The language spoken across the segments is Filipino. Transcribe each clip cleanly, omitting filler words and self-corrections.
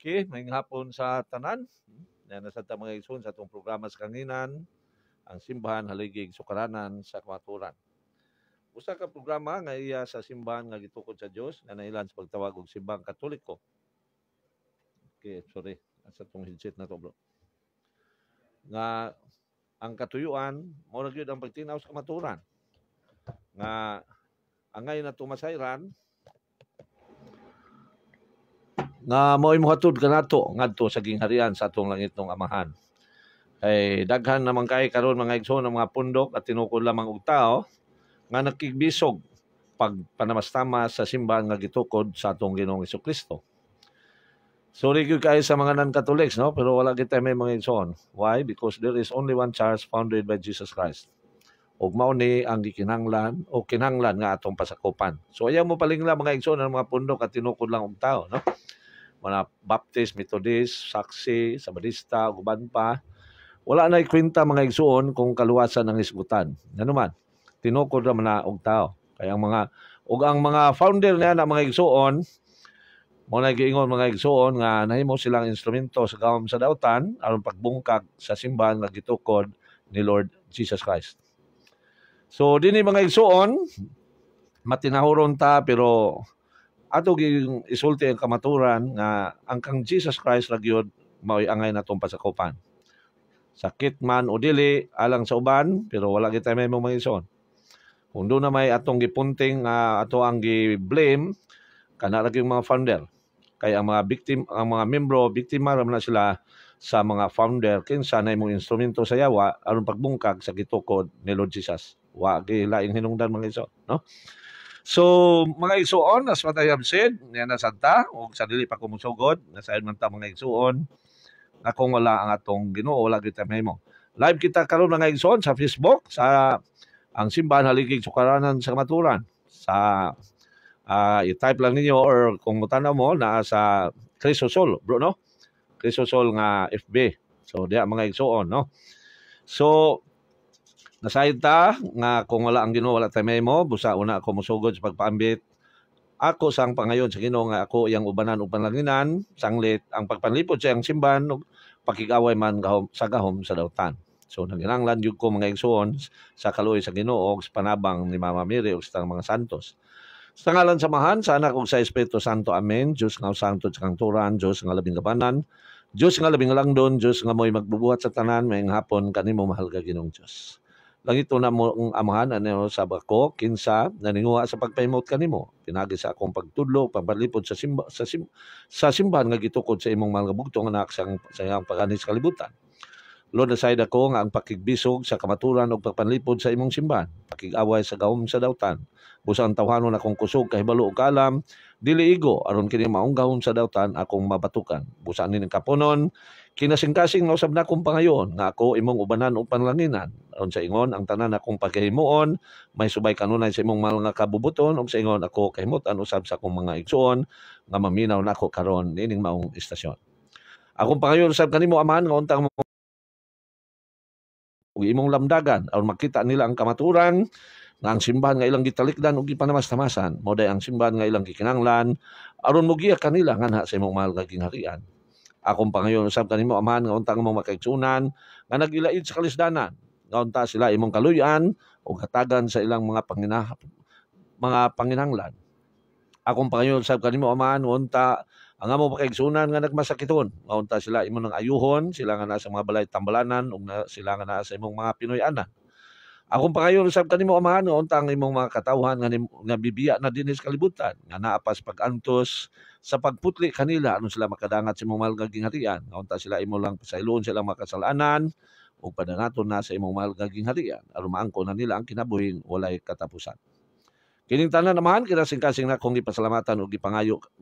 Okay, may hapon sa tanan. Na nasa mga igsoon sa itong programa sa kanginan, ang simbahan haligig sukaranan sa kamaturan. Usa ka programa nga iya sa simbahan nga gitukod sa Dios nga nailan sa pagtawag og simbahang Katoliko. Okay, sorry. Sa itong headset na to, bro. Nga ang katuyuan mo ra gyud ang pagtinaw sa kamaturan. Nga angay na tumasayran nga mo'y muhatod kanato ngadto sa gingharian sa atong langit ng Amahan. Ay daghan naman kay karon mga igsoon ng mga pundok at tinukod lamang og tao nga nakigbisog pagpanamastama sa simbahan nga gitukod sa atong Ginoong Hesukristo. Sorry gyud kay sa mga non-Catholics, no? Pero wala kita may mga igsoon. Why? Because there is only one church founded by Jesus Christ. Ug mao ni ang gikinahanglan o kinahanglan nga atong pasakupan. So ayaw mo palingla mga igsoon ng mga pundok at tinukod lang og tao, no? Mga Baptist, Methodist, Saksi, Sabadista, uban pa. Wala na ikwenta mga igsoon kung kaluwasan ng isgutan. Ano man, tinukod naman na og tao. Kaya ang mga founder na mga igsoon, mo na giingon mga igsoon nga nahimo silang instrumento sa gahom sa dautan aron pagbungkag sa simbahan nga gitukod ni Lord Jesus Christ. So dinhi mga igsoon, matinahuron ta pero ato ging isulti ang kamaturan nga ang kang Jesus Christ ra gyud mao'y angay natong pasakupan. Sakit man o dili alang sa uban pero wala kita may mga igsoon. Kung doon na may atong gipunting ato ang gi-blame kana ra yung mga founder. Kaya ang mga membro biktima ra na sila sa mga founder kinsa na imong instrumento sa yawa aron pagbungkag sa gitukod ni Lord Jesus. Wa gilaing hinungdan mga igsoon, no? So, mga igsoon, as what I have said, niya na santa, o sa dili pa kumusugod, nasayon man ta mga igsoon, na kung wala ang atong Ginoo, wala kita mahimo. Live kita karon mga igsoon sa Facebook, sa ang simbahan haligig sukaranan sa kamaturan. Sa, i-type lang ninyo, or kung mutanaw mo, na sa Crisosol, bro, no? Crisosol nga FB. So, diya mga igsoon, no? So, nasayod ta nga kung wala ang Ginoo wala tayo mahimo, busa una ako musugod sa pagpaambit. Ako sang pangayon sa Ginoo nga ako iyang ubanan ug panlanginan, sanglit ang pagpanlipod sa iyang simbahan ug pakigaway man sa gahom sa dautan. So naginanglan jud ko mga igsoon sa kaluoy sa Ginoo ug sa panabang ni Mama Mary ug sa mga santos. Sa ngalan samahan sa anak ug sa Espiritu Santo. Amen. Dios nga santo sa kangturan, Dios nga labing kabanan, Dios nga labing langdon, Dios nga mo'y magbubuhat sa tanan mayong hapon kanimo mahal ka Ginoong Dios. Langito na mo ang amahan ano sa bako kinsa naninguha sa pagpahimot kanimo pinagi sa akong pagtudlo pagbalipod sa simbahan nga gitukod sa imong mga bugtong anak sa iyang pag-ani sa kalibutan. Lord, aside ako nga ang pakigbisog sa kamaturan ug pagpanlipod sa imong simbahan, pakig-away sa gahom sa dautan. Busa ang tawhanon akong kusog kahibalo ug kalam, dili igo aron kini maong gahom sa dautan akong mabatukan. Busa ni kaponon kinasing-kasing na usab na akong pangayon nga ako imong ubanan ug panlanginan. Aron sa ingon ang tanan akong paghimuon may subay kanunay sa imong mga kabubuton ug sa ingon ako kahimutan usab sa akong mga igsoon nga maminaw nako karon nining maong istasyon. Akong pangayon usab kanimo amahan nga untang ug imong lamdagan aron makita nila ang kamaturan nga ang simbahan nga ilang gitalikdan ug gipanamastamasan mao day ang simbahan nga ilang gikinahanglan aron mugiya kanila nganha sa imong mahal nga gingharian. Akong pangayon usab kanimo amahan nga untang imong makaigsunan nga nagilaid sa kalisdanan nga unta sila imong kaluy-an ug hatagan sa ilang mga panginahanglan. Akong pangayon usab kanimo amahan unta ang among pakaigsunan nga nagmasakiton nga unta sila imong nang ayuhon sila nga nasa mga balay tambalanan ug sila nga nasa imong mga Pinoy-anan. Akong pangayon usab kanimo amahan nga unta ang imong mga katawhan nga bibiya na dinhi sa kalibutan nga naa pas pag-antos sa pagputli kanila aron sila makadangat sa imong mahal nga gingharian nga unta sila imo lang pasayloon sa ilang mga kasalanan ug padangaton na sa imong mahal nga gingharian aron maangkon na nila ang kinabuhing walay katapusan. Kining tanan naman kinasing-kasing na kong gipasalamatan ug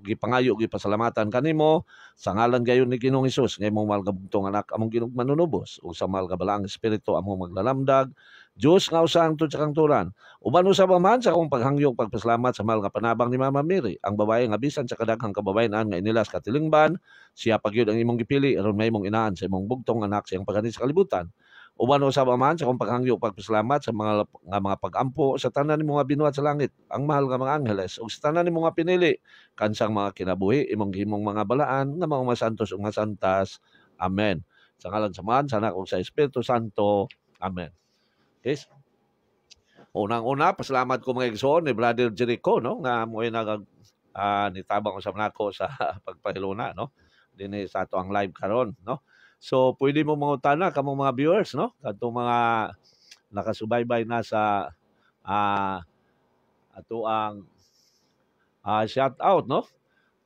gipangayo gipasalamatan kanimo sa ngalan gayon ni Ginoong Hesus nga imong mahal nga bugtong anak among Ginoong manunubos ug sa mahal nga balaang espiritu among maglalamdag Dios nga usang sa kangturan. Uban usab man sa akong paghangyog pagpasalamat sa mahal nga panabang ni Mama Mary, ang babae nga bisan sa kadaghang kababayenan nga inilas katilingban, siya pagyud ang imong gipili aron mahimong inahan sa imong bugtong anak sa iyang pagani sa kalibutan. Uban usab man sa akong paghangyo pagpasalamat sa mga pagampo sa tanan nimo nga binuhat sa langit, ang mahal nga mga angheles ug sa tanan nimo nga pinili kansang mga kinabuhi imong himong mga balaan nga mga masantos ug masantas. Amen. Sa ngalan sa Man, sa Anak ug sa Espiritu Santo. Amen. Yes. Unang-una, pasalamat ko mga igsoon ni Brother Jericho, no, nga mo'y nitabang usab nako sa pagpahiluna, no, dinhi sa ato ang live karon, no. So pwede mo mangutana kamong mga viewers, no, kadtong mga nakasubaybay na sa ato ang shout out, no,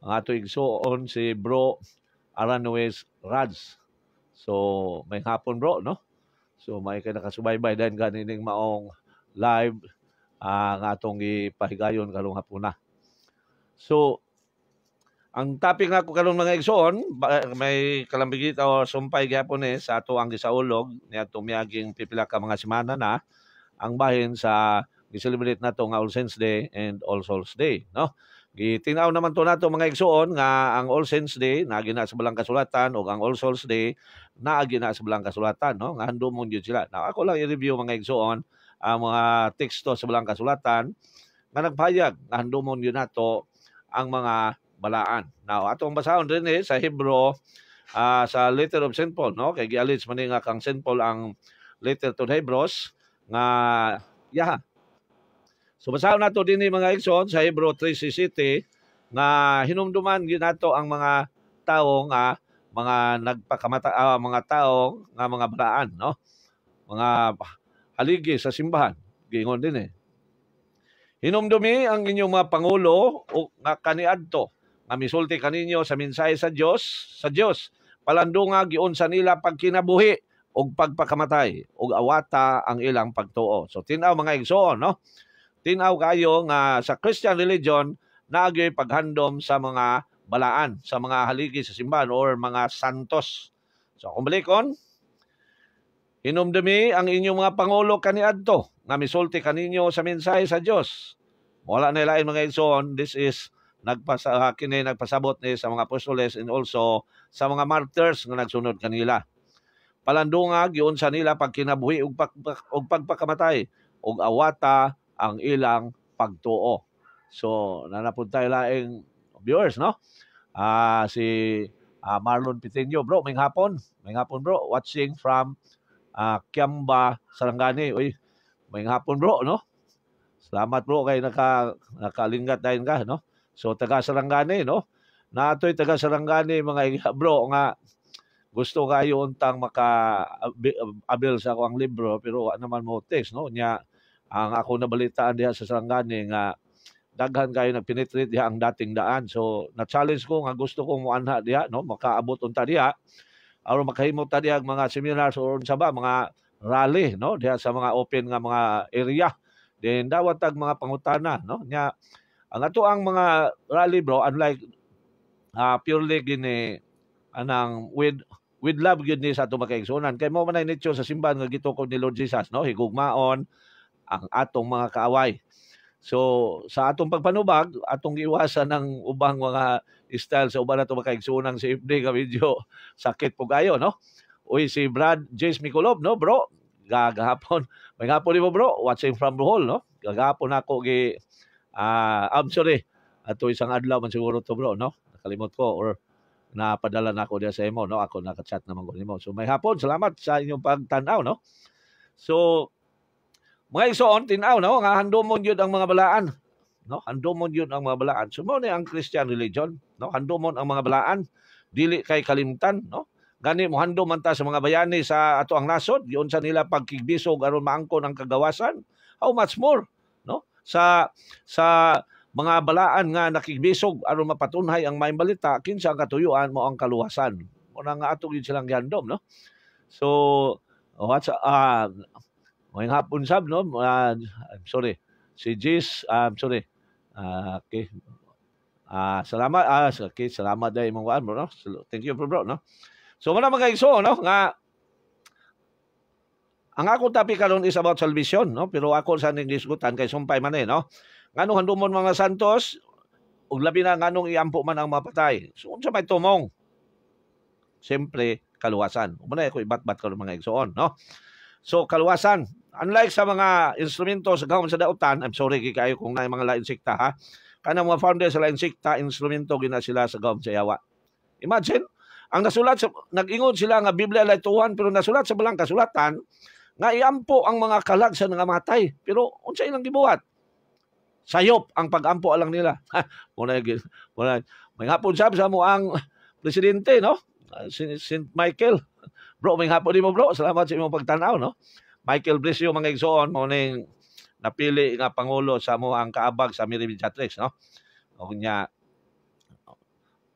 ang ato igsoon si Bro Aranuez Rads. So may hapon bro, no. So may kay nakasubaybay din ganining maong live nga atong ipahigayon karong hapuna. So ang topic nga ko karon mga igsoon, may kalambigit o sumpay gyapon sa ato ang gisaulog niadtong miaging pipila ka mga semana na ang bahin sa gi-celebrate nato nga All Saints Day and All Souls Day, no. Gitinaw naman to nato mga igsoon nga ang All Saints Day naagi na sa balang kasulatan ug ang All Souls Day naagi na sa balang kasulatan, no, nga handumon gyud sila. Now ako lang i-review mga igsoon ang mga teksto sa balang kasulatan nga nagpahayag nga handumon gyud nato ang mga balaan. Now, atong basahon rin sa Hebrew, sa letter of St. Paul, no? Kay gi-allege man nga kang St. Paul ang letter to the Hebrews nga So basahon nato dinhi mga igsoon sa Hebrew 3:17 nga hinumduman gyud nato ang mga tawo nga mga nagpakamata mga tawo nga mga balaan, no? Mga haligi sa simbahan. Giingon din Hinumdumi ang inyong mga pangulo o nga kaniadto nga misulti kaninyo sa mensahe sa Dios, palandunga giunsa nila pagkinabuhi ug pagpakamatay ug awata ang ilang pagtuo. So tinaw mga igsoon, no? Tinaw kayo nga sa Christian religion naagyoy paghandom sa mga balaan, sa mga haligi sa simbahan or mga santos. So kung balikon, hinumdumi ang inyong mga pangulo kaniadto nga misulti kaninyo sa mensahe sa Dios. Wala na lain mga igsoon, this is nagpasabot ni sa mga apostoles and also sa mga martyrs nga nagsunod kanila. Palandunga giunsa nila pagkinabuhi ug pagpakamatay ug awata ang ilang pagtuo. So nanapud tayo laing viewers, no? Si Marlon Piteño, bro, may hapon bro, watching from Kiamba, Sarangani. Uy, may hapon bro, no? Salamat bro kay nakalingat dayon ka, no? So taga Sarangani, no? Natoy taga Sarangani mga bro nga gusto kayo untang maka-abil sa akong libro pero naman mo text, no? Nya ang ako nabalitaan diha sa Sarangani nga daghan kayo nagpenetrate diha ang dating daan. So na-challenge ko nga gusto kong muanha diha, no? Makaabot unta diha aron makahimo ta diha mga seminars or unsa ba mga rally, no? Diha sa mga open nga mga area. Then dawat tag mga pangutana, no? Nya ang ato ang mga rally bro unlike purely gini anang with love gyud ni sa ato makaigsunan kay mo man nityo sa simbahan nga gitukod ni Lord Jesus, no? Higugmaon ang atong mga kaaway. So sa atong pagpanubag atong giiwasan ng ubang mga style sa uban nato makaigsunan sa FD nga medyo sakit po kayo, no? Uy si Brad Jace Mikolov, no bro? Gagahapon. May hapon mo bro, watching from Bohol, no? Gagahapon ako I'm sorry. Ato isang adlaw man siguro to bro, no? Nakalimot ko or napadala na ako diya sa imo, no? Ako naka-chat naman ko nimo. So may hapon, salamat sa inyong pagtan-aw, no? So mga igsoon tin-aw, no? Nga handumon gyud ang mga balaan, no? Handumon gyud ang mga balaan. So mo ni ang Christian religion, no? Handumon ang mga balaan, dili kay kalimtan, no? Gani mo handom man ta sa mga bayani sa ato ang nasod, giunsa nila pagkigbisog aron maangkon ang kagawasan. How much more, no? Sa mga balaan nga nakigbisog aron mapatunhay ang maayong balita kinsa ang katuyuan mo ang kaluwasan. Mo na nga ato gyud silang gihandom, no? So what's may hapon sab, no? I'm sorry. Si Jis, sorry. Okay. Salamat. Okay, salamat dahil mong waan, bro, no? Thank you, bro, no? So, muna mga igso, no? Nga, ang akong topic karon is about salvation, no? Pero ako sa ning diskutan kay sumpay man no? Nganong handumon mga santos, ug labi na nganong iampo man ang mapatay. So, unsa may tumong? Siyempre, kaluwasan. Muna ako ibat-bat karon mga igsoon, no? So kaluwasan, unlike sa mga instrumento sa gahom sa dautan, I'm sorry kayo kung na mga lain sikta ha. Kanang mga founder sa lain sikta, instrumento gina sila sa gahom sa yawa. Imagine, ang nasulat sa nag-ingon sila nga Biblia lay tuwan pero nasulat sa balang kasulatan nga iampo ang mga kalag sa nangamatay. Pero unsa ilang gibuhat? Sayop ang pag-ampo alang nila. Muna may hapon sa mo ang presidente, no? St. Michael. Bro, may hapon mo bro. Salamat sa imong pagtanaw, no? Michael Brescio mga igsoon mo ning napili nga pangulo sa mo ang kaabag sa Miri Mediatrix, no? O nya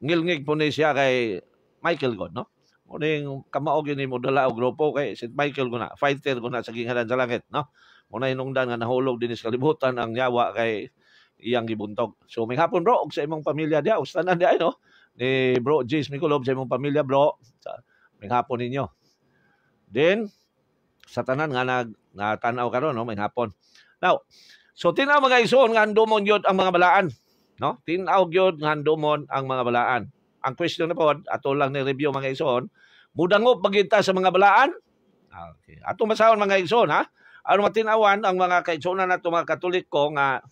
ngilngig po ni siya kay Michael God, no? O ning kamaog yun mo dala og grupo kay St. Michael ko na, fighter ko na sa gingalan sa langit, no? Muna hinungdan nga nahulog din sa kalibutan ang yawa kay iyang gibuntog. So may hapon bro, og sa imong pamilya diya, ustanan diya, no? Ni bro Jace Mikulob sa imong pamilya bro. May hapon ninyo. Then, sa tanan nga natanaw karon no, may hapon. Now, so tinaw mga igsoon nga handumon yun ang mga balaan. No? Tinaw yun nga handumon ang mga balaan. Ang question na po, ato lang ni review mga igsoon, mudangop bagita sa mga balaan? Okay. Ato masahon mga igsoon ha? Ano matinawan ang mga kaigsuonan nato mga Katoliko nga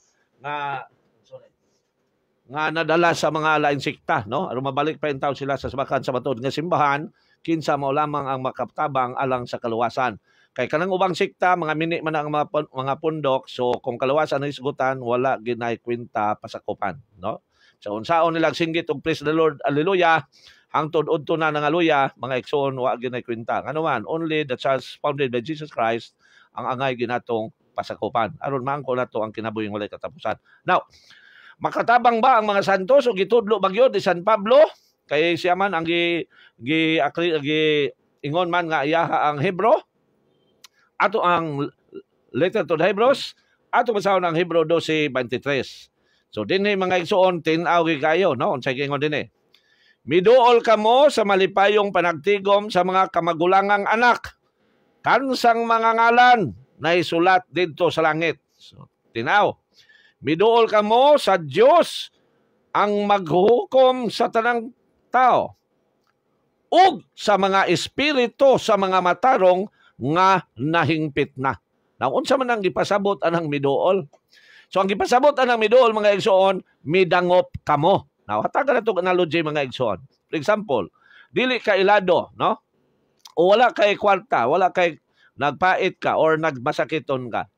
nadala sa mga lain sikta, no? Ano mabalik pa intaw sila sa sabakan sa batod nga simbahan, kinsa mao lamang ang makaptabang alang sa kaluwasan. Kay kanang ubang sikta, mga mini man ang mga pundok, so kung kaluwasan na isgutan, wala ginay kwenta pasakupan, no? So unsaon nila singgit og praise the Lord, hallelujah, hangtod udto na ng hallelujah, mga igsoon wa ginay kwenta. Ano man, only the church founded by Jesus Christ ang angay ginatong pasakupan. Aron maangko nato ang kinabuhing walay katapusan. Now, makatabang ba ang mga santos o gitudlo bagyo ni San Pablo? Kay siya man ang ingon man nga iyaha ang Hebro. Ato ang letter to the Hebrews, ato masahon ang Hebro 12:23. So dinhi mga igsoon tin-aw kayo, no? Unsay ingon dinhi? Miduol kamo sa malipayong panagtigom sa mga kamagulangang anak. Kansang mga ngalan na isulat dito sa langit. So tinaw. Miduol kamo sa Dios ang maghukom sa tanang tao ug sa mga espiritu sa mga matarong nga nahingpit na. Now, unsa man ang gipasabot anang miduol? So, ang gipasabot anang miduol, mga igsoon, midangop kamo. Now, hatagan na itong analogy, mga igsoon. For example, dili ka ilado, no? O wala kay kwarta, wala kay nagpait ka or nagmasakiton ka.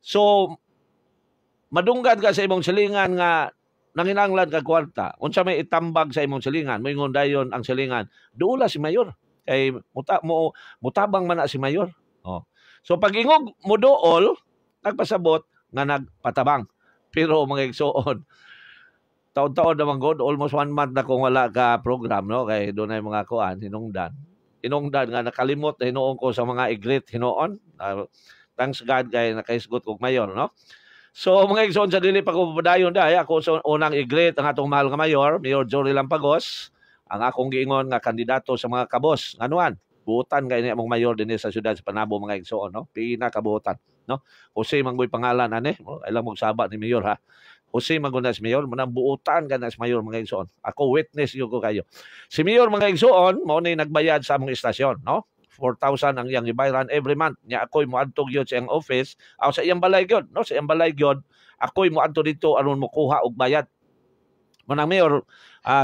So, madunggad ka sa imong silingan nga nanginanglan ka kwarta. Unsa may itambag sa imong silingan, moingon dayon ang silingan. Duula si mayor. Kay mutabang man na si mayor. Oh. So pag ingog mo dool, nagpasabot nga nagpatabang. Pero mga igsoon, taon-taon naman god, almost 1 month na kung wala ka program, no? Kay doon ay mga kuan, hinungdan. Hinungdan nga nakalimot na hinuon ko sa mga igrit hinoon. Thanks God kay nakaisgot kog mayor, no? So mga igsoon sa dili pa ko padayon dai ako sa unang igrit ang atong mahal nga mayor, Mayor Jory Lampagos. Ang akong giingon nga kandidato sa mga kabos, anuan, buutan kay ni among mayor dinhi sa syudad sa Panabo mga igsoon, no? Pinakabuutan, no? Jose Manggoy pangalan ani, ilang mong saba ni mayor ha. Jose Manggoy si mayor, manang buutan ka na si mayor mga igsoon. Ako witness yo ko kayo. Si mayor mga igsoon mao ni nagbayad sa among istasyon, no? 4,000 ang iyang gibayaran every month. Nya ako'y moadtog gyud sa iyang office, aw sa iyang balay gyud, no? Sa iyang balay gyud, ako'y moadto dito aron mo kuha og bayad. Manang mayor,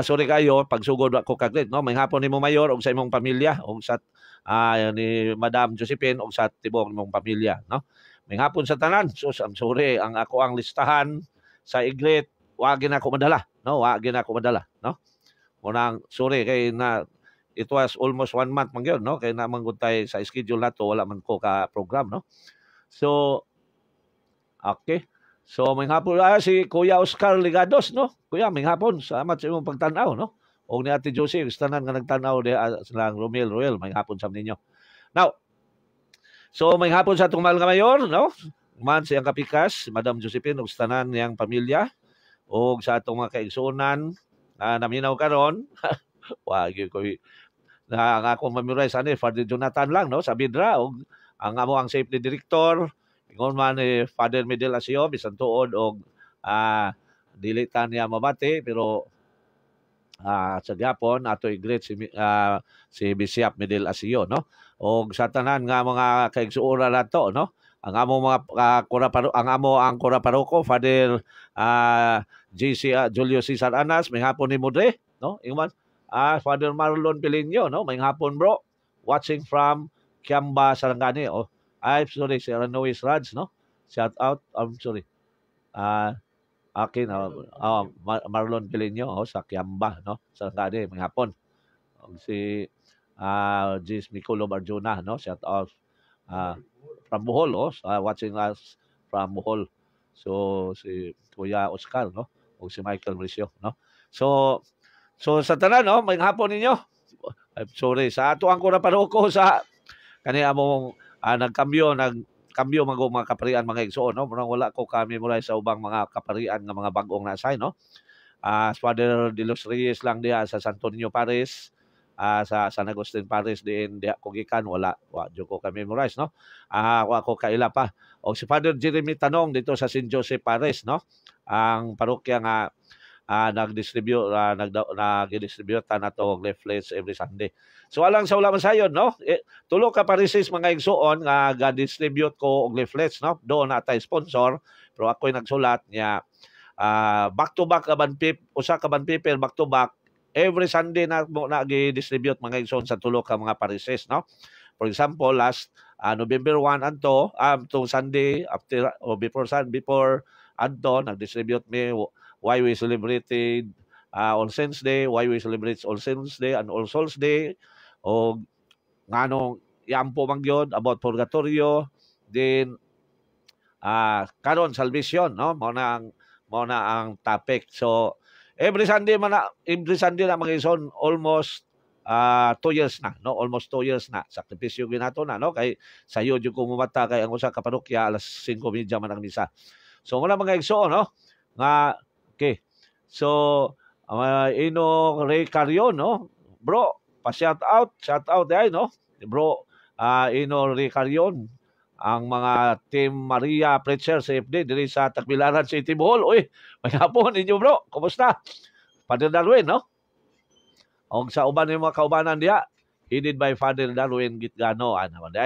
sorry kayo, pagsugod ako kaglit, no? May hapon nimo mayor og sa imong pamilya og sa ni Madam Josephine og sa tibok imong pamilya, no? May hapon sa tanan. So I'm sorry, ang ako ang listahan sa iglit, wa gyud ako madala, no? Wa gyud ako madala, no? Munang sorry kay na it was almost 1 month man gyud, no? Kay naman gud tay sa schedule nato wala man ko ka program, no? So okay. So, may hapon si Kuya Oscar Ligados, no? Kuya, may hapon. Salamat sa imong pagtanaw, no? O ni Ate Josie, tanan nga nagtanaw di silang Romel Royal, may hapon sa ninyo. Now, so may hapon sa itong mahal nga mayor, no? Man siyang kapikas, si Madam Josephine, o tanan niyang pamilya, o sa itong mga kaigsunan, naminaw karon. Wag ko na ang akong memorize ani Father Jonathan lang, no? Sa Bidra, o ang amo ang safety director, ingon man ni Father Medel Asio bisan tuod og dili ta niya mabati pero sa gyapon ato i-greet si Bishop Medel Asio, no? og sa tanan nga mga kaigsuoran nato, no? Ang amo mga ang kura paroko Father GC Julio Cesar Anas, may hapon ni Modre, no? Ingon Father Marlon Pilinyo, no? May hapon bro. Watching from Kiamba, Sarangani. Oh, I'm sorry, si Ranois Raj, no? Shout out. I'm sorry. Akin, Marlon Pilinyo, sa Kiamba, no? Sarangani, may hapon. Si Jis Miculo Arjuna, no? Shout out from Bohol, watching us from Bohol. So si Kuya Oscar, no? O si Michael Mauricio, no? So sa tanan, no, may hapon ninyo. I'm sorry sa ato ang kura paroko sa kani among nagkambyo mga kaparian mga igsoon, no? Murang wala ko kami mula sa ubang mga kaparian nga mga bag-ong nasay, no? Father De Los Reyes lang diya sa Santo Niño Paris, sa San Agustin Paris din diya ko gikan, wala ko kami memorize, no? Wa ko kaila pa. O si Father Jeremy Tanong dito sa St. Joseph Paris, no? Ang parokya nga nag-distribute nag-distribute na to leaflets every Sunday. So alang sa wala masayon, no? Tulo ka parises mga igsuon nga ga-distribute ko og leaflets, no? Doon na tay sponsor, pero ako'y nagsulat niya back to back usa ka ban paper back to back every Sunday na gi-distribute mga igsoon sa tulo ka mga parises, no? For example, last November 1 anto Sunday after or before anto nag-distribute me why we celebrated All Saints Day, why we celebrate All Saints Day and All Souls Day, o nganong yampo man gyud about purgatorio, then karon salvation, no? Mao na ang topic. So every Sunday na mga ison, almost 2 years na, no? Almost 2 years na. Sakripisyo ginato na, no? Kay sayo jud ko mumata kay ang usa ka parokya alas 5:30 man ang misa. So wala mga igsoon, no? Nga okay. So Ino Ray Carion, no? Bro, shout out ay, no? Bro, Ino Ray Carion, ang mga Team Maria Preacher sa FD diri sa Tagbilaran City Bohol. Uy, may hapon ninyo, bro. Kumusta? Father Darwin, no? Og sa uban ng mga kaubanan diya, headed by Father Darwin Gitgano.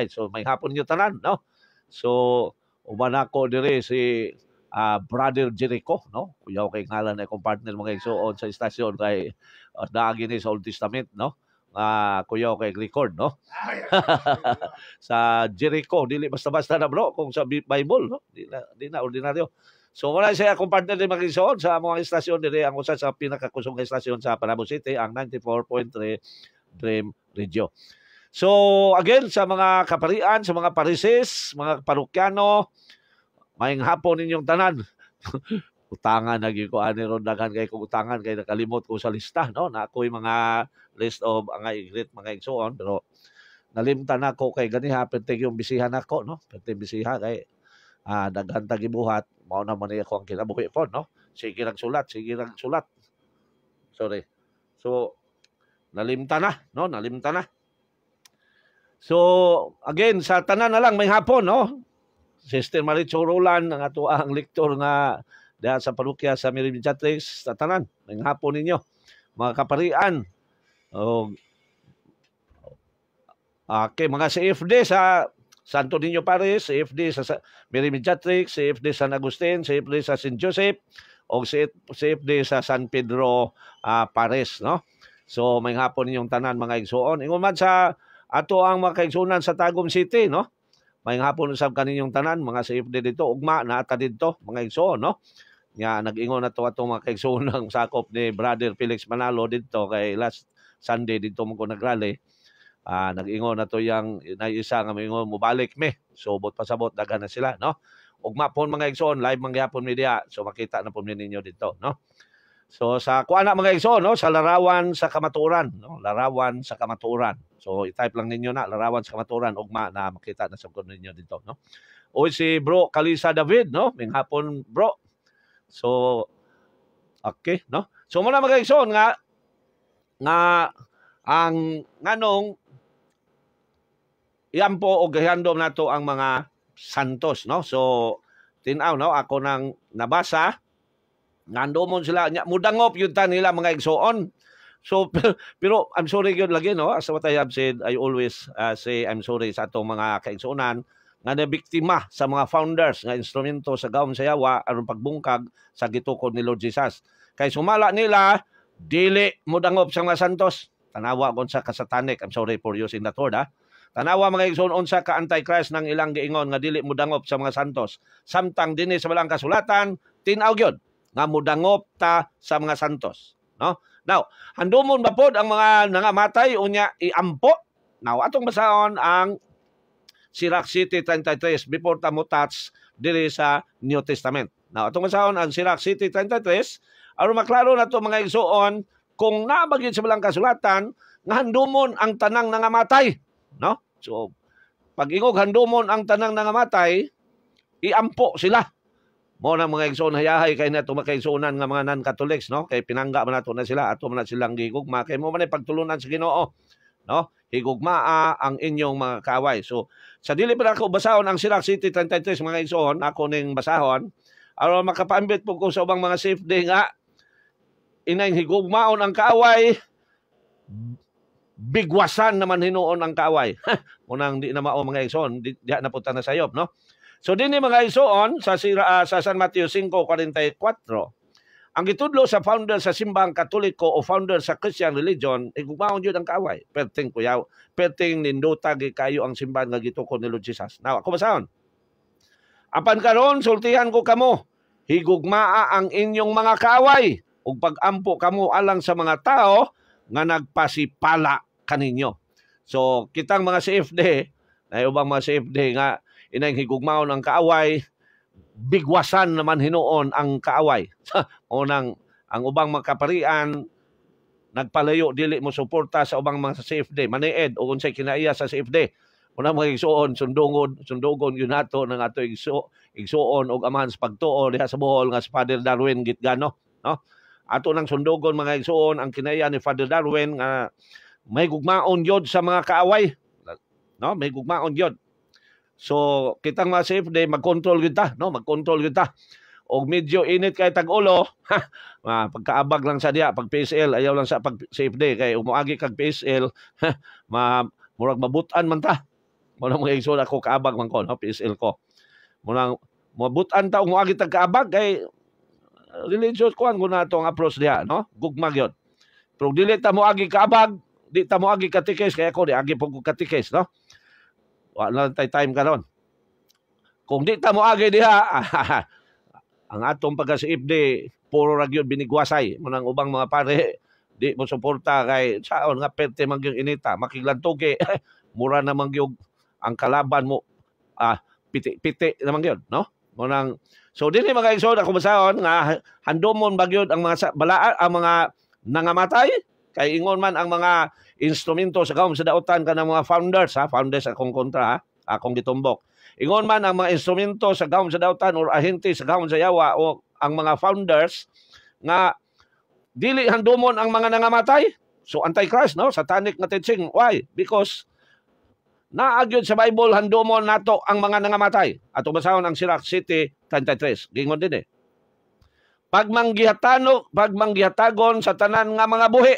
So may hapon niyo tanan, no? So uban ako diri si Brother Jericho, no? Kuyaw kay ngalan na akong partner mga igsoon sa istasyon kay naagi ni sa Old Testament, no? Kuyaw kay record, no? Sa Jericho, dili basta-basta na bro, kung sa Bible, no? Di na ordinaryo. So wala siya akong partner din mga igsoon sa mga istasyon diri, ang usa sa pinakakusong istasyon sa Panabo City, ang 94.3 Dream Radio. So again, sa mga kaparian, sa mga parises, mga parokyano, maayong hapon ninyong tanan. Utangan naging ko ani ron daghan kay kung utangan kay nakalimot ko sa lista, no? Na ako'y mga list of ang igreet mga igsoon, pero nalimtan ako kay ganiha pertig yung bisihan ako, no? Pertig bisiha kay daghan ta gibuhat, mao na man ako ang kinabuhi po, no? Sige lang sulat. Sorry. So nalimtan na, no? Nalimtan na. So again, sa tanan na lang may hapon, no? Sister Maricho Roland, ang ato ang lektor nga diha sa parokya sa Mary Mediatrix sa tanan. May hapon ninyo, mga kaparian. Okay, mga CFD sa Santo Niño Paris, CFD sa Mary Mediatrix, CFD sa San Agustin, CFD sa St. Joseph, o CFD sa San Pedro Paris, no? So may hapon ninyong tanan mga igsoon. Ingon man sa ato ang mga kaigsunan sa Tagum City, no? May hapon usab kaninyong tanan mga CFD dito, ugma na ata dito mga igsoon, no? Nga nag-ingon na to atong mga kaigsoon ng sakop ni Brother Felix Manalo dito kay last Sunday dito mo ko nagrally. Nag-ingon na to yang naisa nga mingon mo balik me. So bot pasabot daghan na sila, no? Ugma pon mga igsoon, live mangyapon media. So makita na pon ninyo dito, no? So sa kuana mga igsoon, no, sa Larawan sa Kamatuoran, no? Larawan sa Kamatuoran. So i-type lang ninyo na Larawan sa Kamatuoran, ugma na makita na sa ninyo dito, no? O si Bro Kalisa David, no? Ming hapon, bro. So okay, no? So muna mga igsoon nga ang nganong iyan po og gihandom nato ang mga santos, no? So tinaw, no, ako nang nabasa nandomon sila mudangop yun ta nila mga igsoon So, pero I'm sorry yun lagi, no? As what I have said, I always say I'm sorry sa atong mga kaigsuonan nga nabiktima sa mga founders nga instrumento sa gawom sa yawa aron pagbungkag sa gitukod ni Lord Jesus. Kay sumala nila, dili mo dangop sa mga santos. Tanawa kon sa kasatanik. I'm sorry for using that word, ha? Tanawa mga igsoon sa ka-antichrist ng ilang giingon nga dili mo dangop sa mga santos. Samtang dinhi sa balang kasulatan, tinaw gyud nga mudangop ta sa mga santos, no? Now, handumon ba pod ang mga nangamatay unya iampo? Now, atong basahon ang Sirach City 33 before ta mo touch diri sa New Testament. Now, atong basahon ang Sirach City 33 aron maklaro nato mga igsoon kung nabagid sa balang kasulatan nga handumon ang tanang nangamatay, no? So, pag ingog handumon ang tanang nangamatay, iampo sila. Mo na mga igsoon hayahay kay nato makaigsuonan nga mga non-Catholics, no? Kay pinangga man nato na sila, ato man na silang gigugma kay mo man pagtulunan sa Ginoo, no? Higugmaa ang inyong mga kaaway. So sa dili pa ako basahon ang Sirach City 33 mga igsoon, ako ning basahon aron makapaambit po ko sa ubang mga safe day nga inay higugmaon ang kaaway, bigwasan naman hinuon ang kaaway. Munang di na mao mga igsoon, di na punta na sayop, no? So dinhi mga igsoon sa San Mateo 5:44, ang gitudlo sa founder sa simbang Katoliko o founder sa Christian religion, igugmaon yun ang kaaway. Perting kuyaw, perting ninduta kayo ang simbahan nga gitukod ni Lord Jesus. Now, ako basahon. Apan karon sultihan ko kamo, higugmaa ang inyong mga kaaway ug pag-ampo kamo alang sa mga tao nga nagpasipala kaninyo. So, kitang mga CFD, na ubang mga CFD nga inang higugmaon ang kaaway, bigwasan naman hinuon ang kaaway. Unang ang ubang makaparian nagpalayo dili mo suporta sa ubang mga CFD, manied o unsay kinaiya sa CFD. Unang mga igsuon sundugon yun nato ng ato igsuon og amahan sa pagtuo diha sa Bohol nga si Father Darwin Gitgano, no? Ato nang sundugon mga igsuon ang kinaiya ni Father Darwin nga may gugmaon yod sa mga kaaway, no? May gugmaon yod. So, kitang mga CFD, mag-control kita, no? Mag-control kita. O medyo init kay tag-ulo, pagkaabag lang sa diya, pag PSL, ayaw lang sa pag CFD, kay umuagi kag PSL, murag mabutan man ta. Muna mga igsoon ako kaabag man ko, no? PSL ko. Murag mabutan ta, umuagi tag-kaabag, kay religious ko ang na itong approach diya, no? Gugmag yun. Pero dili ta muagi kaabag, di ta muagi katikes, kaya ako, di agi po katikes, no? Wala tay time karon. Kung di ta mo agi diha, ang atong pagka-CFD puro ra gyud binigwasay mo nang ubang mga pare di mo suporta kay saon nga perte man gyud inita makiglantugi mura naman gyud ang kalaban mo piti naman gyud, no? Mo nang so dinhi mga igsoon ako basahon nga handomon ba gyud ang mga balaan ang mga nangamatay kay ingon man ang mga instrumento sa gawom sa dautan kanang mga founders, founders akong kontra, akong gitumbok. Ingon man ang mga instrumento sa gawom sa dautan or ahente sa gawom sa yawa o ang mga founders nga dili handumon ang mga nangamatay. So antichrist, no? Satanic na teaching. Why? Because naagyod sa Bible handumon nato ang mga nangamatay. Ato basahon ang Sirach City 33. Gingon din pagmanggihatagon sa tanan nga mga buhi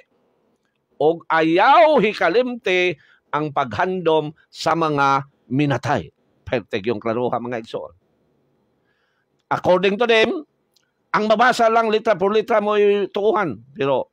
og ayaw hikalimte ang paghandom sa mga minatay. Perteg yung klaruha mga igsoon. According to them, ang mabasa lang litra por litra mo tuuhan. Pero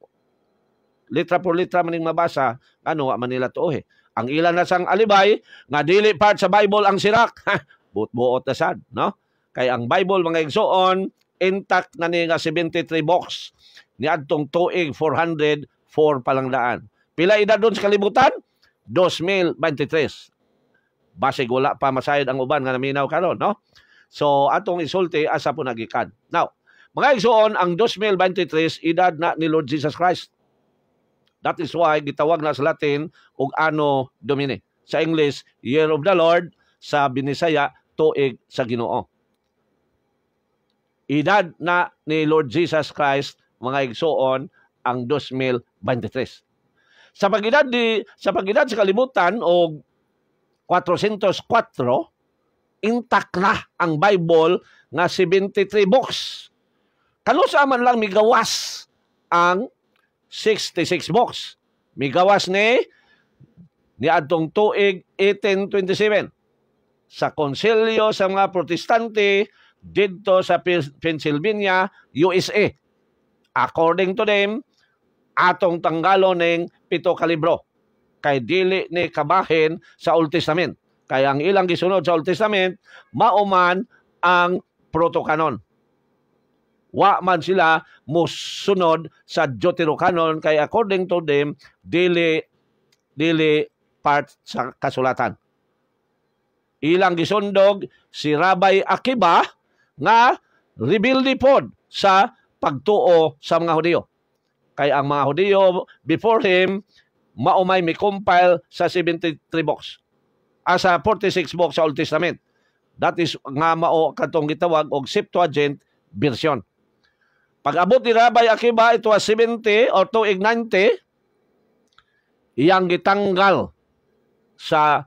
litra por litra maning mabasa, ano man nila tuuhe. Ang ilan na sang alibay, nga dili part sa Bible ang Sirach. Buot-buot na sad, no? Kay ang Bible mga igsoon, intact na ni nga 73 books. Ni adtong tuig 404 palang daan. Pila edad doon sa kalibutan? 2023. Basig wala pa masayod ang uban nga naminaw karon, no? So atong isulti asa po nagikan. Now, mga igsoon, ang 2023 edad na ni Lord Jesus Christ. That is why gitawag na sa Latin og Anno Domini. Sa English, Year of the Lord. Sa Binisaya, tuig sa Ginoo. Edad na ni Lord Jesus Christ, mga igsoon, ang 2023. Sa pag-edad sa kalibutan o 404, intact na ang Bible nga 73 books. Kanusa man lang migawas ang 66 books. Migawas ni adtong tuig 1827 sa konsilyo sa mga protestante didto sa Pennsylvania, USA. According to them, atong tanggalo ning 7 ka libro kay dili ni kabahin sa Old Testament. Kaya ang ilang gisunod sa Old Testament, mauman ang proto-canon. Wa man sila musunod sa Deuterocanon kay according to them, dili part sa kasulatan. Ilang gisundog si Rabbi Akiba nga rebelde pod sa pagtuo sa mga Hudiyo. Kay ang mga Hudiyo before him maumay mi-compile sa 73 books. Sa 46 books sa Old Testament. That is nga mao katong gitawag og Septuagint version. Pag-abot ni Rabbi Akiba, ito was 70 or tuig 90, iyang gitanggal sa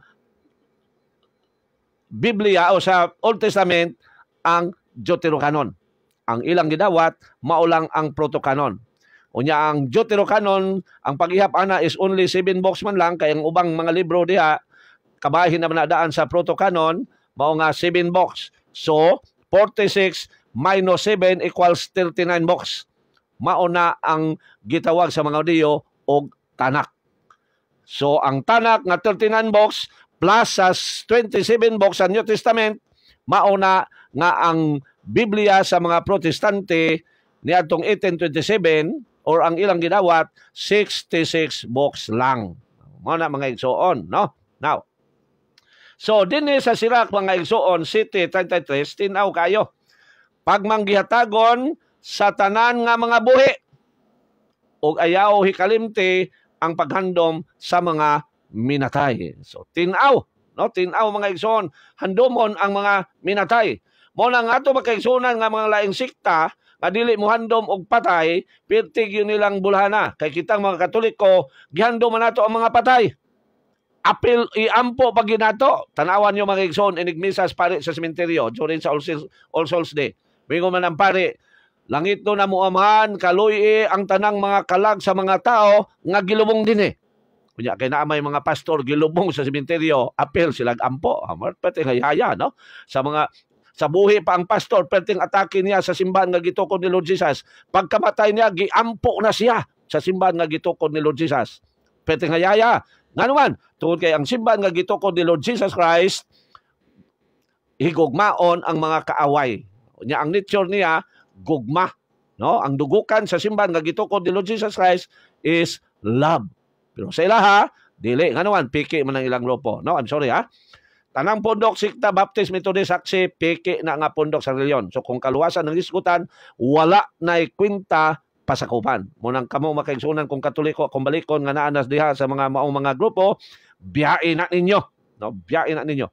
Biblia o sa Old Testament ang Deuterocanon. Ang ilang gidawat, maulang ang proto-canon. Unya ang Deuterocanon, ang paghihap ana is only 7 books man lang, kaya ang ubang mga libro diha, kabahin na manadaan sa proto-canon, mao nga 7 books. So, 46 minus 7 equals 39 books. Mauna ang gitawag sa mga Hudiyo og Tanak. So, ang Tanak nga 39 books plus sa 27 books sa New Testament, mauna nga ang Biblia sa mga Protestante niadtong 1827 or ang ilang gidawat 66 books lang. Mao na mga igsoon, no? Now, so dinhi sa Sirach mga igsoon, City 33, tinaw kayo. Pagmanggihatagon sa tanan nga mga buhi ug ayaw hikalimti ang paghandom sa mga minatay. So tinaw, no? Tinaw mga igsoon, handomon ang mga minatay. Mo nang ato makaigsunan nga mga laing sikta nga dili mo handom og patay, pirtig yun nilang bulhana. Kay kitang mga Katoliko, gihandom man nato ang mga patay. Apil iampo pag ginato. Tanawan nyo mga igsoon, inigmisas pare sa sementeryo during sa All Souls Day. Bingo man ang pare, langit no na muamahan, kaluy ang tanang mga kalag sa mga tao nga gilubong din Kunya kay naamay mga pastor gilubong sa sementeryo, apil sila ampo. Pati hayaya, no? Sa buhi pa ang pastor, perting atake niya sa simbahan nga gitukod ni Lord Jesus. Pagkamatay niya, giampo na siya sa simbahan nga gitukod ni Lord Jesus. Perting hayaya. Nga naman, tungkol kay ang simbahan nga gitukod ni Lord Jesus Christ, higugmaon ang mga kaaway. Nya ang nature niya, gugma. No? Ang dugukan sa simbahan nga gitukod ni Lord Jesus Christ is love. Pero sa ilaha, dili. Nga naman, piki man ang ilang grupo. No, I'm sorry ha. Tanang pundok, sikta, baptist, metodist, saksi, piki na nga pundok sa reliyon. So kung kaluwasan ng diskutan, wala na'y kwinta pasakupan. Munang kamo makaigsunan kung Katoliko, kung balikon nga naanas diha sa mga maong mga grupo, biyain na ninyo. No? Biyain na ninyo.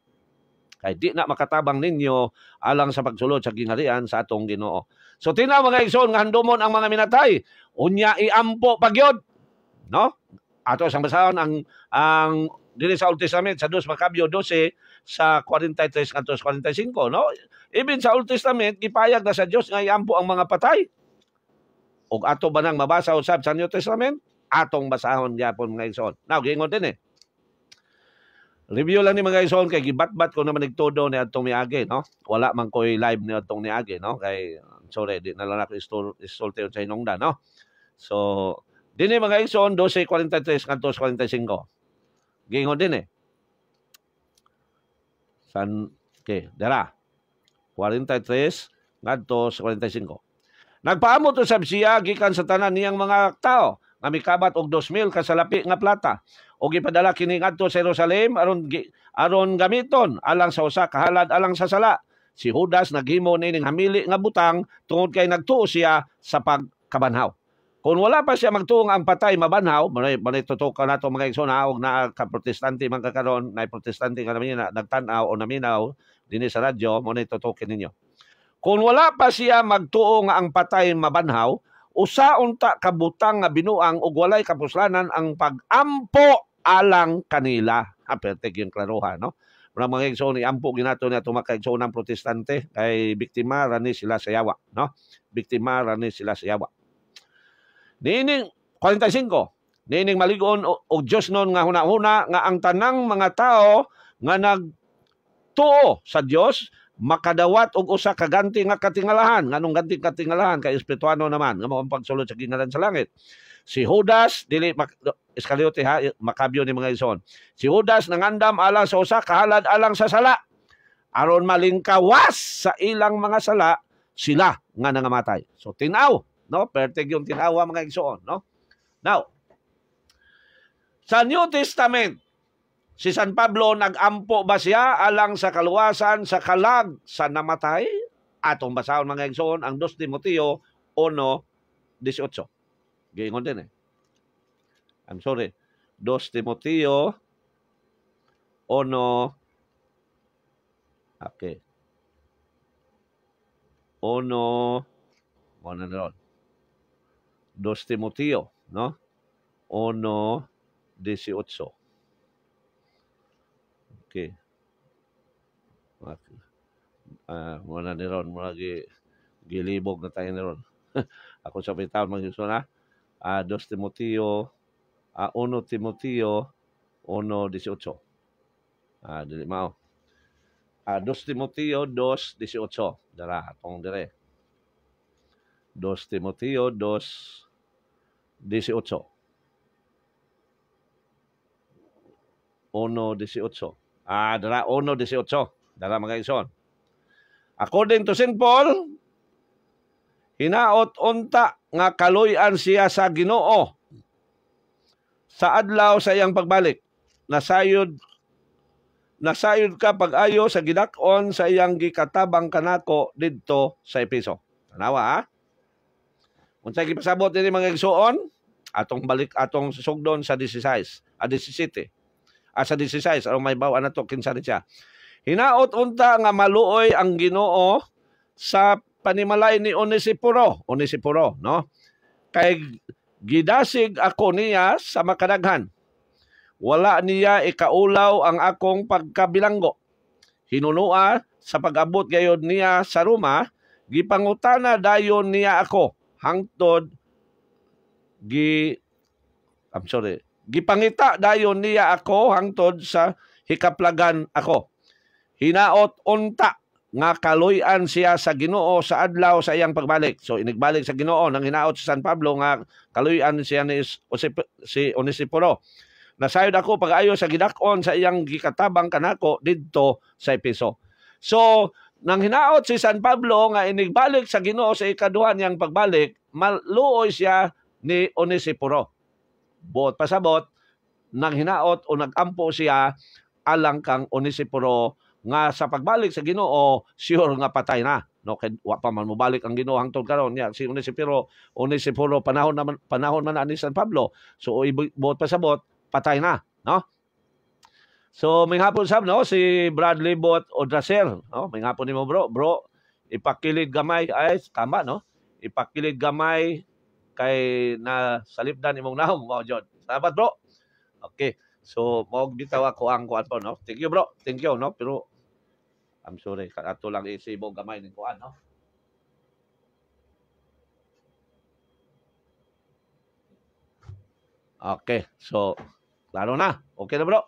Kaya di na makatabang ninyo alang sa pagsulod sa gingharian sa atong Ginoo. So tinaw mga igsoon nga handumon ang mga minatay. Unya iampo pagyod. No? Ato sang basahon ang dili sa Old Testament sa 2 Makabyo 12 sa 43 kantos 45, no? Even sa Old Testament gipayag na sa Dios nga iampo ang mga patay. Og ato ba nang mabasa usab sa New Testament? Atong basahon gyapon mga igsoon. Now giingon din Review lang ni mga igsoon kay gibatbat ko naman nigtudo ni atong miagi, no? Wala man koy live ni atong miagi, no? Kay sorry, di na lang ako isulti sa inongda, no? So dinhi mga igsoon 12:43 kantos 45. Gingon din Okay, dara. 43 ngadto sa 45. Nagpaamot usab siya gikan sa tanan niyang mga tao nga mikabat og 2,000 ka salapi nga plata og gipadala kini ngadto sa Jerusalem aron gamiton alang sa usa ka halad alang sa sala. Si Judas naghimo nining hamili nga butang tungod kay nagtuo siya sa pagkabanhaw. Kung wala pa siya magtuong ang patay mabanhaw, manay tutukan nato mga igsoon og na ka-protestante man kakaron, na protestante nga namin nagtan-aw o naminaw dinhi sa radyo, manay tutukin ninyo. Kung wala pa siya magtuo nga ang patay mabanhaw, usaon ta kabutang nga binuang ug walay kapuslanan ang pag-ampo alang kanila. Pertek yung klaruha, no? Mga igsoon iampo ginato ni ato mga igsoon ng protestante kay biktima rani sila sa yawa, no? Biktima rani sila sa yawa. Nining 45. Nining maligon og Dios nun nga hunahuna nga ang tanang mga tao nga nagtuo sa Dios makadawat og usa ka ganti nga katingalahan. Nganong ganti katingalahan kay espirituano naman nga mao ang pagsulod sa gingalan sa langit. Si Judas dili Iscariote ha, makabyo ni mga ison. Si Judas nangandam alang sa usa kahalad alang sa sala. Aron malingkawas sa ilang mga sala sila nga nangamatay. So tinaw, no? Pertig yung tinawa mga igsoon, no? Now, sa New Testament, si San Pablo nag-ampo ba siya alang sa kaluwasan sa kalag sa namatay? Atong basahon mga igsoon ang 2 Timoteo 1:18. Giingon din eh. I'm sorry. 2 Timoteo 1. Okay. 1. Ano na ron? 2 Timoteo, no? 1:18. Okay. Muna ni ron. Muna gilibog na tayo ni ron. Ako sa pitawon mag-iso na. 2 Timoteo, 1 Timoteo 1:18. Dili mao. 2 Timoteo 2:18. Dara, atong dire. 2 Timoteo 2:18. 1:18. Dara, 1:18. Dara mga ison. According to St. Paul, hinaot unta nga kaluy-an siya sa Ginoo sa adlaw sa iyang pagbalik. Nasayod ka pag-ayo sa gidak-on sa iyang gikatabang kanako didto sa Efeso. Tanawa ha? Unsay gipasabot dinhi mga igsoon? Atong balik atong sugdon sa 17. Sa 16 aron may bawa nato kinsa siya. Hinaot unta nga maluoy ang Ginoo sa panimalay ni Onesiporo, no? Kay gidasig ako niya sa makadaghan. Wala niya ikaulaw ang akong pagkabilanggo. Hinunua sa pag-abot gayod niya sa Roma, gipangutana dayon niya ako hangtod gipangita dayon niya ako hangtod sa hikaplagan ako. Hinaot unta nga kaluy-an siya sa Ginoo sa adlaw sa iyang pagbalik. So inigbalik sa Ginoo nang hinaot si San Pablo nga kaluy-an siya ni si Onesiporo. Nasayod ako pag-ayo sa gidak-on sa iyang gikatabang kanako didto sa Efeso. So nang hinaot si San Pablo nga inigbalik sa Ginoo sa ikaduha niyang pagbalik, maluoy siya ni Onesiporo. Buot pasabot nang hinaot o nagampo siya alang kang Onesiporo nga sa pagbalik sa Ginoo sure nga patay na, no? Kay wa pa man mobalik ang Ginoo hangtod karon niya si Onesiporo panahon man ni San Pablo, so buot pasabot patay na, no? So may hapon sab, no, si Bradley Bot Odraser, no? May hapon nimo bro, ipakilid gamay ay tama, no? Ipakilid gamay kay na salipdan imong nahom mao jud. Salamat bro. Okay. So mo bitaw ako ang kuan po, no? Thank you bro. Thank you, no? Pero I'm sorry, ato lang isibog gamay ning kuan, no? Okay. So klaro na. Okay na bro.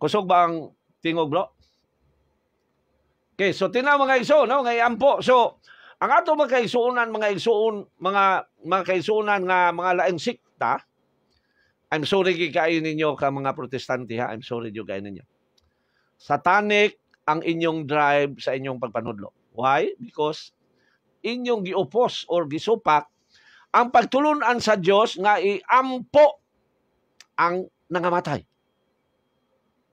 Kusog ba ang tingog bro? Okay, so tinaw mga igso, no? Ngay ampo. So ang ato mga kaigsuonan, mga kaigsuonan nga mga laing sikta, I'm sorry kayo ninyo ka mga protestante ha. I'm sorry yung kayo ninyo. Satanic ang inyong drive sa inyong pagpanudlo. Why? Because inyong giopos or gisupak ang pagtulunan sa Dios nga iampo ang nangamatay.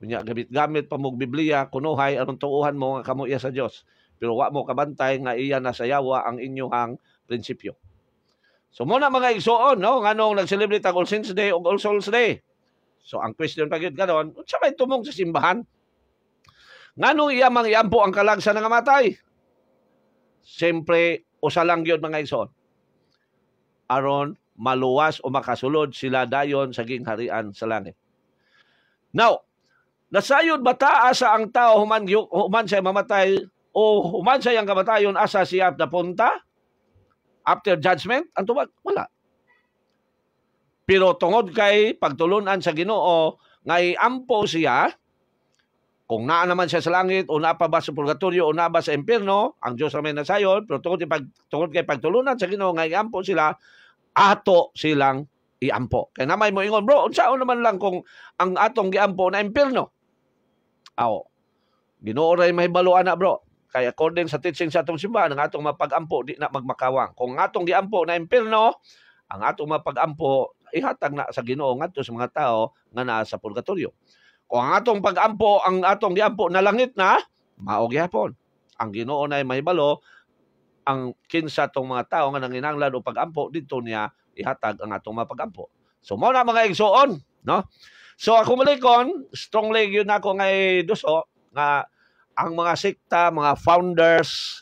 Kunya gamit pa mo Biblia kunuhay aron tuuhan mo nga kamo iya sa Dios. Pero wa mo kabantay nga iya nasayawa ang inyong prinsipyo. So muna mga igsoon, no, nganong nag-celebrate ang All Saints Day o All Souls Day. So ang question pa gyud karon, unsa may tumong sa simbahan? Nganong iya mang iampo ang kalag sa nangamatay? Siyempre usa lang gyud mga igsoon. Aron maluwas o makasulod sila dayon sa gingharian sa langit. Now, nasayod ba asa ang tao human siya mamatay o human siya ang kamatayon asa siya napunta? After judgment? Ang tubag? Wala. Pero tungod kay pagtulunan sa Ginoo nga iampo siya, kung naa naman siya sa langit o naa pa ba sa purgatorio o naa ba sa impierno, ang Diyos naman nasayon, pero tungod kay pagtulunan sa Ginoo nga iampo sila, ato silang iampo. Kaya namay mo ingon, bro, unsaon naman lang kung ang atong giampo na impierno? Aw, Ginoo ray mahibalo ana, bro. Kaya according sa teaching sa atong simbahan, ang atong mapag-ampo di na magmakawang. Kung atong giampo na impierno, ang atong mapag-ampo ihatag na sa Ginoo ngadto sa mga tao nga naa sa purgatorio. Kung ang atong pag-ampo, ang atong giampo na langit na, mao gyapon. Ang Ginoo na mahibalo ang kinsa tong mga tao nga nanginahanglan o pag-ampo dito niya ihatag ang atong mapag-ampo. So mao na mga igsoon, no? So ako malikon, strongly yun ako nga duso nga ang mga sekta, mga founders,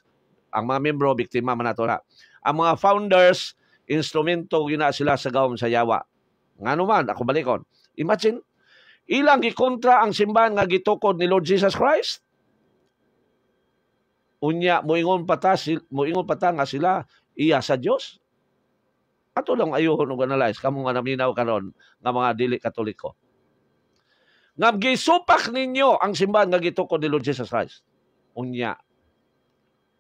ang mga membro biktima man nato na. Ang mga founders instrumento gina sila sa gawom sa yawa. Ngano man ako balikon. Imagine ilang gikontra ang simbahan nga gitukod ni Lord Jesus Christ. Unya moingon pa ta nga sila iya sa Dios. Ato lang ayuhon og analyze kamo nga naminaw karon nga mga dili Katoliko. Nga gisupak ninyo ang simbahan nga gitukod ni Lord Jesus Christ. Unya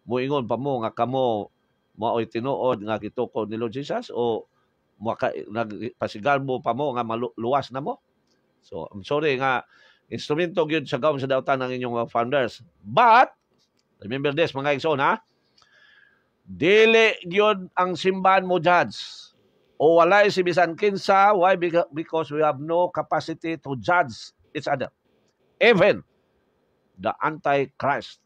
moingon pa mo nga kamo mao'y tinuod nga gitukod ni Lord Jesus o nagpasigalbo pa mo nga maluwas na mo. So, I'm sorry nga, instrumento gyud sa gawom sa dautan ng inyong founders. But, remember this, mga igsoon, ha? Dili gyud ang simbahan mo judge. O walay si bisan kinsa. Why? Because we have no capacity to judge each other. Even the Antichrist.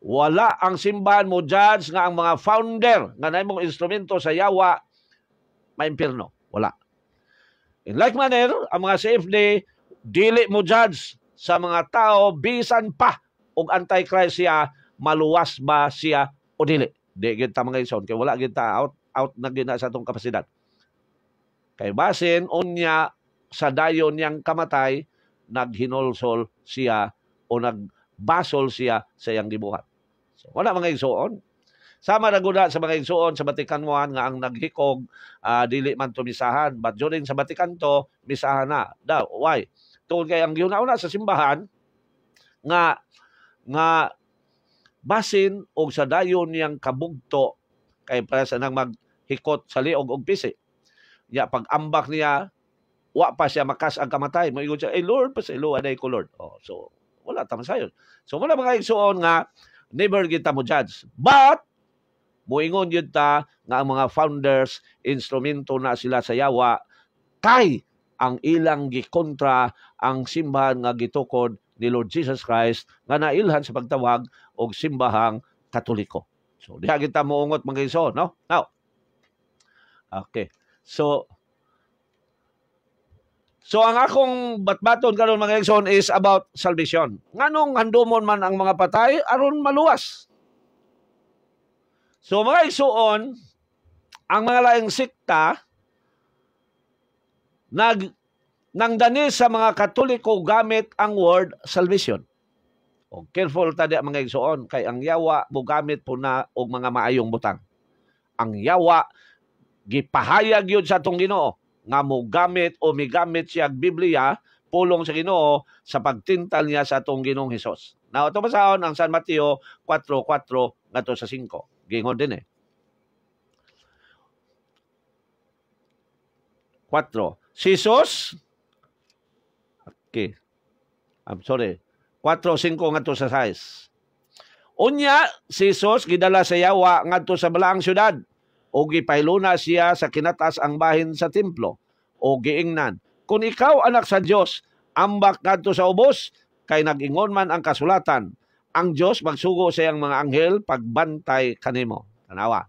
Wala ang simbahan mo judge nga ang mga founder nga naimong instrumento sa yawa maimpirno. Wala. In like manner, ang mga CFD, dili mo judge sa mga tao, bisan pa og Antichrist siya, maluwas ba siya o dili. Di kita mga ison, kaya wala kita out na gina sa itong kapasidad. Kay basin, unya sa dayon niyang kamatay, naghinolsol siya o nagbasol siya sa iyang gibuhat. So, wala mga igsoon. Sama na guna sa mga igsoon sa Vatican I nga ang naghikog dili man to misahan. But during sa Vatican II, misahan na. Why? Tungkol kay ang yun-una sa simbahan nga basin o sa dayon niyang kabugto kay para sa nang maghikot sa liog og pisi. Ya pag-ambak niya, wa pa siya makas ang kamatay. Moingon siya, Lord, pasaylo, aday ko, Lord. So, wala tama sayon. So, wala mga igsoon nga, never kita mo judge. But, moingon yun ta nga ang mga founders, instrumento na sila sa yawa, kay ang ilang gikontra ang simbahan nga gitukod ni Lord Jesus Christ nga nailhan sa pagtawag og simbahang Katoliko. So, diha kita moungot mga igsoon, no? Now, okay. So ang akong batbaton karon mga igsoon is about salvation. Nganong handumon man ang mga patay aron maluwas? So mga igsoon, ang mga laing sekta nangdani sa mga Katoliko gamit ang word salvation. O careful tadi mga igsoon kay ang yawa mo gamit po na og mga maayong butang. Ang yawa gipahayag yun sa atong Ginoo nga mo gamit o migamit siya Biblia pulong sa Ginoo sa pagtintal niya sa atong Ginoong Hesus. Now ito basahon ang San Mateo 4:4 ngadto sa 5. Gingon din 4. Si Jesus, okay, I'm sorry, 4:5 ngadto sa 6. Unya, si Jesus gidala sa yawa ngadto sa balaang syudad o gipayluna siya sa kinatas ang bahin sa templo o giingnan, kung ikaw anak sa Dios, ambak kadto sa ubos, kay nag-ingon man ang kasulatan, ang Dios magsugo sa iyang mga anghel pagbantay kanimo. Tanawa,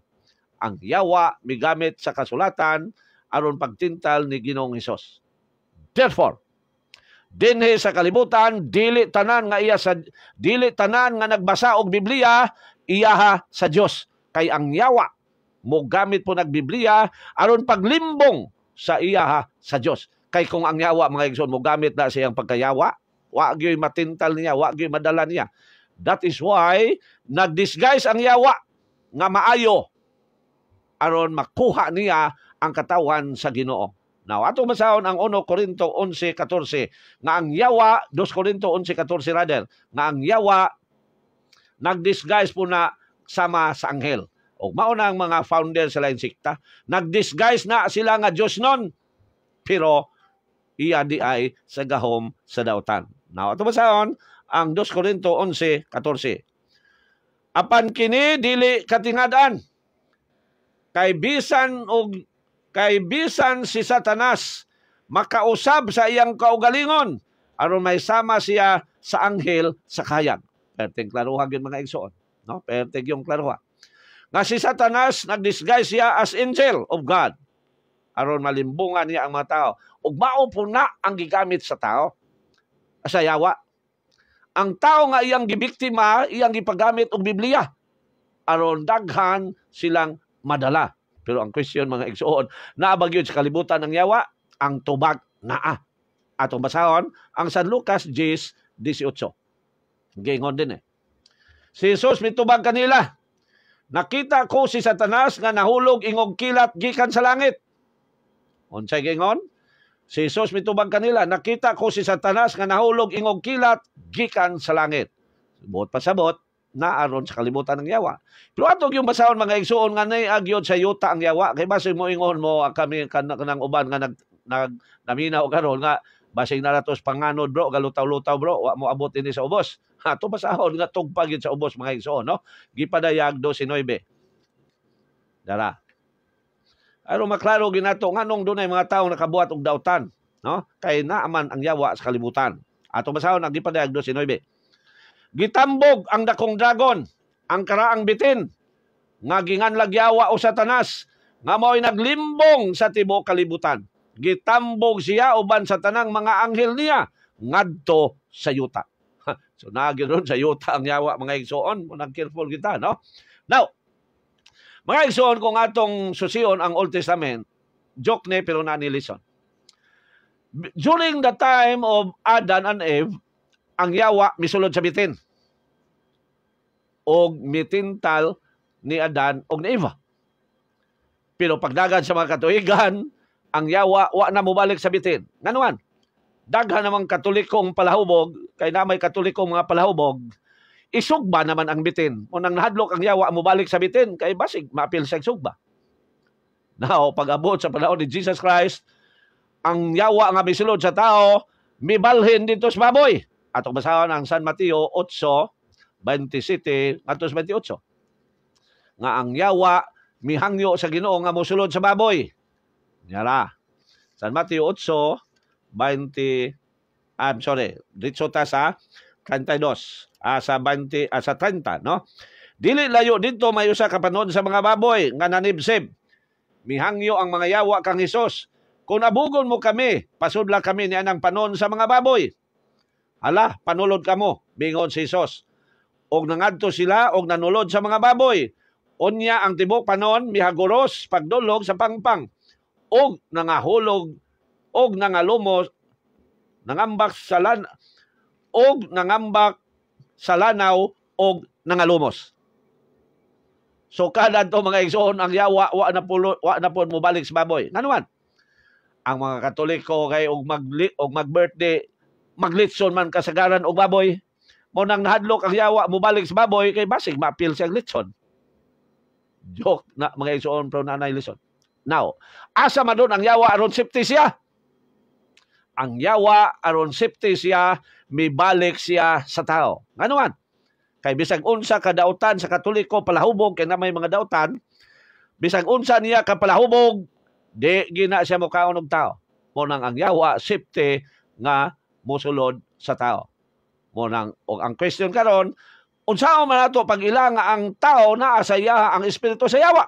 ang yawa migamit sa kasulatan aron pagtintal ni Ginoong Hesus. Therefore, dinhi sa kalibutan, dili tanan nga nagbasa og Biblia iyaha sa Dios, kay ang yawa mo gamit po nagbiblia aron paglimbong sa iyaha sa Dios. Kay kung ang yawa mga igsoon mo gamit na siyang pagkayawa, wa gyud matintal niya, wa gyud madala niya. That is why nagdisguise ang yawa nga maayo aron makuha niya ang katawan sa Ginoo. Now, ato basahon ang 1 Korinto 11:14 nga ang yawa, 2 Korinto 11:14 rather, nga ang yawa nagdisguise po na sama sa anghel. O mauna ang mga founder sa lain sikta, nagdisguise na sila nga Diyos nun, pero iya di ay sa gahom sa dautan. Now, ato basahon ang 2 Korinto 11:14. Apan kini dili katingad-an, kay bisan si Satanas makausab sa iyang kaugalingon aron may sama siya sa anghel sa kayag. Perteng klaruha gyud mga igsoon, no? Perteng yung klaruha. Nga si Satanas nagdisguise siya as angel of God aron malimbungan niya ang mga tao. Ug mao po na ang gigamit sa tao sa yawa. Ang tao nga iyang gibiktima, iyang gipagamit og Biblia aron daghan silang madala. Pero ang question mga igsoon, naabag yun sa kalibutan ng yawa, ang tubag naa. Atong basahon, ang San Lucas 10:18. Gingon din Si Jesus mitubag kanila, nakita ko si Satanas nga nahulog ingog kilat gikan sa langit. Unsay gingon? Si Jesus mitubag kanila, nakita ko si Satanas nga nahulog ingog kilat gikan sa langit. Buot pasabot, naaron sa kalibutan ng yawa. Pero atong yung basahon mga igsoon nga nay agyod sa yuta ang yawa. Kay basig mo ingon mo kami kanang uban nga naminaw karon nga basig na ratos panganod bro, galutaw-lutaw bro, wa mo abot ini sa ubos. Ato basahon nga tugpag sa ubos mga igsoon, no? Gipadayag 12:9. Dara. Aron maklaro ginato nganong dunay mga tawo nakabuhat og dautan, no? Kay naaman ang yawa sa kalibutan. Ato basahon ang gipadayag 12:9. Gitambog ang dakong dragon, ang karaang bitin, nga ginganlag yawa o Satanas, nga mao'y naglimbong sa tibuok kalibutan. Gitambog siya uban sa tanang mga anghel niya, ngadto sa yuta. So nagiron sa yuta ang yawa mga igsoon, munang careful kita, no? Now, mga igsoon kung atong susiyon ang Old Testament, joke ni pero na ni listen. During the time of Adam and Eve, ang yawa misulod sa bitin. Og mitintal ni Adan og ni Eva. Pero pagdagan sa mga katuigan, ang yawa wa na mobalik sa bitin. Nganuan? Daghan namang katolikong palahubog, kay na may katolikong mga palahubog, isugba naman ang bitin. Unang nahadlok ang yawa mobalik sa bitin, kay basig maapil sa sugba. Now, pag-abot sa panahon ni Jesus Christ, ang yawa nga misulod sa tao, mibalhin dito sa baboy. Atong basahon ang San Mateo 8:27 ngadto 28. Nga ang yawa mihangyo sa Ginoo nga mosulod sa baboy. Yara. San Mateo 8:20 dito ta sa 32 sa 20 sa 30, no? Dili layo dito may usa ka panon sa mga baboy nga nanibsib. Mihangyo ang mga yawa kang Hesus. Kung abugon mo kami, pasudla kami ni anang panon sa mga baboy. Hala, panulod kamo, bingon si Hesus. Og nangadto sila og nanulod sa mga baboy. Unya ang tibok panon mihaguros pagdulog sa pangpang. Og nangahulog og nangalumos nangambak sa lanaw og nangalumos. So kada to mga igsoon ang yawa wa na po mobalik sa baboy. Nganuman? Ang mga Katoliko kay og mag-birthday maglitson man kasagaran og baboy, mo nang nahadlok ang yawa mobalik sa baboy kay basig maapil siyang litson. Joke na mga igsoon pro nanay lison. Now, asa man doon ang yawa aron safety siya? Ang yawa aron safety siya, mibalik siya sa tao. Nganuman? Kay bisag unsa ka dautan sa Katoliko palahubog kay na may mga dautan, bisag unsa niya ka palahubog, di gina siya mokaon og tao. Mo nang ang yawa safety nga mosulod sa tao. Mo nang og ang question karon, unsaon man nato pag ila nga ang tao naa sa iya ang espiritu sa yawa?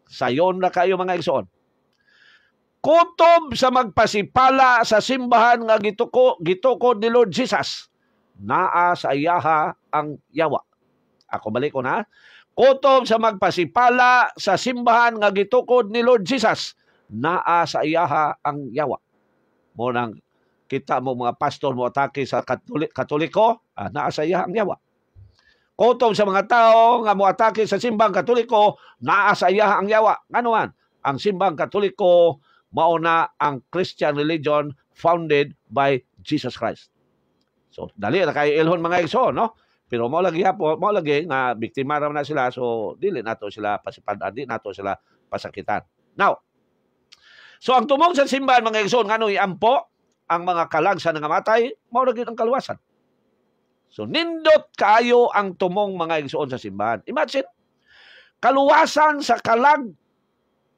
Sayon na kayo mga igsoon. Kutob sa magpasipala sa simbahan nga gitukod ni Lord Jesus, naa sa iyaha ang yawa. Ako balik ko na. Kutob sa magpasipala sa simbahan nga gitukod ni Lord Jesus, naa sa iyaha ang yawa. Mo nang kita mo mga pastor mo atake sa Katoliko, naa sa iyaha ang yawa. Kutob sa mga tao nga mo atake sa simbang Katoliko, naa sa iyaha ang yawa. Nganuman? Ang simbang Katoliko mao na ang Christian religion founded by Jesus Christ. So dali na kay ilhon mga igsoon, no? Pero mao lagi nga biktima ra na sila, so dili nato sila pasipad, di nato sila pasakitan. Now, so ang tumong sa simbahan mga igsoon ngano iampo ang mga kalag sa nangamatay, mao lagi ang kaluwasan. So nindot kaayo ang tumong mga igsoon sa simbahan. Imagine, kaluwasan sa kalag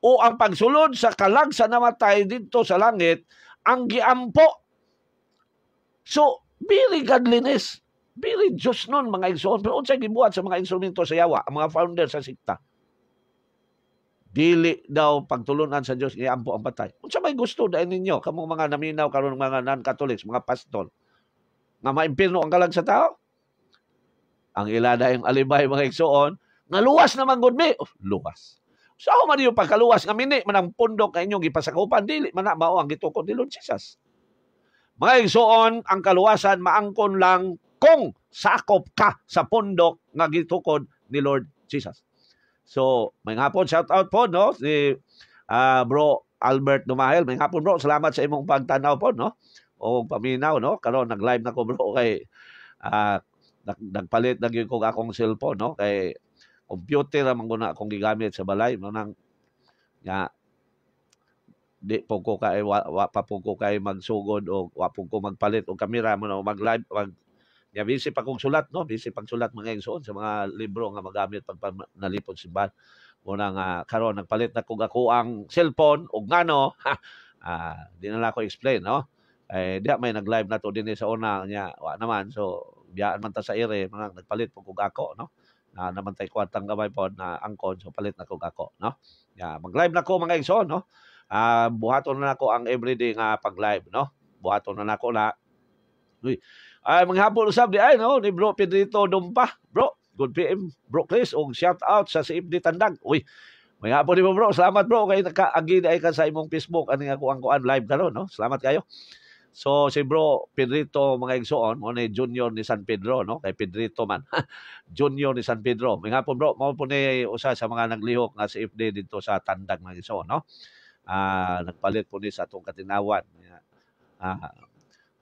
o ang pagsulod sa kalag sa namatay dito sa langit, ang giampo. So, very godliness, very Diyos nun mga igsoon. Pero unsay gibuhat sa mga instrumento sa yawa, ang mga founder sa sikta. Dili daw pagtulunan sa Diyos, giampo ang patay. Unsa may gusto dahil ninyo, kamong mga naminaw karon mga non-Catholics, mga pastor, nga maimpirno ang kalag sa tao? Ang ilada yung alibay mga igsoon, nga luwas naman gud mi. Luwas. So, man yung pagkaluwas nga mini man ang pundok nga inyong gipasakupan, dili man na mao ang gitukod ni Lord Jesus. Mga igsoon, ang kaluwasan maangkon lang kung sakop ka sa pundok nga gitukod ni Lord Jesus. So, may hapon, shout out po, no? Si Bro Albert Dumahel. May hapon, bro. Salamat sa imong pagtanaw po, no? O paminaw, no? Karon nag-live na ko, bro, kay nagpalit na gyud ko akong cellphone, no? Kay computer man ko na akong gigamit sa balay, no? Nang nga di po ko kay wa pa po ko kay magsugod o wa po ko magpalit og kamera mo na mag-live ya busy pa kong sulat, no? Busy pagsulat mga igsoon sa mga libro nga magamit pag nalipod simbahan. Muna nga karon nagpalit na kog ako ang cellphone og ngano, di na ako explain, no? Di may nag-live na to din sa una niya, wa naman, so biyaan man ta sa ire, mga nagpalit po kog ako, no? Na naman tay kwartang gamay po na angkon, so palit na kog ako, no? Ya, mag-live na ko mga igsoon, no? Buhaton na nako ang everyday nga pag-live, no? Buhaton na nako na. Uy, mga hapon usab di ay, no? Ni Bro Pedrito Dumpa, bro. Good PM, Bro Chris, og shout out sa CFD Tandag. Uy, may hapon mo, bro. Salamat, bro, kay nakaagi ay ka sa imong Facebook ani ako ang kuan live karon, no? Salamat kayo. So si Bro Pedrito mga igsoon, mo ni Junior ni San Pedro, no? Kay Pedrito man. Junior ni San Pedro. May hapon, bro, mao po ni usa sa mga naglihok nga CFD dito sa Tandag mga igsoon, no? Nagpalit po ni sa atong katinawan.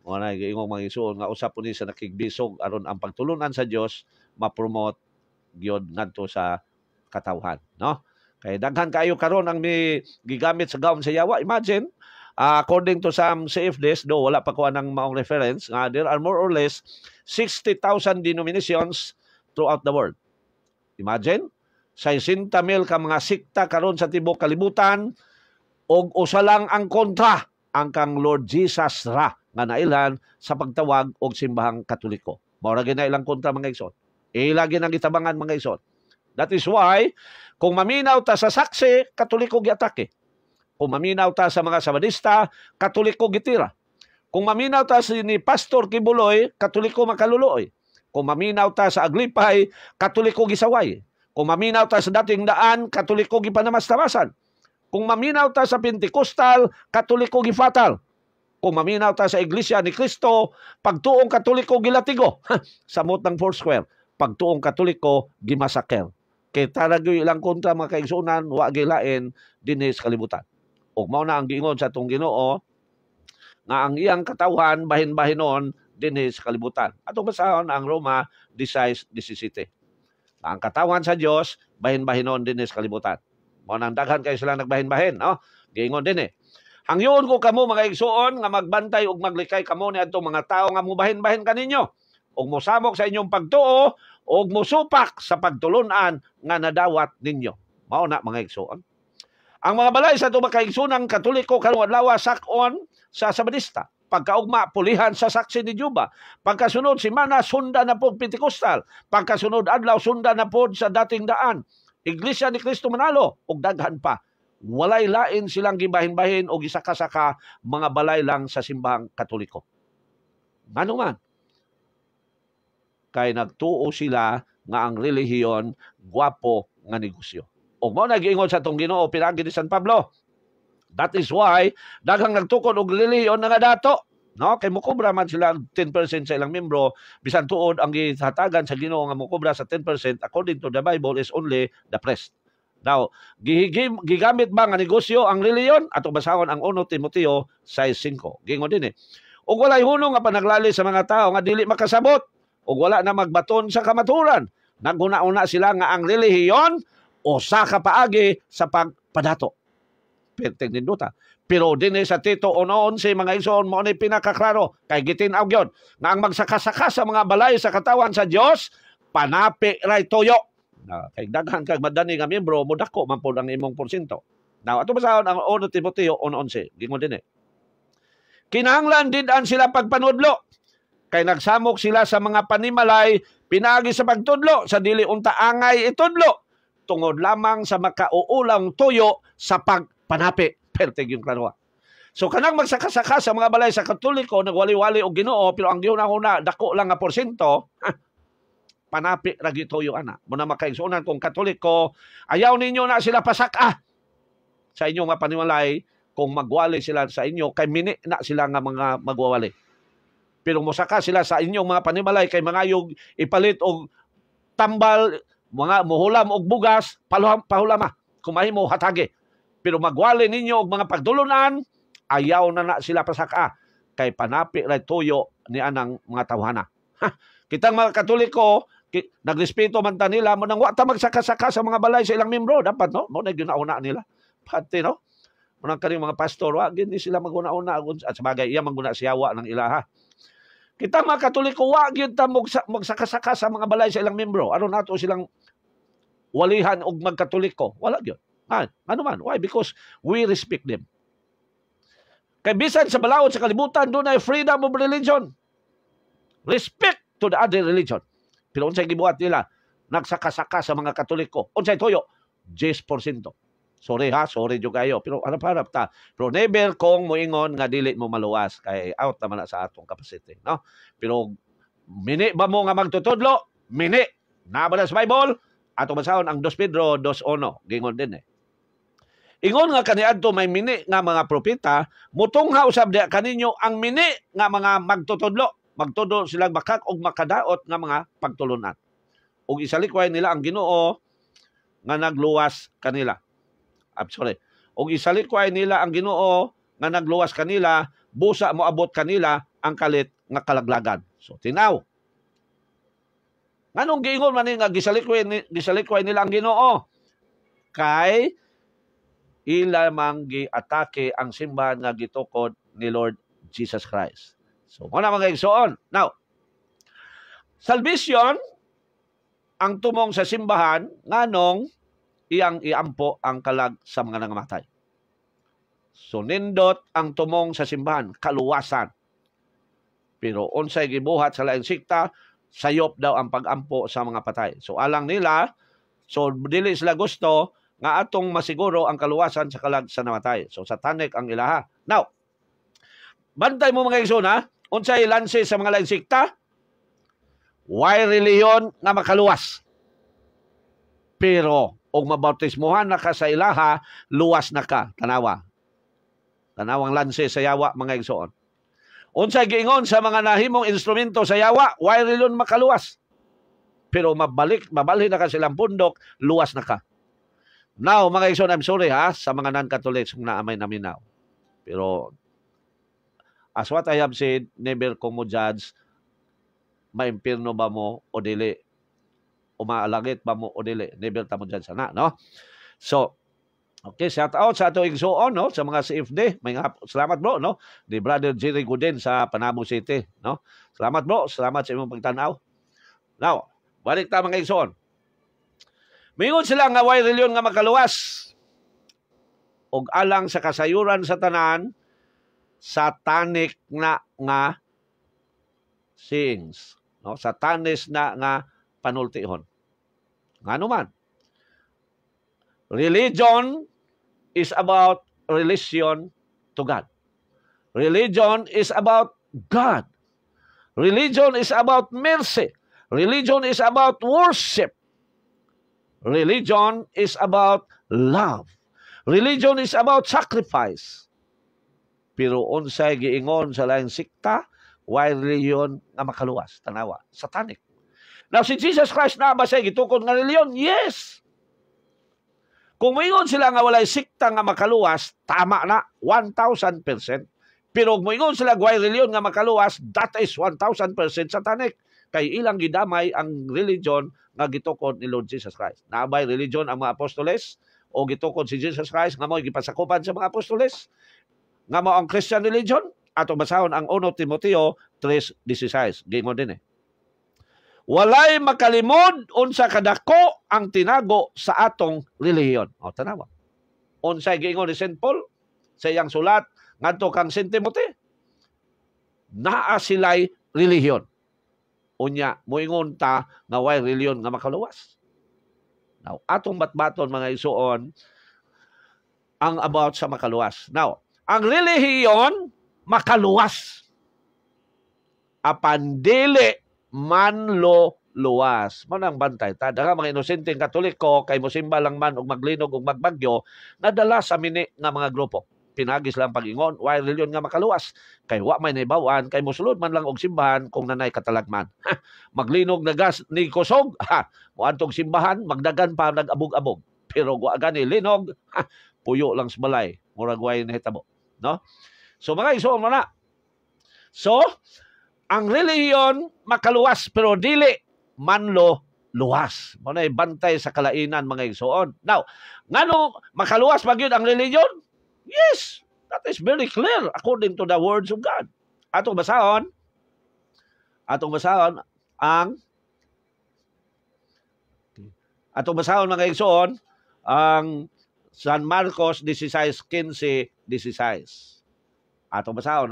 Wala giingong mga igsoon nga usap po ni sa nakigbisog aron ang pagtulunan sa Dios ma-promote gyud ngadto sa katawhan, no? Kay daghan kayo karon ang gigamit sa gawon sa yawa. Imagine, according to some CFDs, do wala pa ko anang maong reference, there are more or less 60,000 denominations throughout the world. Imagine, 60,000 ka mga sikta karon sa tibok kalibutan, og usa lang ang kontra ang kang Lord Jesus ra nga nailan sa pagtawag og simbahang Katoliko. Mao ra gyud na ilang kontra mga igsoon. Ilagi nang gitabangan mga igsoon. That is why kung maminaw ta sa saksi, Katoliko giatake. Kung maminaw ta sa mga Sabadista, Katoliko gitira. Kung maminaw ta ni Pastor Kibuloy, Katoliko makaluluoy. Kung maminaw ta sa Aglipay, Katoliko gisaway. Kung maminaw ta sa dating daan, Katoliko gipanamastamasan. Kung maminaw ta sa Pentecostal, Katoliko gifatal. Kung maminaw ta sa Iglesia ni Cristo, pagtuong Katoliko gilatigo. Samot ng Foursquare, pagtuong Katoliko gimasaker. Kay taragyo ilang kontra mga kaigsunan, wa gilain dinhi sa kalibutan. Ug mao na ang giingon sa atong Ginoo nga ang iyang katawhan bahin-bahinon dinhi sa kalibutan. Atong basahon ang Roma 16:17. Ang katawan sa Dios bahin-bahinon dinhi sa kalibutan. Mao nang daghan kayo sila nagbahin-bahin, no? Giingon din Hangyoon ko kamo mga igsuon nga magbantay ug maglikay kamo ni adtong mga tawo nga mubahin-bahin kaninyo ug mosamok sa inyong pagtuo ug mosupak sa pagtulunan nga nadawat ninyo. Mao na mga igsuon. Ang mga balay sa atong kaigsunang Katoliko karong adlaw sakon sa Sabadista. Pagkaugma pulihan sa saksi ni Juba. Pagkasunod semana sunda na pod Pentecostal. Pagkasunod adlaw sunda na pod sa dating daan. Iglesia ni Cristo Manalo ug daghan pa. Walay lain silang gibahin-bahin o gisaka-saka, mga balay lang sa simbahang Katoliko. Ngano man? Kay nagtuo sila nga ang relihiyon gwapo nga negosyo. O mao nag-ingon sa atong Ginoo pinagi ni San Pablo. That is why daghang nagtukod og relihiyon nga dato. No, kay mukobra man sila 10% sa ilang membro, bisan tuod ang gihatagan sa Ginoo nga mukobra sa 10% according to the Bible is only the priest. Now, gigamit ba nga negosyo ang reliyon? Ato basahon ang 1 Timoteo 6:5. Gingon din eh. Ug walay hunong nga panaglali sa mga tao nga dili makasabot ug wala na magbaton sa kamaturan. Naguna-una sila nga ang relihiyon usa ka paagi sa pagpadato. Perteng ninduta. Pero din sa Tito 1:11 mga igsoon mo ni pinakaklaro kay gitin-aw gyud nga ang magsakasaka sa mga balay sa katawan sa Dios panapi ray toyo. Kay daghan kag madani nga miyembro mo dako man pod ang imong porsyento. Now ato basahon ang 1 Timoteo 1:11. Gingon din eh. Kinahanglan did-an sila pagpanudlo kay nagsamok sila sa mga panimalay pinaagi sa pagtudlo sa dili unta angay itudlo tungod lamang sa makauulang tuyo sa pagpanapi. Perteng yung klaro. So kanang magsakasaka sa mga balay sa Katoliko nagwali-wali og Ginoo pero ang gihuna-huna dako lang nga porsyento, panapi ra gituyo ana. Muna makaigsunan kung Katoliko, ayaw ninyo na sila pasaka sa inyong mga panimalay kung magwali sila sa inyo kay mini na sila nga mga magwawali. Pero mosaka sila sa inyong mga panimalay kay mangayog ipalit og tambal, mga muhulam og bugas, pahulama. Kumahimo hatagi. Pero magwali ninyo og mga pagdulunan, ayaw na sila pasaka kay panapi ra tuyo ni anang mga tawhana. Kitang mga Katoliko, nagrespeto man ta nila mo nang wa ta magsaka-saka sa mga balay sa ilang membro, dapat no, mo na ginauna nila. Pati no. Mo nang kaning mga pastor wa gid sila maguna-una at sabagay iya mangguna siyawa ng ilaha. Kita mga Katoliko wa gyud ta magsaka-saka sa mga balay sa ilang membro. Ano nato silang walihan og magkatoliko? Wala gyud. Ano man? Why? Because we respect them. Kay bisan sa balaod sa kalibutan, doon ay freedom of religion. Respect to the other religion. Pero unsay gibuhat nila? Nagsaka-saka sa mga Katoliko. Unsay toyo? 10%. Sorry ha, sorry jud kayo. Pero harap-harap ta. Pero never kong moingon nga dili mo maluwas. Kay out naman na sa atong capacity. No? Pero mini ba mo nga magtutudlo? Mini. Nabala sa Bible? Ato basahon ang 2 Pedro 2:1. Gingon din eh. Ingon nga kaniadto may mini nga mga propeta, mutungha usab diha kaninyo ang mini nga mga magtutudlo. Magtudlo sila bakak og makadaot nga mga pagtulunan. Ug isalikway nila ang Ginoo nga nagluwas kanila. Sorry. Ug isalikway nila ang Ginoo nga nagluwas kanila, busa mo abot kanila ang kalit nga kalaglagan. So tinaw. Nganong giingon man ni nga gisalikway nila ang Ginoo? Kay ilamang gi-atake ang simbahan nga gitukod ni Lord Jesus Christ. So, muna mga igsoon. Now, salvation ang tumong sa simbahan nganong iyang iampo ang kalag sa mga nangamatay. So, nindot ang tumong sa simbahan, kaluwasan. Pero unsay gibuhat sa laing sikta, sayop daw ang pag-ampo sa mga patay. So, alang nila, so dili sila gusto nga atong masiguro ang kaluwasan sa kalag sa namatay. So satanic ang ilaha. Now, bantay mo mga igsoon ha, unsay lanse sa mga laing sikta? Why reliyon nga makaluwas? Pero og mabautismohan na ka sa ilaha, luwas na ka. Tanawa. Tanawang lanse sa yawa mga igsoon. Unsay giingon sa mga nahimong instrumento sa yawa, why reliyon makaluwas? Pero mabalhin na ka silang pundok, luwas na ka. Now, mga igsoon, I'm sorry ha, sa mga non-Catholics kung naamay namin now. Pero, as what I have said, never kong mo judge, maimpirno ba mo o dili, umaalagit ba mo o dili, never ta mo judge sana, no? So, okay, shout out sa ato igsoon, no? Sa mga CFD, may salamat bro, no? Ni Brother Jerry Guden sa Panabo City, no? Salamat bro, salamat sa imong pagtanaw. Now, balik ta mga igsoon. Mingon sila nga way reliyon nga makaluwas. Og alang sa kasayuran sa tanan, satanic na nga sayings. No? Satanis na nga panultihon. Ngano man? Religion is about relation to God. Religion is about God. Religion is about mercy. Religion is about worship. Religion is about love. Religion is about sacrifice. Pero unsay giingon sa laing sikta, why religion nga makaluwas? Tanawa, satanic. Now, si Jesus Christ na ba siya gitukod nga religion? Yes. Kung moingon sila nga walay sikta nga makaluwas, tama na 1,000%. Pero kung moingon sila way reliyon nga makaluwas, that is 1,000% satanic. Kay ilang gidamay ang religion nga gitukod ni Lord Jesus Christ. Naabay religion ang mga apostoles o gitukod si Jesus Christ nga mo'y gipasakupan sa mga apostoles nga mo ang Christian religion. Atong basahon ang 1 Timoteo 3:16. Gingon din walay makalimod unsa kadako ang tinago sa atong relihiyon. O tanawa. Unsay giingon ni St. Paul sa iyang sulat ngadto kang St. Timothy, naa sila'y relihiyon. Unya, moingon ta nga way relihiyon nga makaluwas. Now, atong batbaton mga isuon ang about sa makaluwas. Now, ang relihiyon makaluwas. Apan dili manlo luwas. Mo nang bantay ta. Daga mga inosenteng Katoliko kay mosimba lang man og maglinog og magbagyo nadala sa mini nga mga grupo. Pinagis lang pag-ingon, why reliyon nga makaluwas? Kay wa may naibawan, kay musulod man lang og simbahan kung nanay katalagman. Maglinog na gas ni kusog, muadtong simbahan, magdagan pa nag-abog-abog. Pero wa gani linog, puyo lang sa balay. Murag way nahitabo, no? So mga igsoon mo na. So, ang reliyon makaluwas pero dili manlo luwas. Mo na bantay sa kalainan mga igsoon. Now, ngano makaluwas ba gyud ang reliyon? Yes, that is very clear according to the words of God. Atong basahon mga igsoon ang San Marcos 16:15-16. Atong basahon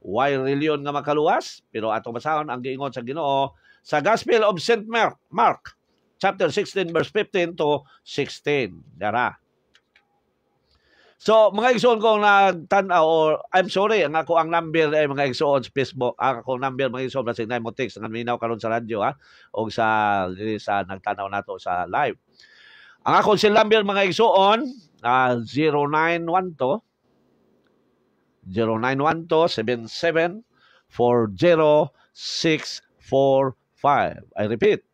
why reliyon nga makaluwas? Pero atong basahon ang giingon sa Ginoo sa Gospel of St. Mark chapter 16 verse 15 to 16. Dara. So, mga igsoon kong nagtanaw, or I'm sorry, ang number ay mga igsoon sa Facebook, ako number mga igsoon, kasi na mo text, ang minaw karon sa radyo, o sa nagtanaw nato sa live. Ang akong number mga igsoon, 0912-7740-645. I repeat,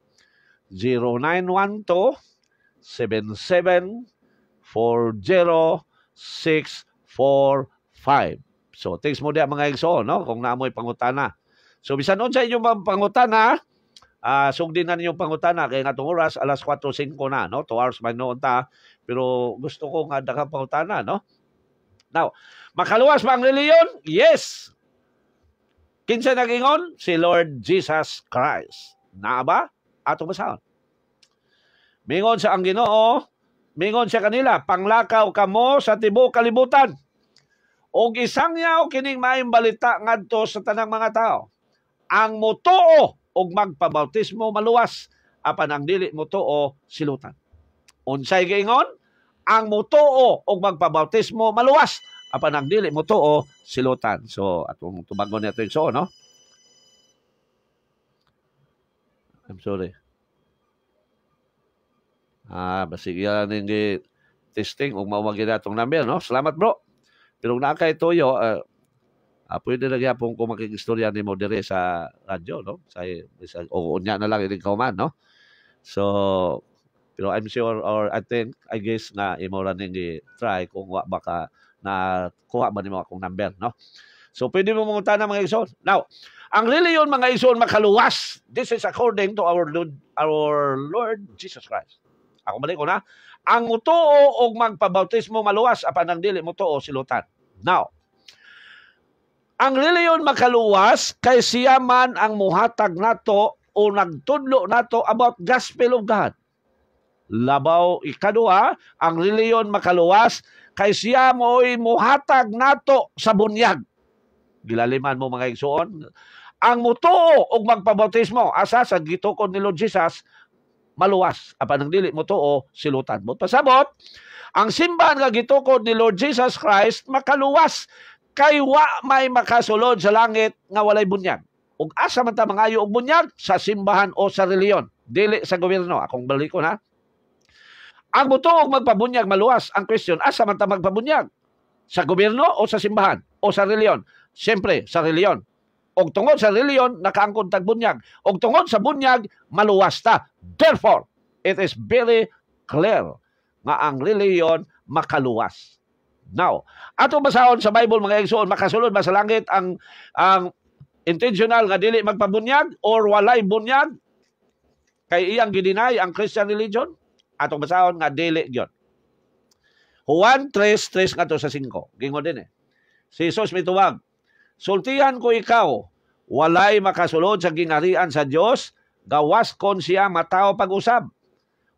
0912-7740-645. So, text mo diya mga igsoon, no? Kung naamoy pangutana. So, bisan nun sa inyong pangutana, sugdin na ninyong pangutana. Kaya nga itong oras, alas 4:05 na, no? 2 hours may noon ta. Pero gusto ko nga dagang pangutana, no? Now, makaluwas ba ang reliyon? Yes. Kinsa nagingon? Si Lord Jesus Christ. Naa ba? Atong basahon. Mingon sa ang Ginoo, mingon siya kanila, panglakaw kamo sa tibuok kalibutan. Og isangyaw kining maayong balita ngadto sa tanang mga tao. Ang mutuo og magpabautismo maluwas, apan ang dili mutuo silutan. Unsay giingon? Ang mutuo og magpabautismo maluwas, apan ang dili mutuo silutan. So atong tubagon nato igso, no? I'm sorry. Basig yan yung testing o mawagin na itong number, no? Salamat, bro. Pero kung nakakay toyo, pwede na gyapon kung makikistorya ni mo dire sa radyo, no? O unya na lang ining kauman, no? So, pero I'm sure or I guess na imo ra ning try kung wa baka na kuha ba nimo akong number, no? So, pwede mo mangunta na mga igsoon. Now, ang reliyon mga igsoon makaluwas. This is according to our Lord Jesus Christ. Ako balik ko na. Ang mutuo og magpabautismo maluwas, apan ang dili mutuo silutan. Now, ang reliyon makaluwas kay siya man ang muhatag nato o nagtudlo nato about gospel of God. Labaw ikaduha, ang reliyon makaluwas kay siya mo'y muhatag nato sa bunyag. Gilaliman mo mga igsoon. Ang mutuo og magpabautismo asa sa gitukod ni Lord Jesus maluwas, apan ang dili mutuo silutan. But pasabot, ang simbahan nga gitukod ni Lord Jesus Christ makaluwas kay wa may makasulod sa langit nga walay bunyag. Ug asa man ta mangayo og bunyag? Sa simbahan o sa reliyon, dili sa gobyerno. Akong balik ko na. Ang mutuo og magpabunyag maluwas. Ang question, asa man ta magpabunyag? Sa gobyerno o sa simbahan o sa reliyon? Siyempre sa reliyon. Og tungod sa reliyon, nakaangkon tag bunyag. Og tungod sa bunyag, maluwas ta. Therefore, it is very clear nga ang reliyon makaluwas. Now, ato basahon sa Bible mga igsoon, makasulod ba sa langit ang intentional nga dili magpabunyag or walay bunyag kay iyang gidinay ang Christian religion? Atong basahon nga dili gyud. Juan 3:3 nga to sa 5. Gingon din si Jesus mituwag, sultihan ko ikaw, walay makasulod sa gingharian sa Dios, gawas kon siya mataw pag-usab.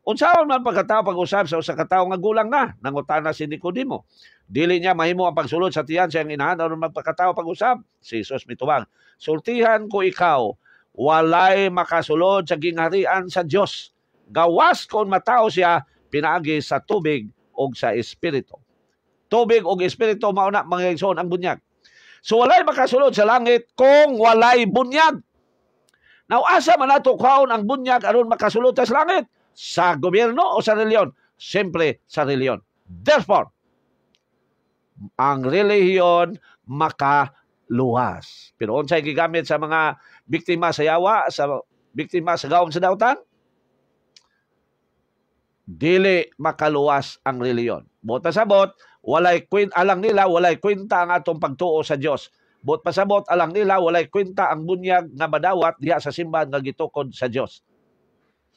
Unsaon man pagkatao pag-usab sa usa ka tawo nga gulang na, nangutana si Nicodemo. Dili niya mahimo ang pagsulod sa tiyan sa iyang inahan aron magpakatao pag-usab. Si Jesus mituwag, sultihan ko ikaw, walay makasulod sa gingharian sa Dios, gawas kon mataw siya pinaagi sa tubig o sa espiritu. Tubig o espiritu mao na mga igsoon ang bunyag. So walay makasulod sa langit kung walay bunyag. Now asa man nato kaon ang bunyag aron makasulod sa langit? Sa gobyerno o sa reliyon? Siyempre sa reliyon. Therefore, ang reliyon makaluwas. Pero unsay gigamit sa mga biktima sa yawa, sa biktima sa gawom sa dautan? Dili makaluwas ang reliyon. Bot pasabot, walay alang nila walay kwenta ang atong pagtuo sa Dios. Bot pasabot, alang nila walay kwenta ang bunyag nga madawat diha sa simbahan nga gitukod sa Dios.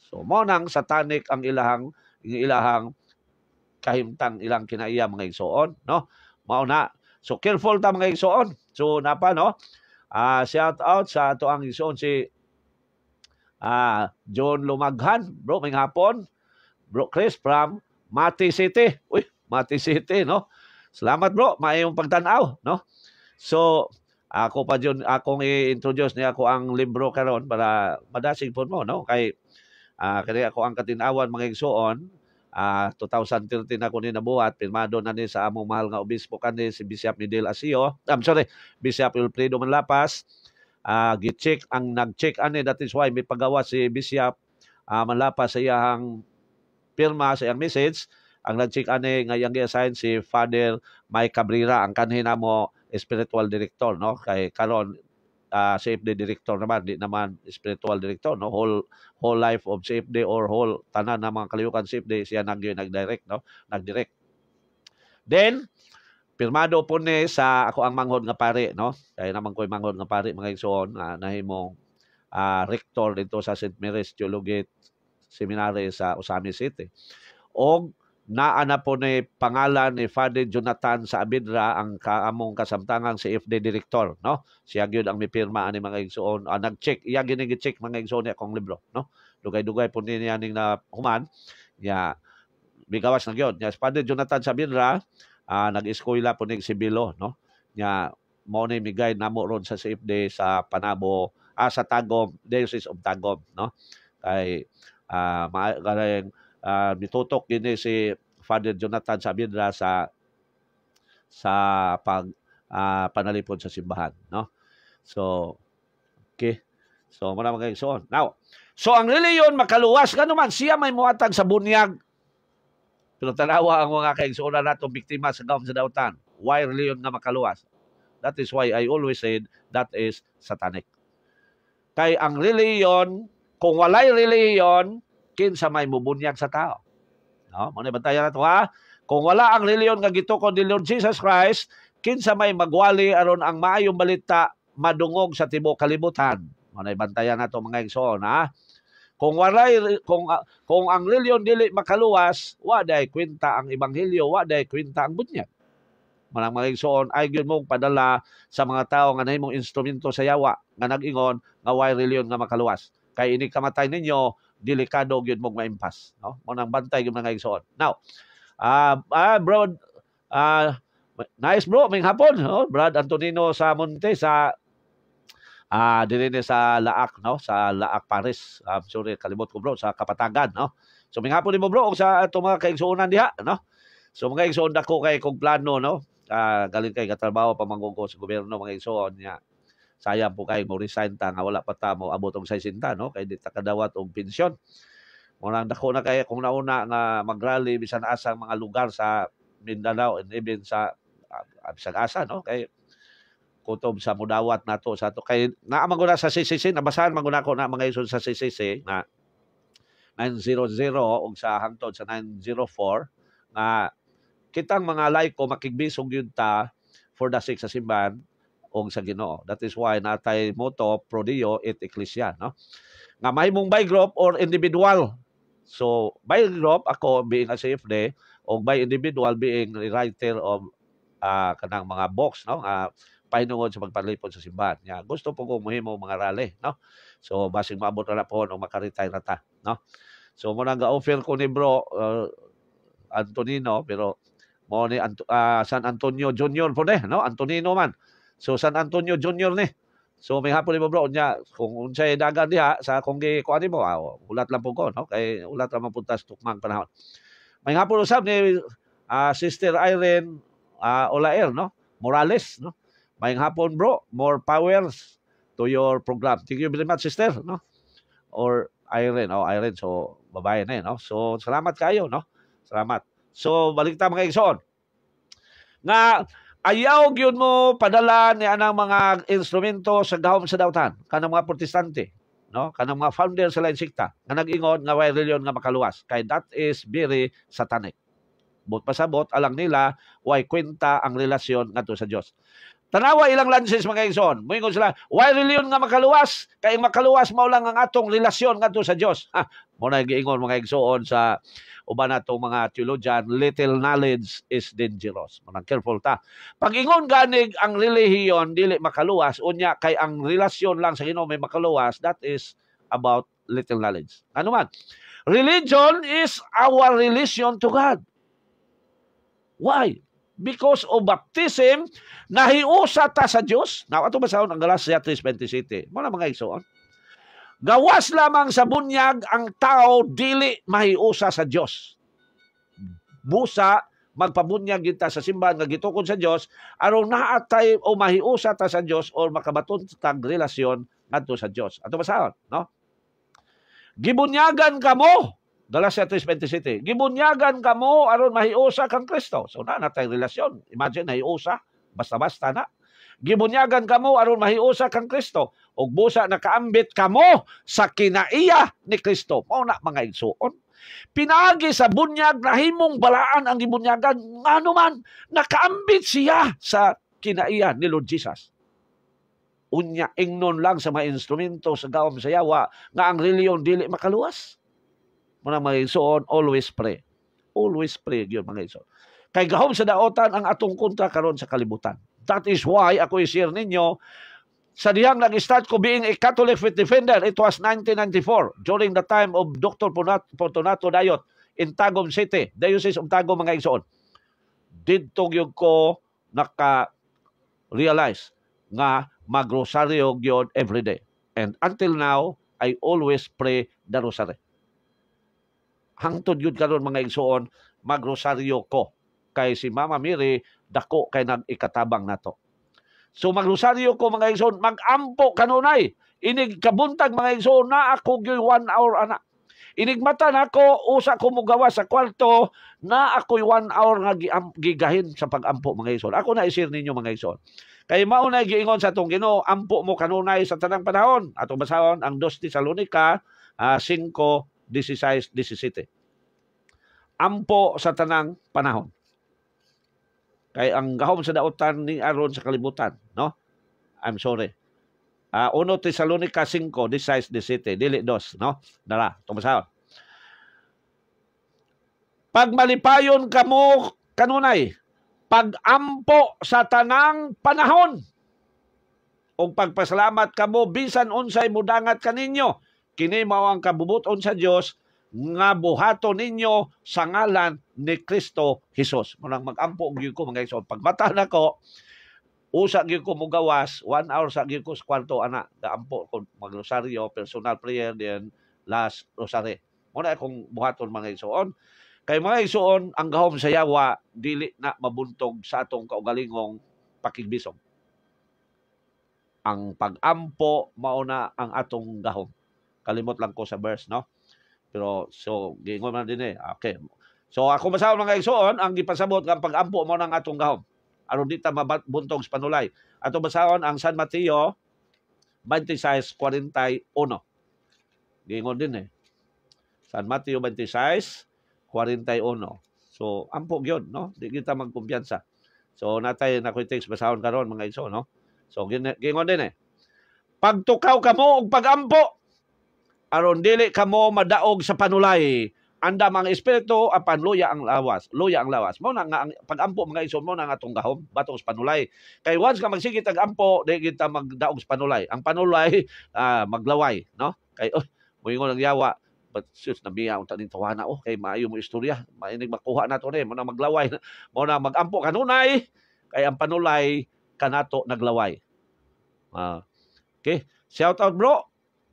So mo nang satanic ang ilahang kahimtang ilang kinaiya mga igsoon, no? Mao na. So careful ta mga igsoon. So napa no? Shout out sa ato ang igsoon si John Lumaghan, bro, may hapon. Bro Chris from Mati City. Uy, Mati City, no? Salamat bro, maayong pagtanaw, no? So ako pa dyan, akong i-introduce niya ako ang libro karon para madasig po mo, no? Kaya ako ang katinawan mga igsoon, 2013 ako ni nabuhat, pirmado na ni sa among mahal nga obispo kani si Bishop Miguel Asio. Bishop Wilfredo Manlapas. Nag-check ani, that is why may pagawa si Bishop Manlapas sa iyang pirma sa iyang message. Ang nag-check ani nga yang gi-assign si Father Mike Cabrera, ang kanhin mo spiritual director, no? Kay karon CFD director naman, di naman spiritual director, no? Whole life of CFD or whole tanan ng mga kaliyukan CFD siya nag-direct, no? Nag-direct. Then pirmado po ni sa ako ang manghod nga pari, no? Kaya naman ko'y manghod nga pari mga igsoon, nahimong rector dito sa St. Mary's Theological Seminary sa Osami City. Og naa na po ni pangalan ni Father Jonathan sa Abidra ang kaamong kasamtangang CFD director, no? Siya gyud ang mipirma ani mga igsoon. Nag-check, iya gini-check mga igsoon ni akong libro, no? Dugay-dugay po niya ning na human. Ya bigawas na gyud. Ya Father Jonathan sa Abidra, nag-eskwela po ning Sibilo, no? Ya mo ni migay namo ron sa CFD sa Panabo, sa Tagum, Diocese of Tagum, no? Kay nitutok din si Father Jonathan Sabidra sa panalipod sa simbahan, no? So okay, so muna mga igsoon. Now, so ang reliyon makaluwas nga naman siya may muhatag sa bunyag. Pero tanawa ang mga kaigsuonan nato biktima sa gawom sa dautan. Why reliyon nga makaluwas? That is why I always said that is satanic. Kay ang reliyon, kung walay reliyon, kinsa may mubunyag sa tao. No? Muna bantayan na ito ha. Kung wala ang reliyon nga gitukod ni Lord Jesus Christ, kinsa may magwali aron ang maayong balita madungog sa tibuok kalibutan. Muna bantayan na ito mga igsoon ha. Kung ang reliyon dili makaluwas, wa day kwenta ang ebanghelyo, wa day kwenta ang bunyag. Manang mga igsoon ay gyud mong padala sa mga tao nga nahimong instrumento sa yawa nga nag-ingon nga way reliyon nga makaluwas. Kay ini kamatay ninyo, delikado gyud mong maimpas, no? Mo nang bantay gyud mga igsoon. Now, bro, nice bro, may hapon, no? Brad Antonino sa Monte sa dili ni sa Laak, no? Sa Laak Paris. Sorry, kalimot ko bro sa Kapatagan, no? So may hapon nimo bro sa ato mga kaigsuonan diha, no? So mga igsoon dako kay kog plano, no? Galing kay katrabaho pa manggugo sa gobyerno mga igsoon niya. Sayang po kay mo resign ta nga wala pa ta mo abot og 60, no? Kay di ta kadawat og pensyon. Murang dako na kay kung nauna nga magrally bisan asang mga lugar sa Mindanao and even sa bisag asa, no? Kay kutob sa mudawat nato sa to kay naa man sa CCC nabasahan man ko na mga igsoon sa CCC na 900 og sa hangtod sa 904 nga kitang mga laiko makigbisog yun ta for the sake sa simbahan o sa Ginoo. That is why natay motto pro Dio et Ecclesia, no? Nga mahimong by group or individual. So by group ako being a CFD o by individual being writer of kanang mga books, no? Pahinungod sa pagpalipod sa simbahan. Ya, gusto po ko muhimo mga rally, no? So basig maabot na po o makaretire na ta, no? So mo nang ga-offer ko ni bro Antonino, pero mo ni San Antonio Junior po no? Antonino man. So San Antonio Junior ni. So may hapon ni bro nya kung unsay dagan diha sa kung kuan mo, ulat lang po ko, no? Kay ulat ra man puntas tukmang panahon. May hapon usab ni Sister Irene Olaer, no? Morales, no? May hapon bro, more powers to your program. Thank you very much, sister, no? Or Irene, Irene, so babae na no? So salamat kayo, no? Salamat. So balik ta mga igsoon. Nga ayaw gyud mo padala ni anang mga instrumento sa gahom sa dautan kanang mga protestante, no? Kanang mga founder sa lain sikta nga nag-ingon nga way reliyon nga makaluwas, kay that is very satanic. Bot pasabot alang nila way kwenta ang relasyon ngadto sa Dios. Tanawa ilang lances mga igsoon. Moingon sila, why reliyon nga makaluwas? Kay makaluwas mao lang ang atong relasyon ngadto sa Dios. Mo na giingon mga igsoon sa uban natong mga theologian, little knowledge is dangerous. Manang careful ta. Pag ingon ganig ang relihiyon dili makaluwas, unya kay ang relasyon lang sa Ginoo may makaluwas, that is about little knowledge. Ano man? Religion is our relation to God. Why? Because of baptism, nahiusa ta sa Dios. Now, ato basahon ang Galatia 3:27. Mo na mga igsoon. Gawas lamang sa bunyag ang tao dili mahiusa sa Dios. Busa magpabunyag kita sa simbahan nga gitukod sa Dios aron naatay o mahiusa ta sa Dios or makabaton tag relasyon ngadto sa Dios. Ato basahon, no? Gibunyagan kamo Galatia 3:27. Gibunyagan kamo aron mahiusa kang Kristo. So na natay relasyon. Imagine nahiusa basta-basta na. Gibunyagan kamo aron mahiusa kang Kristo ug busa nakaambit kamo sa kinaiya ni Kristo. Mao na mga igsoon. Pinaagi sa bunyag nahimong balaan ang gibunyagan ngano man nakaambit siya sa kinaiya ni Lord Jesus. Unya ingnon lang sa mga instrumento sa gawom sa yawa nga ang reliyon dili makaluwas. Muna mga igsoon, always pray. Always pray, yun mga igsoon. Kay gahom sa daotan ang atong kontra karon sa kalibutan. That is why ako i-share ninyo, sa dihang nag-start ko being a Catholic faith defender, it was 1994, during the time of Dr. Fortunato Dayot in Tagum City, Diocese of Tagum mga igsoon. Didto gyud ko naka-realize nga mag-rosaryo gyud every day. And until now, I always pray the rosary. Hangtod yun karon mga igsoon, magrosaryo ko. Kay si Mama Mary, dako kay nag-ikatabang nato. So magrosaryo ko mga igsoon, mag-ampo kanunay. Inig kabuntag mga igsoon, na ako yung 1 hour ana. Inigmata na ako, usa ko mugawa sa kwarto, na ako yung 1 hour nga gigahin sa pag-ampo mga igsoon. Ako na isir ninyo mga igsoon. Kay mauna giingon sa itong Ginoo, ampo mo kanunay sa tanang panahon. Atong basahon, ang 2 Tesalonica 5:16-17. Ampo sa tanang panahon. Kay ang gahom sa daotan ni aron sa kalibutan, no? I'm sorry. 1 Tesalonica 5:16-17, dili 2, no? Dala, tumasahon. Pag malipayon kamo kanunay, pag-ampo sa tanang panahon, o pagpasalamat kamo bisan unsay mudangat kaninyo, kini mao ang kabubuton sa Dios nga buhaton ninyo sa ngalan ni Kristo Jesus. Munang mag-ampo gyud ko mga igsoon. Pagmata nako, usa gyud ko mugawas, 1 hour sa gyud ko sa kwarto ana, gaampo ko magrosaryo, personal prayer then last rosary. Muna akong buhaton mga igsoon. Kay mga igsoon, ang gahom sa yawa dili na mabuntog sa atong kaugalingong pakigbisog. Ang pag-ampo mao na ang atong gahom. Kalimot lang ko sa verse, no? Pero, so, giingon man din eh. Okay. So, ako masahon mga igsoon, ang gipasabot ng pag-ampo mo ng atong gahom. Aron di ta mabuntog sa panulay. Ato basahon ang San Mateo 26:41. Giingon din eh. San Mateo 26:41. So ampo gyud, no? Di kita magkumpiyansa. So natay na koy text basahon karon mga igsoon, no? So gingon din pagtukaw kamo og pagampo aron dili kamo madaog sa panulay. Anda mga espiritu apan luya ang lawas. Luya ang lawas. Mao na nga ang pagampo mga igsoon, mao na nga atong gahom batok sa panulay. Kay once ka magsigit og ampo, di kita magdaog sa panulay. Ang panulay maglaway, no? Kay moingon ang yawa, but sus nabiya unta ning tawana kay maayo mo istorya. Mainig makuha nato ni mo na maglaway. Mo na magampo kanunay kay ang panulay kanato naglaway. Okay. Shout out bro.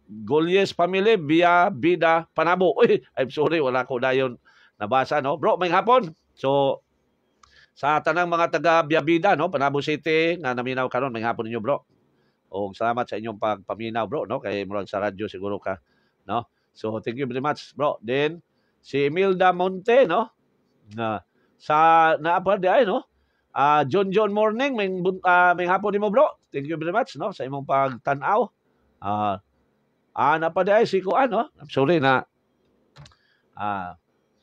Golies family via Bida Panabo. Uy, I'm sorry, wala ko dayon nabasa, no? Bro, may hapon. So, sa tanang mga taga Biabida, no? Panabo City, nga naminaw karon may hapon ninyo, bro. O salamat sa inyong pagpaminaw, bro, no? Kay murag sa radyo siguro ka, no? So, thank you very much, bro. Then, si Imelda Monte, no? Sa naapa di ay, no? John Morning, may hapon nimo, bro. Thank you very much, no? Sa imong pagtanaw. Napaday si Kuan, no? I'm sorry na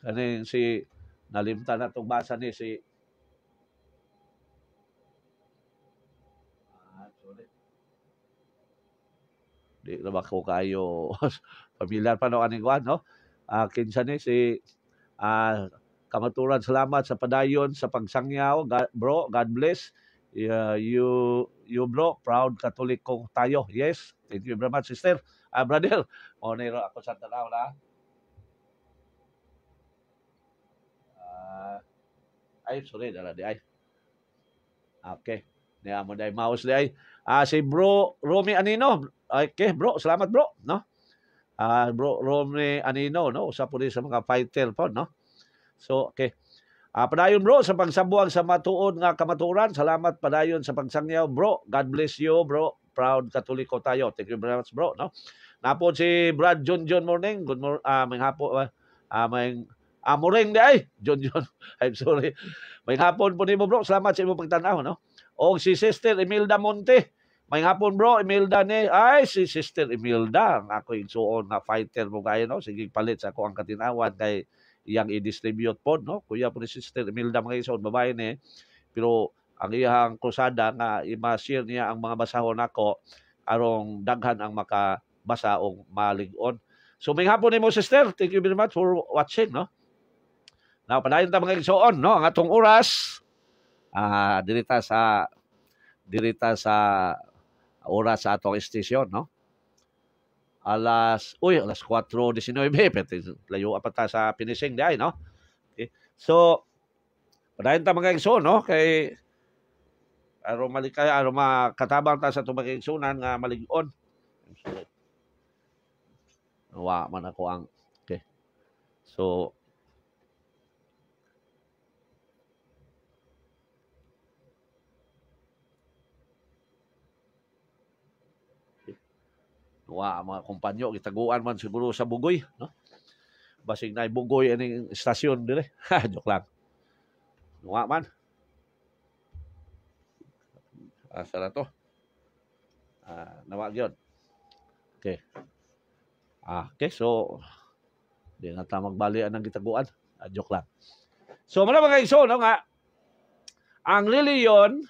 kaning si nalimtan na itong basa ni si sorry. Di na ba ko kayo pamilyar pa no aning Kuan, no? Kinsa ni si kamaturan, salamat sa padayon sa pagsangyaw, bro. God bless. You bro, proud Katoliko tayo. Yes, thank you very much, sister. Brother, monero ako sa tanaw na. Ay, sorry, dala di ay. Okay. Niya mo dai mouse di ay. Si bro Romy Anino. Okay, bro, salamat bro, no? Bro Romy Anino, no? Usa po sa mga fighter po, no? So, okay. Padayon bro sa pagsabuang sa matuod nga kamaturan. Salamat padayon sa pagsangyaw, bro. God bless you, bro. Proud Katoliko tayo. Thank you very much, bro, no? Napon si Brad John Morning. Good morning. May hapon. May morning di ay. John. I'm sorry. May hapon po nimo, bro. Salamat sa imong pagtanaw, no? O si Sister Imelda Monte. May hapon, bro. Imelda ni. Ay, si Sister Imelda. Ako yung suon na fighter mo kayo, no? Sige, palit sa ako ang katinawan kay iyang i-distribute po, no? Kuya po ni Sister Imelda mga ison, babae ni. Pero ang iyang krusada nga i-share niya ang mga basahon nako arong daghan ang makabasa o malig-on. So may hapon nimo, sister. Thank you very much for watching, no? Now, padayon ta mga igsoon, no? Ang atong oras dirita sa oras sa atong station, no? Alas 4:19, pwede layo pa ta sa finishing di ay, no? Okay. So, padayon ta mga igsoon, no? Kay aron malikay, aron makatabang ta sa itong mga igsunan nga malig-on. Nawa man ako ang okay. So nawa mga kumpanyo gitaguan man siguro sa Bugoy, no? Basig na Bugoy aning istasyon dire. Joke lang. Nawa man. Asa na to? Nawa gyud. Okay. Okay, so di na ta magbalian ng gitaguan. Joke lang. So mala mga igsoon, no, nga ang reliyon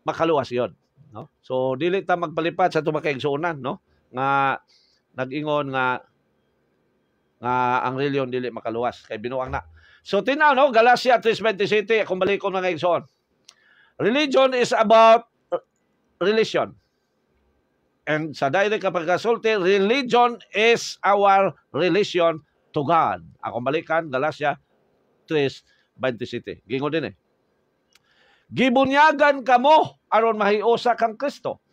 makaluwas yon, no? So dili ta magpalipat sa tuwa kay igsuonan, no? Nga nag-ingon nga ang reliyon dili makaluwas kay binuang na. So tinaw, no, Galatia 3:27 kung balik ko mga igsoon. Religion is about relation. And sa direct kapagkasulti, religion is our relation to God. Ako balikan, Galatia 3:27. Gingon din Gibunyagan kamo aron mahiusa kang Kristo.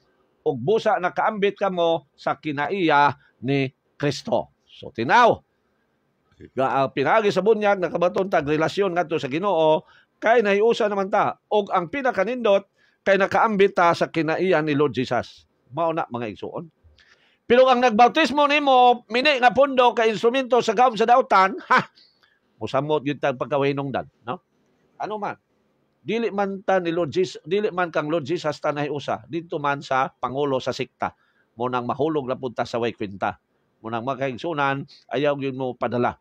Ug busa nakaambit kamo sa kinaiya ni Kristo. So tinaw. Pinagi sa bunyag, nakabaton tag relasyon ngadto sa Ginoo, kay nahiusa naman ta. Og ang pinakanindot, kay nakaambit ta sa kinaiya ni Lord Jesus. Mao na mga igsuon. Pero ang nagbautismo nimo mini nga pundo kay instrumento sa gawom sa dautan, musamot gyud tag pagkawahinungdan, no? Ano man? Dili man ta ni Lord Jesus, dili man kang Lord Jesus ta nahiusa didto man sa pangulo sa sikta. Mo nang mahulog na punta sa way kwenta. Mo nang makaigsunan ayaw gyud mo padala.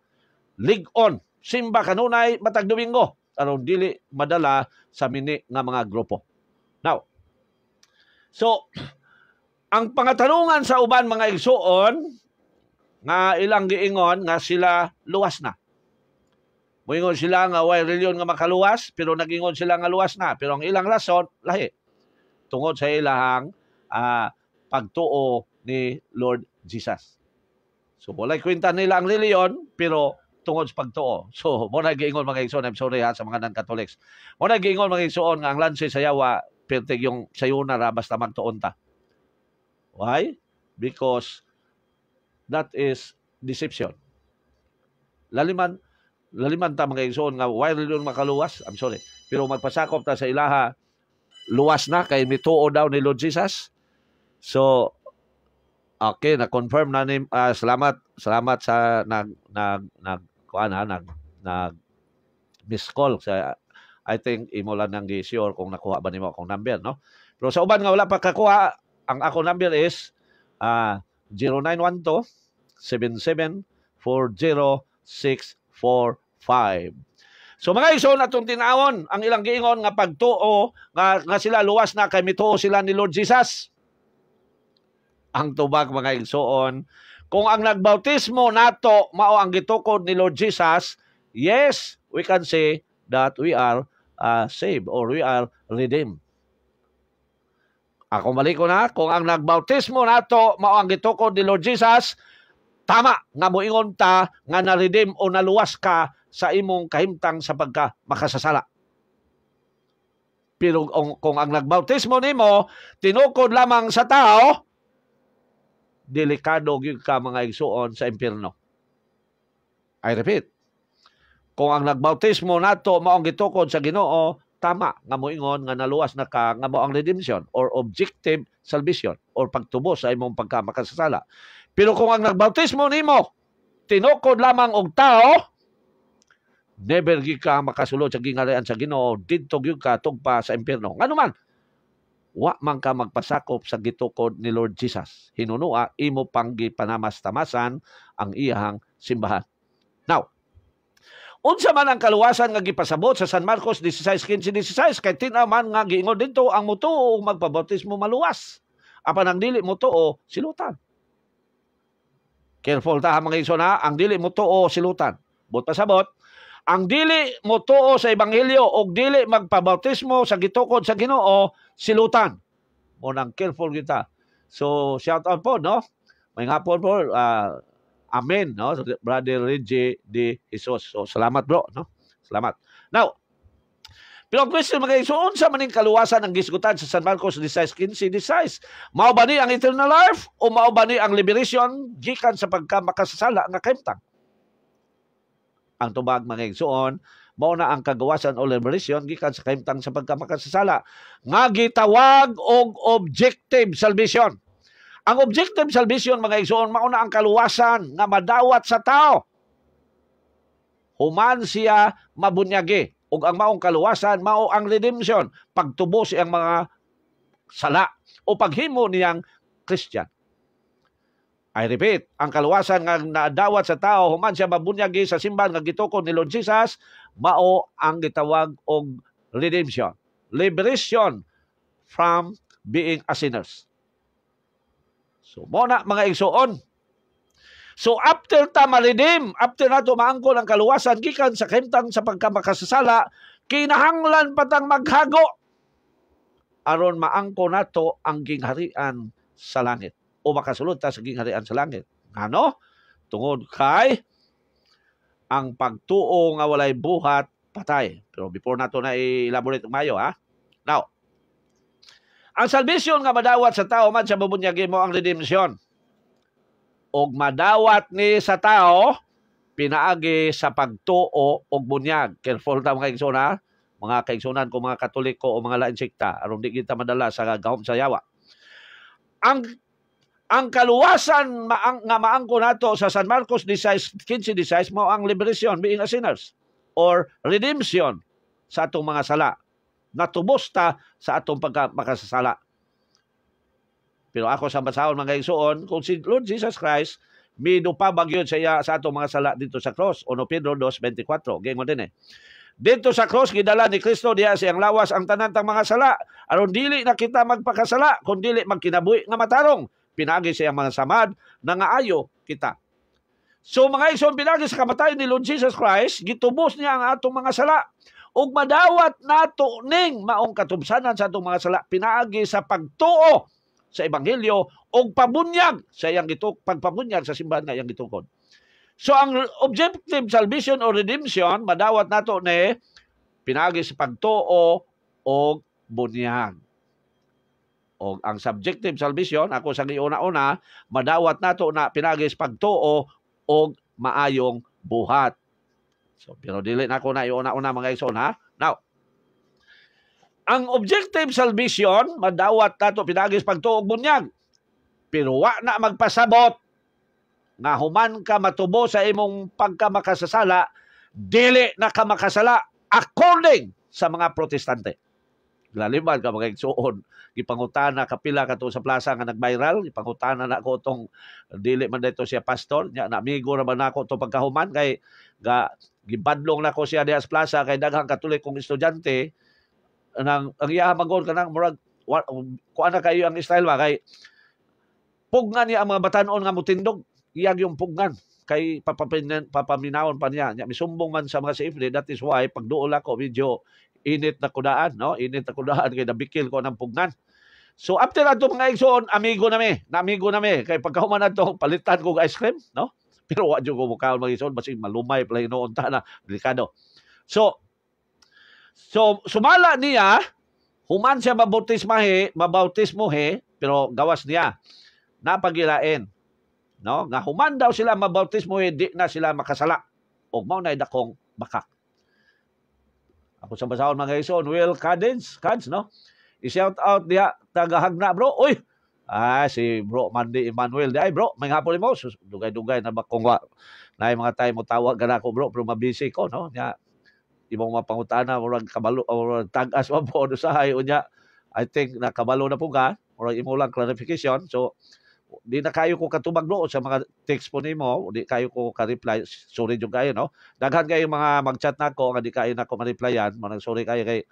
Lig-on simba kanunay matag Domingo aron dili madala sa mini nga mga grupo. Now, so ang pangatanungan sa uban mga igsuon nga ilang giingon nga sila luwas na. Moingon sila nga way reliyon nga makaluwas pero nagingon sila nga luwas na. Pero ang ilang rason lahi tungod sa ilahang pagtuo ni Lord Jesus. So walay kwenta nila ang reliyon pero tungod sa pagtuo. So mo na giingon mga igsoon, I'm sorry ha sa mga non-Catholics. Mo na giingon mga igsoon nga ang lanse sa yawa pertig yung sayonara basta magtuon ta. Why? Because that is deception. Laliman ta mga igsoon nga why reliyon makaluwas? I'm sorry. Pero magpasakop ta sa ilaha luwas na kay mituo daw ni Lord Jesus. So okay, na-confirm na ni salamat sa nag miss call sa I think imo lang nang gi-sure kung nakuha ba nimo akong number, no? Pero sa uban nga wala pa kakuha, ang ako number is 0912-7740-645. So mga igsoon atong tinawon ang ilang giingon nga pagtuo nga sila luwas na kay mituo sila ni Lord Jesus. Ang tubag mga igsoon, kung ang nagbautismo nato mao ang gitukod ni Lord Jesus, yes, we can say that we are saved or we are redeemed. Ako balik ko na, kung ang nagbautismo nato mao ang gitukod ni Lord Jesus, tama nga moingon ta nga na-redeem o naluwas ka sa imong kahimtang sa pagka makasasala. Pero kung ang nagbautismo nimo tinukod lamang sa tao, delikado gyud ka mga igsuon sa impierno. I repeat, kung ang nagbautismo nato mao ang gitukod sa Ginoo, tama nga moingon nga naluwas na ka nga mao ang redemption or objective salvation or pagtubos sa imong pagka makasasala. Pero kung ang nagbautismo nimo tinukod lamang og tao, never gyud ka makasulod sa gingharian sa Ginoo, didto gyud ka tugpa sa impierno. Ngano man, wa man ka magpasakop sa gitukod ni Lord Jesus. Hinunua imo pang gipanamas-tamasan ang iyang simbahan. Now, unsa man ang kaluwasan nga gipasabot sa San Marcos 16:15-16 kay tina man nga giingon dito ang mutuo og magpabautismo maluwas. Apan ang dili mutuo silutan. Careful ta mga igsoon ha, ang dili mutuo silutan. But pasabot, ang dili mutuo sa ebanghelyo og dili magpabautismo sa gitukod sa Ginoo silutan. Mo nang careful kita. So shout out po no. May hapon po amen no, Brother Reggie de Jesus. So salamat bro no. Salamat. Now, pero ang question mga igsoon, unsa maning kaluwasan ang gisgutan sa San Marcos 16:15-16? Mao ba ni ang eternal life o mao ba ni ang liberation gikan sa pagkamakasasala nga kahimtang? Ang tubag mga igsoon, mao na ang kagawasan o liberation gikan sa kahimtang sa pagkamakasasala nga gitawag og objective salvation. Ang objective salvation mga igsoon, mao na ang kaluwasan nga madawat sa tao. Human siya mabunyagi. Ug ang maong kaluwasan mao ang redemption, pagtubo siyang mga sala o paghimo niyang Christian. I repeat, ang kaluwasan nga nadawat sa tao human siya mabunyagi sa simbahan nga gitukod ni Lord Jesus, mao ang gitawag og redemption, liberation from being a sinners. So mo na mga igsoon. So after ta ma-redeem, after nato maangkon ang kaluwasan gikan sa kahimtang sa pagkamakasasala, kinahanglan patang maghago aron maangkon nato ang gingharian sa langit o makasulod ta sa gingharian sa langit. Ano? Tungod kay ang pagtuo nga walay buhat patay. Pero before nato na i-elaborate mayo ha. Now, ang salvation nga madawat sa tao man sa mabunyagi mo ang redemption. Og madawat ni sa tao pinaagi sa pagtuo og bunyag. Careful ta mga igsoon ha, mga kaigsunan ko mga Katoliko o mga lain sekta aron di kita madala sa gahom sa yawa. Ang kaluwasan nga maangko nato sa San Marcos 15:16 mao ang liberation being a sinners or redemption sa atong mga sala. Natubos ta sa atong makasasala. Pero ako sa basahon mga igsoon, kung si Lord Jesus Christ Mido pa bagyo siya sa atong mga sala dito sa cross. 1 Pedro 2:24. Gingon din eh. Dito sa cross gidala ni Kristo diha siyang lawas ang tanan tang mga sala. Aron dili na kita magpakasala, kun dili magkinabuhi nga matarong. Pinagi siyang mga samad na ngaayo kita. So mga igsoon, pinagi sa kamatayon ni Lord Jesus Christ, gitubos niya ang atong mga sala. Ug madawat nato ning maong katubsanan sa atong mga sala pinaagi sa pagtuo sa ebanghelyo ug pabunyag sa iyang pagpabunyag sa simbahan nga iyang gitukod. So ang objective salvation or redemption madawat nato ni pinaagi sa pagtuo ug bunyag. O ang subjective salvation ako sa giuna-una madawat nato na pinaagi sa pagtuo ug maayong buhat. So pero dili na ako na iuna-una mga igsoon ha. Now, ang objective salvation madawat nato pinaagi sa pagtuo ug bunyag. Pero wa na magpasabot nga human ka matubo sa imong pagkamakasasala, dili na ka makasala according sa mga protestante. Laliman ka mga igsoon, gipangutana kapila kato sa plaza nga nag-viral, gipangutana na ko tong dili man dito siya pastor, nya na amigo ra man nako to pagkahuman kay gibadlong na ko siya diha sa plaza kay daghang Katolik kong estudyante nang ang iya magon kanang murag kuan na kayo ang style ba kay pugnan niya ang mga batanon nga mutindog, iyag yung pugnan kay papaminawon pa niya. Misumbong man sa mga safety, that is why pag duol ako medyo init na kudaan, no? Init na kudaan kay nabikil ko ng pugnan. So after ato mga igsoon, amigo na mi kay pagkahuman ato palitan ko ice cream, no? Pero wa jud ko mukaon mga igsoon basig malumay pala hinuon ta na delikado. So sumala niya human siya mabautismohe pero gawas niya napagilain, no, nga human daw sila mabautismo di na sila makasala og mao na dakong bakak. Ako sa basahon mga igsoon, Will Cadence, no, i-shout out diha tagahagna bro. Uy, si bro Mandy Emmanuel di ay bro may hapon mo dugay-dugay na bakong na mga time mo tawag kana ko bro pero mabisi ko, no, nya imong mapangutana murag kabalo or tag-as wa po usahay unya. I think na kabalo na po ka murag imo lang clarification. So di na kayo ko katubag no sa mga text po nimo, di kayo ko ka-reply, sorry jud kayo, no. Daghan kayo mga mag-chat nako nga di kayo nako ma-replyan, manang sorry kayo kay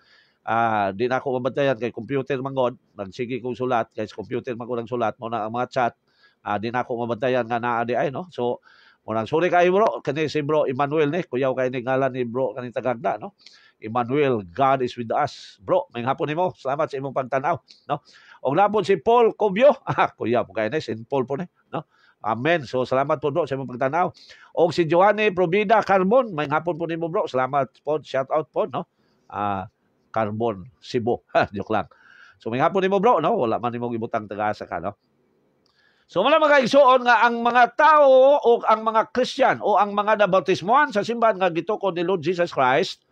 di na ako mabantayan kay computer mangod, nagsige kong sulat kay computer mangod ang sulat mo na ang mga chat, di na ako mabantayan nga naa di ay, no. So manang sorry kayo bro, kani si bro Emmanuel ni kuyaw kay ni ngalan ni bro kani Tagagda, no. Emmanuel, God is with us. Bro, may hapon nimo. Salamat sa imong pagtanaw, no. Og napon si Paul Cobio, kuya mo kay ni si Paul po ni, no. Amen. So salamat po bro sa imong pagtanaw. Og si Joanne Provida Carbon, may hapon po nimo bro. Salamat po, shout out po, no. Carbon Cebu. Joke lang. So may hapon nimo bro, no. Wala man nimo gibutang taga-asa ka, no. So wala mga igsoon nga ang mga tao o ang mga Christian o ang mga nabautismohan sa simbahan nga gitukod ni Lord Jesus Christ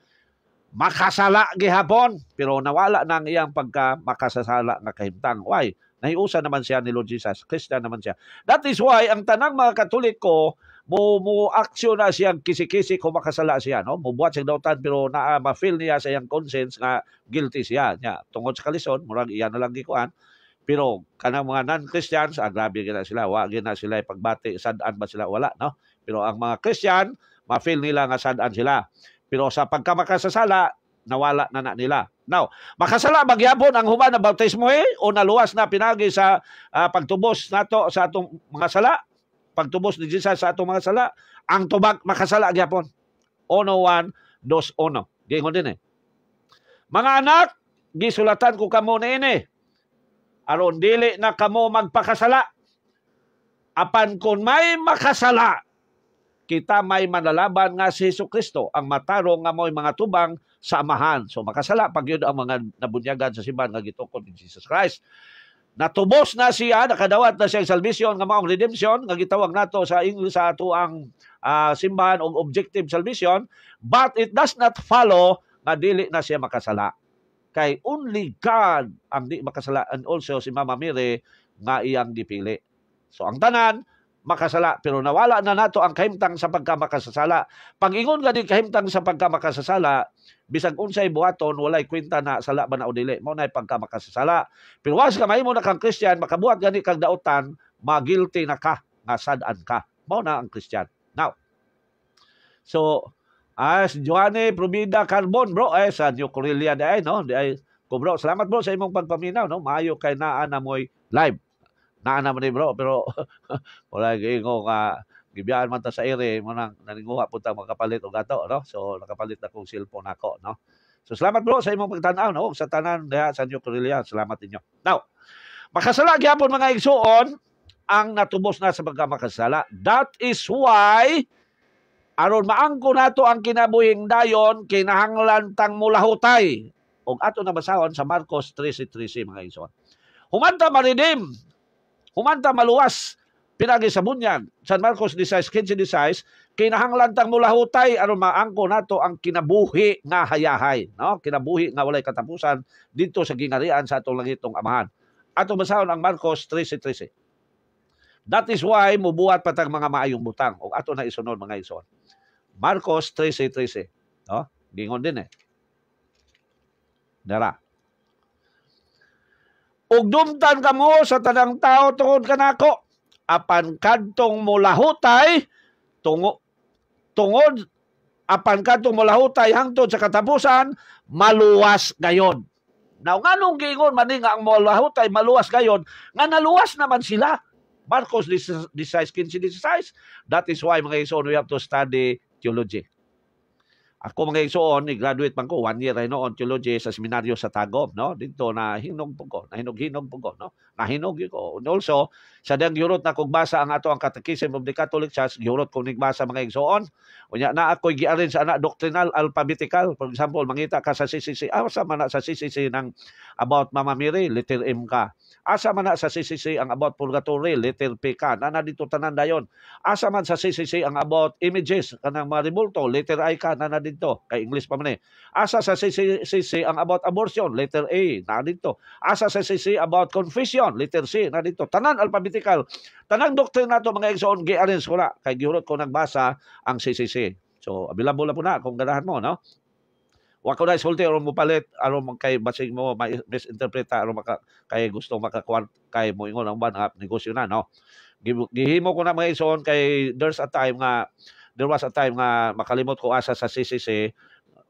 makasala gihapon pero nawala nang iyang pagka makasasala nga kahimtang. Why? Nahiusa naman siya ni Lord Jesus, Christian naman siya. That is why ang tanang mga Katoliko mo aksyon na siyang kisi-kisi kung makasala siya, no. Mubuhat siyang dautan pero ma-feel niya sa iyang conscience nga guilty siya. Nya tungod sa kalison, murag iyan na lang gikuan. Pero kanang mga non-Christians, grabe gina sila, wa gina sila pagbati, sad-an ba sila, wala, no. Pero ang mga Christian, ma-feel nila nga sad-an sila. Pero sa pagkamakasasala, nawala na nila. Now, makasala magyapon ang human na bautismo o naluwas na pinagi sa pagtubos nato sa atong mga sala, pagtubos ni Jesus sa atong mga sala, ang tubag makasala gyapon. 1:1, 2:1. Gingon din eh. Mga anak, gisulatan ko kamo niini. Aron dili na kamo magpakasala. Apan kung may makasala, kita may manlalaban nga si Jesucristo ang matarong nga mo'y mga tubang sa amahan. So makasala pag yun ang mga nabunyagan sa simbahan nga gitukod ni Jesus Christ. Natubos na siya, nakadawat na siya salvation nga maong redemption nga gitawag nato sa English sa ato ang simbahan og objective salvation, but it does not follow nga dili na siya makasala. Kay only God ang di makasala and also si Mama Mary nga iyang dipili. So ang tanan makasala pero nawala na nato ang kahimtang sa pagkamakasasala. Pag-ingon nga di kahimtang sa pagkamakasasala, bisag unsay buhaton walay kwenta na sala ba na o dili, mao nay pagkamakasasala. Pero was ka mahimo na kang Christian, makabuhat gani kang dautan, magilty na ka nga sad-an ka. Mao na ang Christian. Now, so as Joanne Provida Carbon bro ay sa New Corelia ay no, di ay ko bro. Salamat bro sa imong pagpaminaw no. Maayo kay naa na moy live. Naa na man ni bro pero wala gingo ka gibiyaan man ta sa ere mo nang naninguha pud ta makapalit og ato no. So nakapalit na kong cellphone nako no. So salamat bro sa imong pagtan-aw no sa tanan diha sa New Corelia. Salamat ninyo. Now, makasala gyapon mga igsuon ang natubos na sa pagkamakasala. That is why aron maangko nato ang kinabuhing dayon kinahanglan tang mulahutay. Og ato na basahon sa Marcos 13:13 mga igsoon. Humanta maridim, humanta maluwas pinagi sa bunyag. San Marcos 16:15 kinahanglan tang mulahutay aron maangko nato ang kinabuhi nga hayahay, no? Kinabuhi nga walay katapusan dito sa gingharian sa atong langitong Amahan. Ato basahon ang Marcos 13:13. That is why mubuhat patag mga maayong butang. O ato na isunod mga igsoon. Marcos 13:13. No? Gingon din eh. Dara. Ug dumtan kamo sa tanang tao tungod kanako. Apan kadtong mulahutay tungod apan kadtong mulahutay hangtod sa katapusan maluwas gayon. Now nganong gingon man ni nga ang mulahutay maluwas gayon nga naluwas naman sila. Marcos 16:15. That is why mga igsoon we have to study theology. Ako mga igsoon, ni-graduate man ko 1 year ay noon theology sa seminaryo sa Tagum, no? Dito na hinog po ko, nahinog-hinog po ko, no? Nahinog ko. And also, sa dang giurot na kog basa ang ato ang Catechism of the Catholic Church, giurot ko nigbasa mga igsoon. Unya na ako'y gi-arrange sa ana doctrinal alphabetical. For example, mangita ka sa CCC, asa man na sa CCC ng about Mama Mary, letter M ka. Asa man na sa CCC ang about purgatory, letter P ka. Nana dito tanan dayon. Asa man sa CCC ang about images kanang mga rebulto, letter I ka nana dito. Kay English pa man eh. Asa sa CCC ang about abortion, letter A na dito. Asa sa CCC about confession, letter C na dito. Tanan alphabetical. Tanang doktrina nato mga igsoon gi-arrange ko na kay giurot ko nagbasa ang CCC. So available na po na kung ganahan mo, no? Wa ko na sulti aron mo palit aron kay basig mo misinterpreta aron kay gusto makakuan kay mo ingon ang ban negosyo na no. Gihimo ko na mga igsoon kay there was a time nga makalimot ko asa sa CCC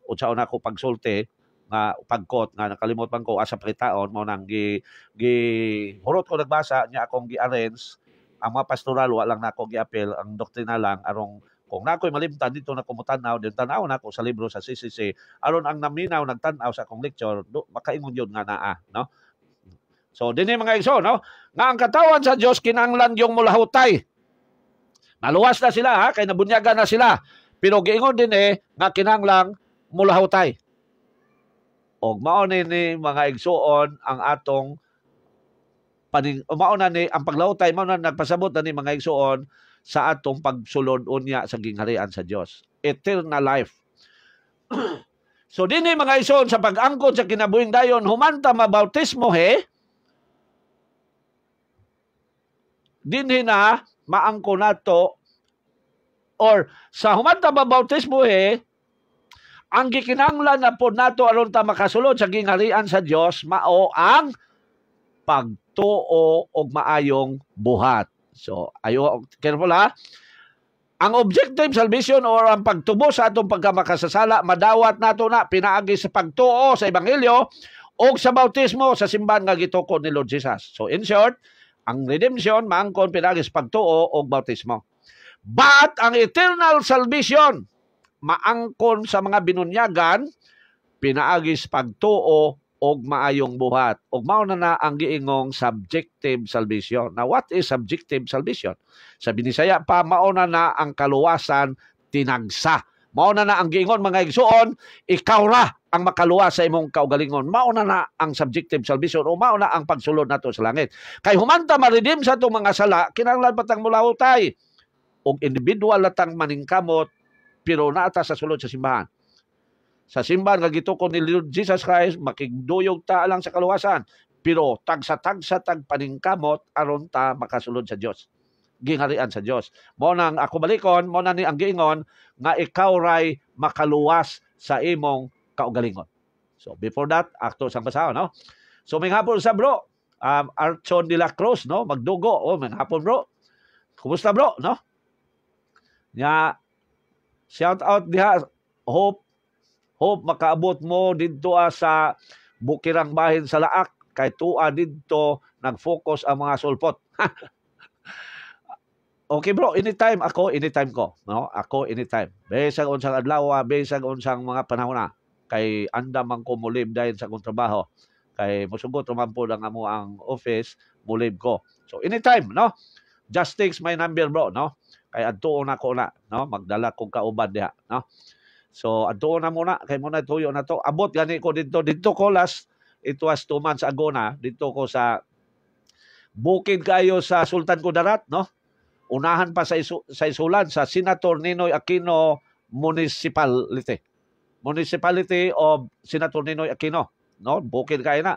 unsaon ako pagsulti nga pagkot nga nakalimot man ko asa pritaon mo nang hurot ko nagbasa nya akong gi-arrange ang mga pastoral wa lang nako gi-appeal ang doktrina lang arong kung nako'y malimtan dito na kumutanaw, din tanaw na ko sa libro sa CCC, aron ang naminaw nagtanaw sa akong lecture, makaingon yun nga naa, no? So, din mga igsoon, no? Nga ang katawan sa Diyos, kinanglan yung mulahutay. Naluwas na sila, ha? Kaya nabunyagan na sila. Pero giingon din nga kinanglang mulahutay. O maonin ni mga igsoon ang atong mauna ni ang paglahutay, mauna nagpasabot na ni mga igsoon sa atong pagsulod unya sa gingharian sa Dios, eternal life. So dinhi mga igsoon sa pag-angkon sa kinabuhing dayon humanta mabautismo dinhi na maangko nato or sa humanta mabautismo ang gikinahanglan na pod nato aron ta makasulod sa gingharian sa Dios mao ang pagtuo og maayong buhat. So, ayo careful ha. Ang objective salvation or ang pagtubo sa atong pagkamakasasala, madawat nato na pinaagi sa pagtuo sa ebanghelyo o sa bautismo sa simbahan nga gitukod ni Lord Jesus. So, in short, ang redemption maangkon pinaagi sa pagtuo o bautismo. But ang eternal salvation maangkon sa mga binunyagan pinaagi sa pagtuo og maayong buhat. Og mao na ang giingong subjective salvation. Now, what is subjective salvation? Sa Binisaya pa, mao na ang kaluwasan tinagsa. Mao na ang giingon mga igsoon, ikaw ra ang makaluwas sa imong kaugalingon. Mao na ang subjective salvation o mao na ang pagsulod nato sa langit. Kay humanta ma-redeem sa itong mga sala, kinahanglan patang mulahutay. Og individual latang maningkamot, pero naata sa sulod sa simbahan. Sa simbahan nga gitukod ni Lord Jesus Christ, makigduyog ta lang sa kaluwasan. Pero tagsa-tagsa tag paningkamot aron ta makasulod sa Dios. Gingharian sa Dios. Mo nang ako balikon, mo na ni ang giingon nga ikaw ray makaluwas sa imong kaugalingon. So before that, akto sang basahon, no? So may hapon sa bro, Archon de la Cruz, no? Magdugo, may hapon bro. Kumusta bro, no? Nya shout out diha Hope makaabot mo didto sa Bukirang bahin sa Laak kay tuwa didto nag-focus ang mga sulpot. Okay bro, anytime ko, no? Ako anytime. Bisag unsang adlaw, bisag unsang mga panahon na kay andam man ko mulib dahil sa akong trabaho. Kay musugot man po lang amo ang office, mulib ko. So anytime, no? Just text my number bro, no? Kay adtuon ako na, no? Magdala kog kauban diha, no? So adtuon na muna kay muna tuyo na to. Abot gani ko dito ko last it was 2 months ago na dito ko sa bukid kayo sa Sultan Kudarat, no? Unahan pa sa isulan sa Senator Ninoy Aquino Municipality of Senator Ninoy Aquino, no? Bukid kayo na.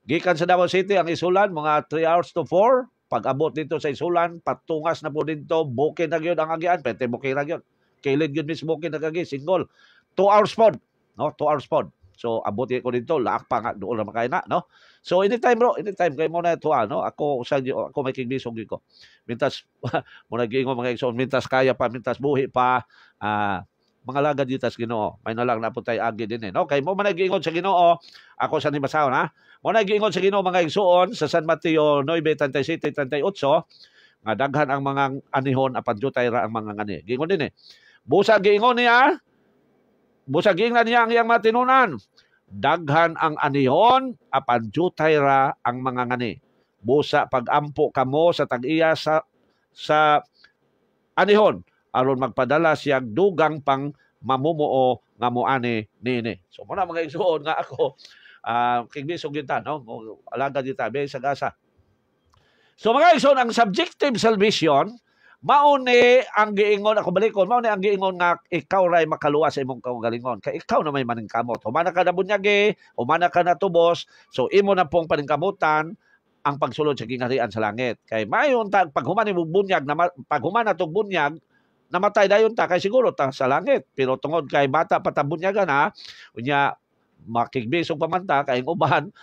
Gikan sa Davao City ang isulan mga 3 hours to 4. Pag-abot dito sa isulan, patungas na po dito, bukid na gyud ang agian, pwede bukid na gyud. Kilid gyud mismo bukid na kagi, single. 2 hours pod, no? 2 hours pod. So abot ko dito, laak pa nga doon na makain na, no? So anytime bro, anytime kay mo na ito, no? Ako may kigbisog ko. Mintas mo nagiingon mga igsoon, mintas kaya pa, mintas buhi pa, mga lagad ditas Ginoo. May nalang na po tayo agi din no? Kay mo man nagiingon sa Ginoo, ako sa nimasaw na. Mo nagiingon sa Ginoo mga igsoon sa San Mateo 9:37-38 nga daghan ang mga anihon apan jutay ra ang mga ngani. Giingon din Busa giingon niya, busaging na niya ang iyang matinunan. Daghan ang anihon, apan jutay ra ang mga ngani. Busa pag-ampo kamo sa tag-iya sa anihon, aron magpadala siyag dugang pang mamumuo nga moani nini. So muna mga igsoon nga ako, kigbisog yun ta, no? Alaga dita, be sa gasa. So mga igsoon, ang subjective salvation, mauni ang giingon ako balikon, mauni ang giingon nga ikaw ray makaluwas sa imong kaugalingon. Kay ikaw na may maningkamot. Humana ka na bunyagi, humana ka na tubos, so imo na pong paningkamutan ang pagsulod sa gingharian sa langit. Kay mayon ta pag humani mo bunyag, pag humana tog bunyag, namatay dayon ta kay siguro ta sa langit. Pero tungod kay bata pa ta bunyagan ha, unya makigbisog pa man ta kay uban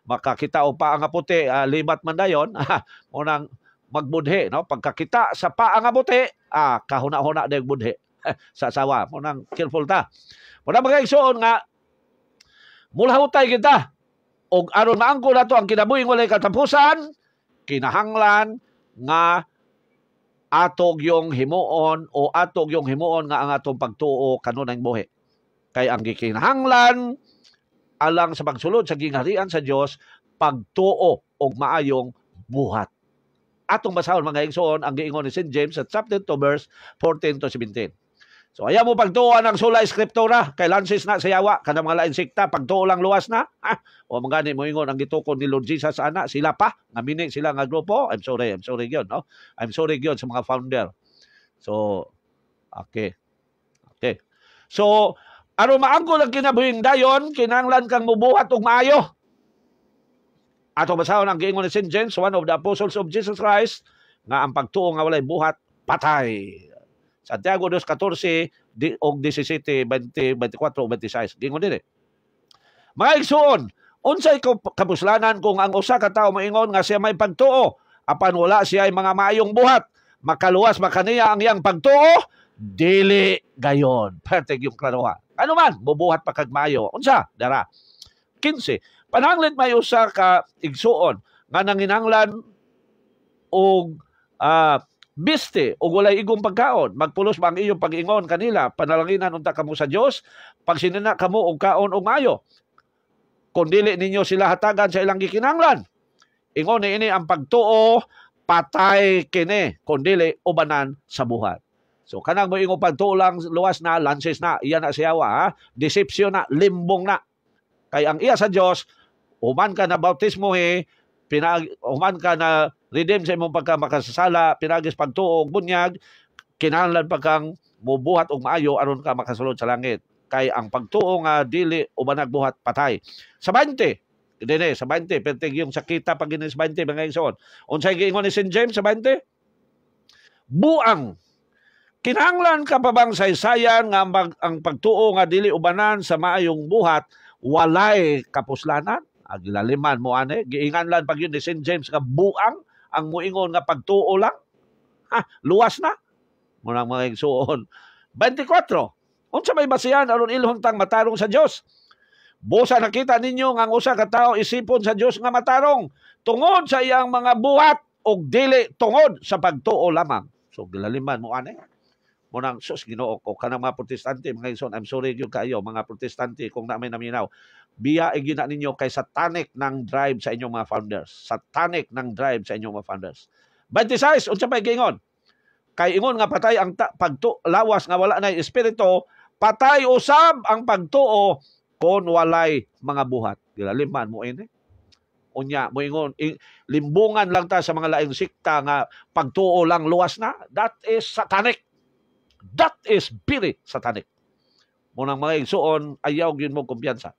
makakita o pa ang puti, libat man dayon, unang magbudhe, no? Pagkakita sa paa nga buti, kahuna-huna na yung budhe sa asawa. Munang careful ta. Muna mga igsoon nga, mulahutay kita. O aron maangko na to ang kinabuhing walay katapusan, kinahanglan nga atog yung himuon nga ang atong pagtuo kanunay buhi. Kay ang gikinahanglan alang sa pagsulod sa gingharian sa Dios, pagtuo og maayong buhat. Atong basahon mga igsoon ang giingon ni St. James sa chapter 2 verse 14-17. So ayaw mo pagtuo ng sulay skriptura kay lances na sa yawa kanang mga lain sikta pagtuo lang luwas na. O mangani mo ingon ang gitukod ni Lord Jesus sa ana sila pa nga mini sila nga grupo. I'm sorry gyud, no? I'm sorry gyud sa mga founder. So okay. So aron maangkon ang kinabuhing dayon kinahanglan kang mubuhat og maayo. Ato basahon ang giingon ni St. James, one of the apostles of Jesus Christ, nga ang pagtuo nga walay buhat, patay. Santiago 2:14 og 17, 20, 24, 26. Giingon din Mga igsoon, unsay kapuslanan kung ang usa ka tawo moingon nga siya may pagtuo, apan wala siya ay mga maayong buhat, makaluwas makaniya ang iyang pagtuo, dili gayon. Pertig yung klaruha. Ano man, bubuhat pa kag maayo. Unsa? Dara. 15. Pananglit may usa ka igsuon nga nanginanglan og biste o walay igong pagkaon. Magpulos ba ang iyong pag-ingon kanila? Panalanginan unta kamo sa Dios pag sinina kamo og kaon og maayo. Kung dili ninyo sila hatagan sa ilang gikinanglan. Ingon ni ini ang pagtuo, patay kini kung dili ubanan sa buhat. So kanang mo ingong pagtuo lang luwas na, lances na, iya na siyawa, ha? Deception na, limbong na. Kay ang iya sa Dios, human ka na bautismo human ka na redeem sa imong pagkamakasasala, pinagis pagtuo og bunyag, kinahanglan pa kang mubuhat og maayo aron ka makasulod sa langit. Kay ang pagtuo nga dili uban nagbuhat patay. Sa 20, dili sa 20, pertig yung sakita pag ginis 20 mga igsoon. Unsay giingon ni St. James sa 20? Buang. Kinahanglan ka pa bang saysayan nga ang pagtuo nga dili ubanan sa maayong buhat walay kapuslanan? Agilaliman mo giinganlan pag yun ni St. James nga buang ang muingon nga pagtuo lang. Luwas na. Muna mga igsuon. 24. Unsa may basihan aron ilhon tang matarong sa Dios? Busa nakita ninyo nga ang usa ka tawo isipon sa Dios nga matarong tungod sa iyang mga buhat og dili tungod sa pagtuo lamang. So gilaliman mo ani. Munang sus Ginoo ko kanang mga protestante mga igsoon, I'm sorry gyud kayo mga protestante kung na may naminaw. Biya igina ninyo kay satanic ng drive sa inyong mga founders. Satanic ng drive sa inyong mga founders. 26 unsa may gingon? Kay ingon nga patay ang lawas nga wala na espiritu, patay usab ang pagtuo kon walay mga buhat. Gilaliman mo ini. Unya mo ingon limbungan lang ta sa mga laing sikta nga pagtuo lang luwas na. That is satanic. That is very satanic. Munang mga igsuon ayaw gyud mo kumpiyansa.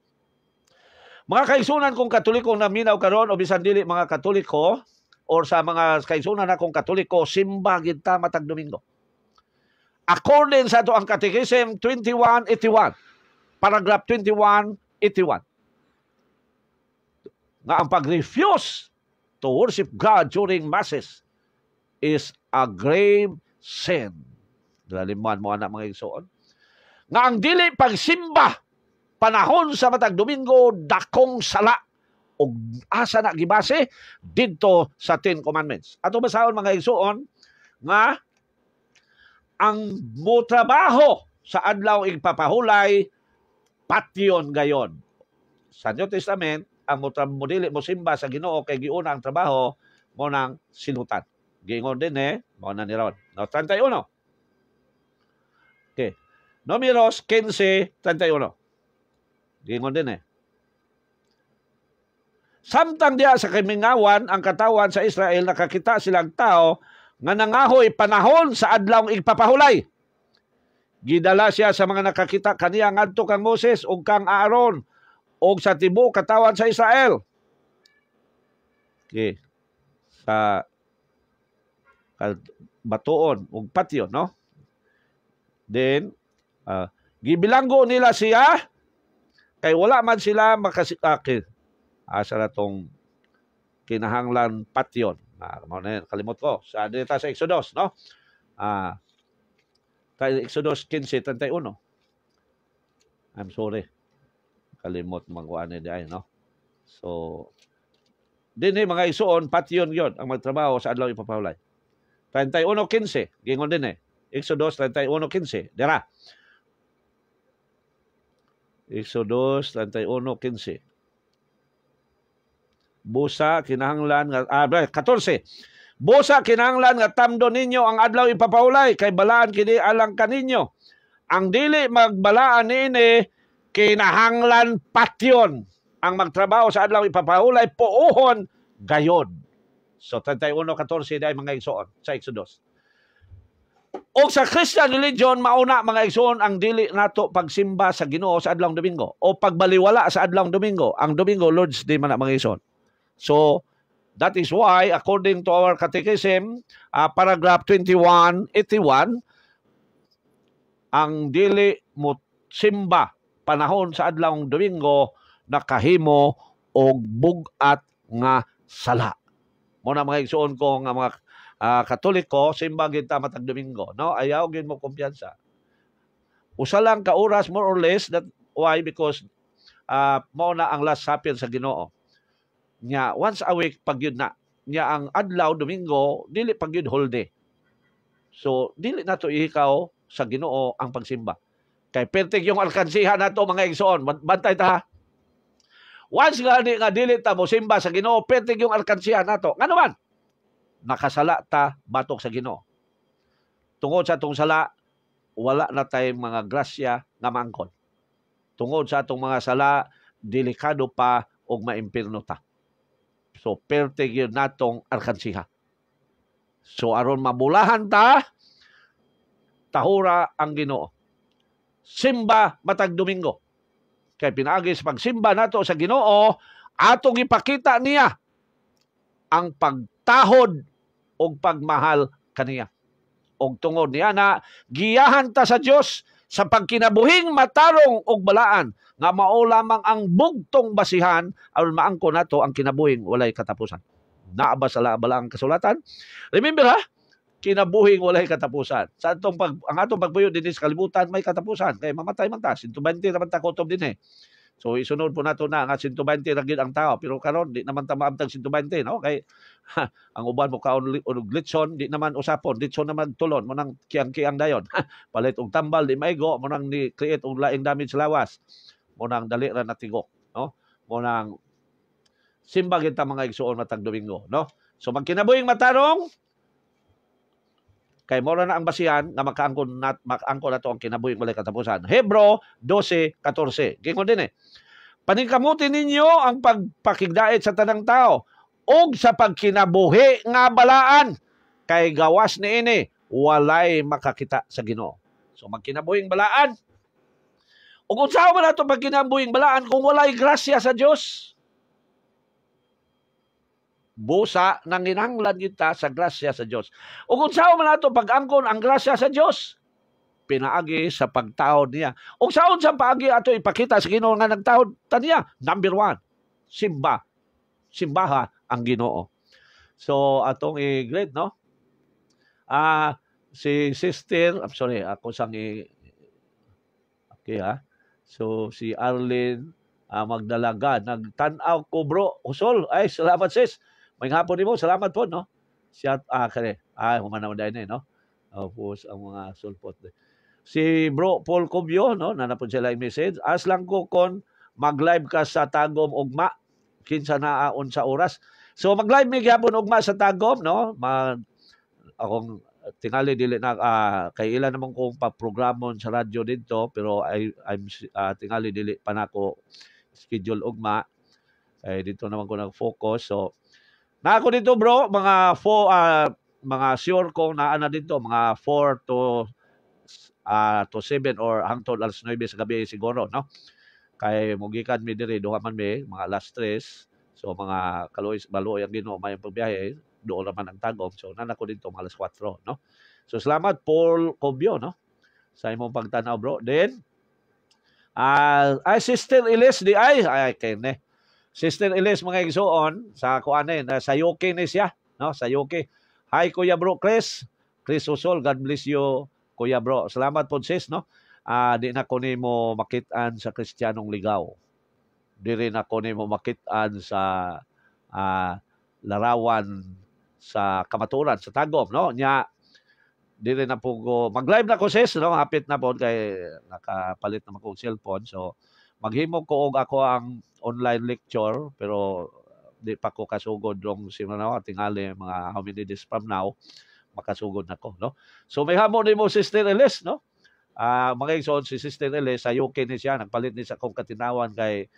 Mga kaigsunan kung Katoliko na minaw karon o bisan dili mga Katoliko or sa mga kaigsunan akong Katoliko, simba gid ta matag Domingo. According sa ato ang Catechism 2181, paragraph 2181, nga ang pag-refuse to worship God during masses is a grave sin. Daliman mo anak mga igsoon. Nga ang dili pagsimba panahon sa matag Domingo dakong sala og asa na gibase didto sa 10 Commandments. Ato basahon mga igsoon nga ang motrabaho sa adlaw igpapahulay patyon gayon. Sa New Testament ang dili mo simba sa Ginoo kay giuna ang trabaho mo nang sinutan. Gingon din mo na ni ron. No 31. Okay. Números 15:31. Gingon din Samtang diya sa kamingawan ang katawan sa Israel, nakakita silang tao nga nangahoy panahon sa adlaw igpapahulay. Gidala siya sa mga nakakita kaniya ngadto kang Moses ug kang Aaron ug sa tibuok katawan sa Israel. Okay. Sa batuon ug patio, no? Then gibilanggo nila siya kay wala man sila makasakit. Asa na tong kinahanglan patyon. Kalimot ko. Sa dito sa Exodus, no? Exodus 15:31. I'm sorry. Kalimot magkuan ni ay, no? So, din mga isuon, patyon yon ang magtrabaho sa adlaw ipapahulay. 31:15. Gingon din Exodus 31:15. Dira. Exodus 31:15. Busa kinahanglan nga 14. Busa kinahanglan nga tamdon ninyo ang adlaw ipapahulay kay balaan kini alang kaninyo. Ang dili magbalaan niini kinahanglan patyon. Ang magtrabaho sa adlaw ipapahulay puuhon gayod. So 31:14 day mga igsoon sa Exodus. O sa Christian religion, mauna mga igsoon ang dili nato pagsimba sa Ginoo sa adlaw Domingo o pagbaliwala sa adlaw Domingo. Ang Domingo Lord's Day man mga igsoon. So that is why according to our Catechism, paragraph 2181, ang dili mo simba panahon sa adlaw Domingo nakahimo og bugat nga sala. Mo na mga igsoon ko nga mga Katoliko, simba gid ta matag Domingo, no? Ayaw gid mo kumpiyansa. Usa lang ka oras more or less. That why? Because mao na ang last supper sa Ginoo. Nya once a week pag yun na. Nya ang adlaw Domingo dili pag yun holiday. So dili nato ihikaw sa Ginoo ang pagsimba. Kay pertig yung alkansiha nato mga igsoon. Bantay ta. Once nga dili ta mo simba sa Ginoo, pertig yung alkansiha nato. Ngano man? Nakasala ta batok sa Ginoo. Tungod sa atong sala, wala na tayong mga grasya nga mangkon. Tungod sa atong mga sala, delikado pa og maimpirno ta. So, pertig yun natong arkansiha. So, aron mabulahan ta, tahura ang Ginoo. Simba matag Domingo. Kay pinaagi sa pagsimba nato sa Ginoo, atong ipakita niya ang pagtahod og pagmahal kaniya. Og tungod niya na giyahan ta sa Dios sa pagkinabuhing matarong og balaan nga mao lamang ang bugtong basihan aron maangko nato ang kinabuhing walay katapusan. Naa ba sa balaang kasulatan? Remember kinabuhing walay katapusan. Sa ang atong pagpuyo din sa kalibutan may katapusan kay mamatay man ta 120 naman ta kutob din So isunod po nato na nga 120 ra gyud ang tao pero karon di naman ta maabtag 120 no kay ang uban mo kaon og litson di naman usapon litson naman tulon mo nang kiyang dayon palit og tambal di maigo mo nang ni create og laing damage sa lawas mo nang dali ra natigok no mo nang simba kita mga igsuon matag Domingo no so magkinabuhing matarong kay mora na ang basihan nga makaangkon nato ang kinabuhing walay katapusan. Hebro 12:14. Gingon din paningkamutin ninyo ang pagpakigdait sa tanang tao ug sa pagkinabuhi nga balaan kay gawas niini walay makakita sa Ginoo. So magkinabuhing balaan. Ug unsa man nato pagkinabuhing balaan kung walay grasya sa Dios? Busa nang ginanglan kita sa grasya sa Dios. Ug unsa man nato pag-angkon ang grasya sa Dios? Pinaagi sa pagtawod niya. Ug saon sa paagi ato ipakita sa Ginoo nga nagtawod ta niya? Number 1, simbaha ang Ginoo. So atong i-greet no. Si sister, I'm sorry, ako sang okay So si Arlene Magdalaga nagtan-aw ko bro. Usol, ay salamat sis. May hapon nimo, salamat po, no? Shout kare. Humana man dai no. Pus ang mga sulpot. Si Bro Paul Cobio, no, nanapod sila yung message. As lang ko kon mag-live ka sa Tagom ugma kinsa naaon sa oras. So mag-live mi gyapon ugma sa Tagom, no? Akong tingali dili na kay ilan namang kong pa-programon sa radyo dito pero I'm tingali dili pa nako schedule ugma. Dito naman ko nag-focus. So na ako dito bro, mga sure kong naa na dito, mga 4 to 7 or hangtod alas 9 sa gabi siguro, no? Kay mugikan mi diri duha man mi mga alas 3. So mga baloy ang Ginoo may pagbiyahe, doon naman ang Tagom. So na ako dito mga alas 4, no? So salamat Paul Cobio, no? Sa imong pagtanaw bro. Then Sister Ilis di ay kene. Sister Ilis mga igsoon sa kuanen sa UK ni siya, no? Sa UK. Hi Kuya Bro Chris Usol, God bless you Kuya Bro. Salamat po sis, no? Di na ko nimo makit-an sa Kristiyanong ligaw. Di rin ako nimo makit-an sa larawan sa kamaturan sa Tagom, no? Nya di rin na po ko mag-live na ko sis, no? Hapit na po kay nakapalit na ko cellphone. So maghimo ko og ako ang online lecture pero di pa ko kasugod dong simanaw tingali mga how many days from now makasugod na ko, no? So may hamon ni mo Sister Elis, no? Mga igsoon si Sister Elis sa UK ni siya nagpalit ni sa kong katinawan kay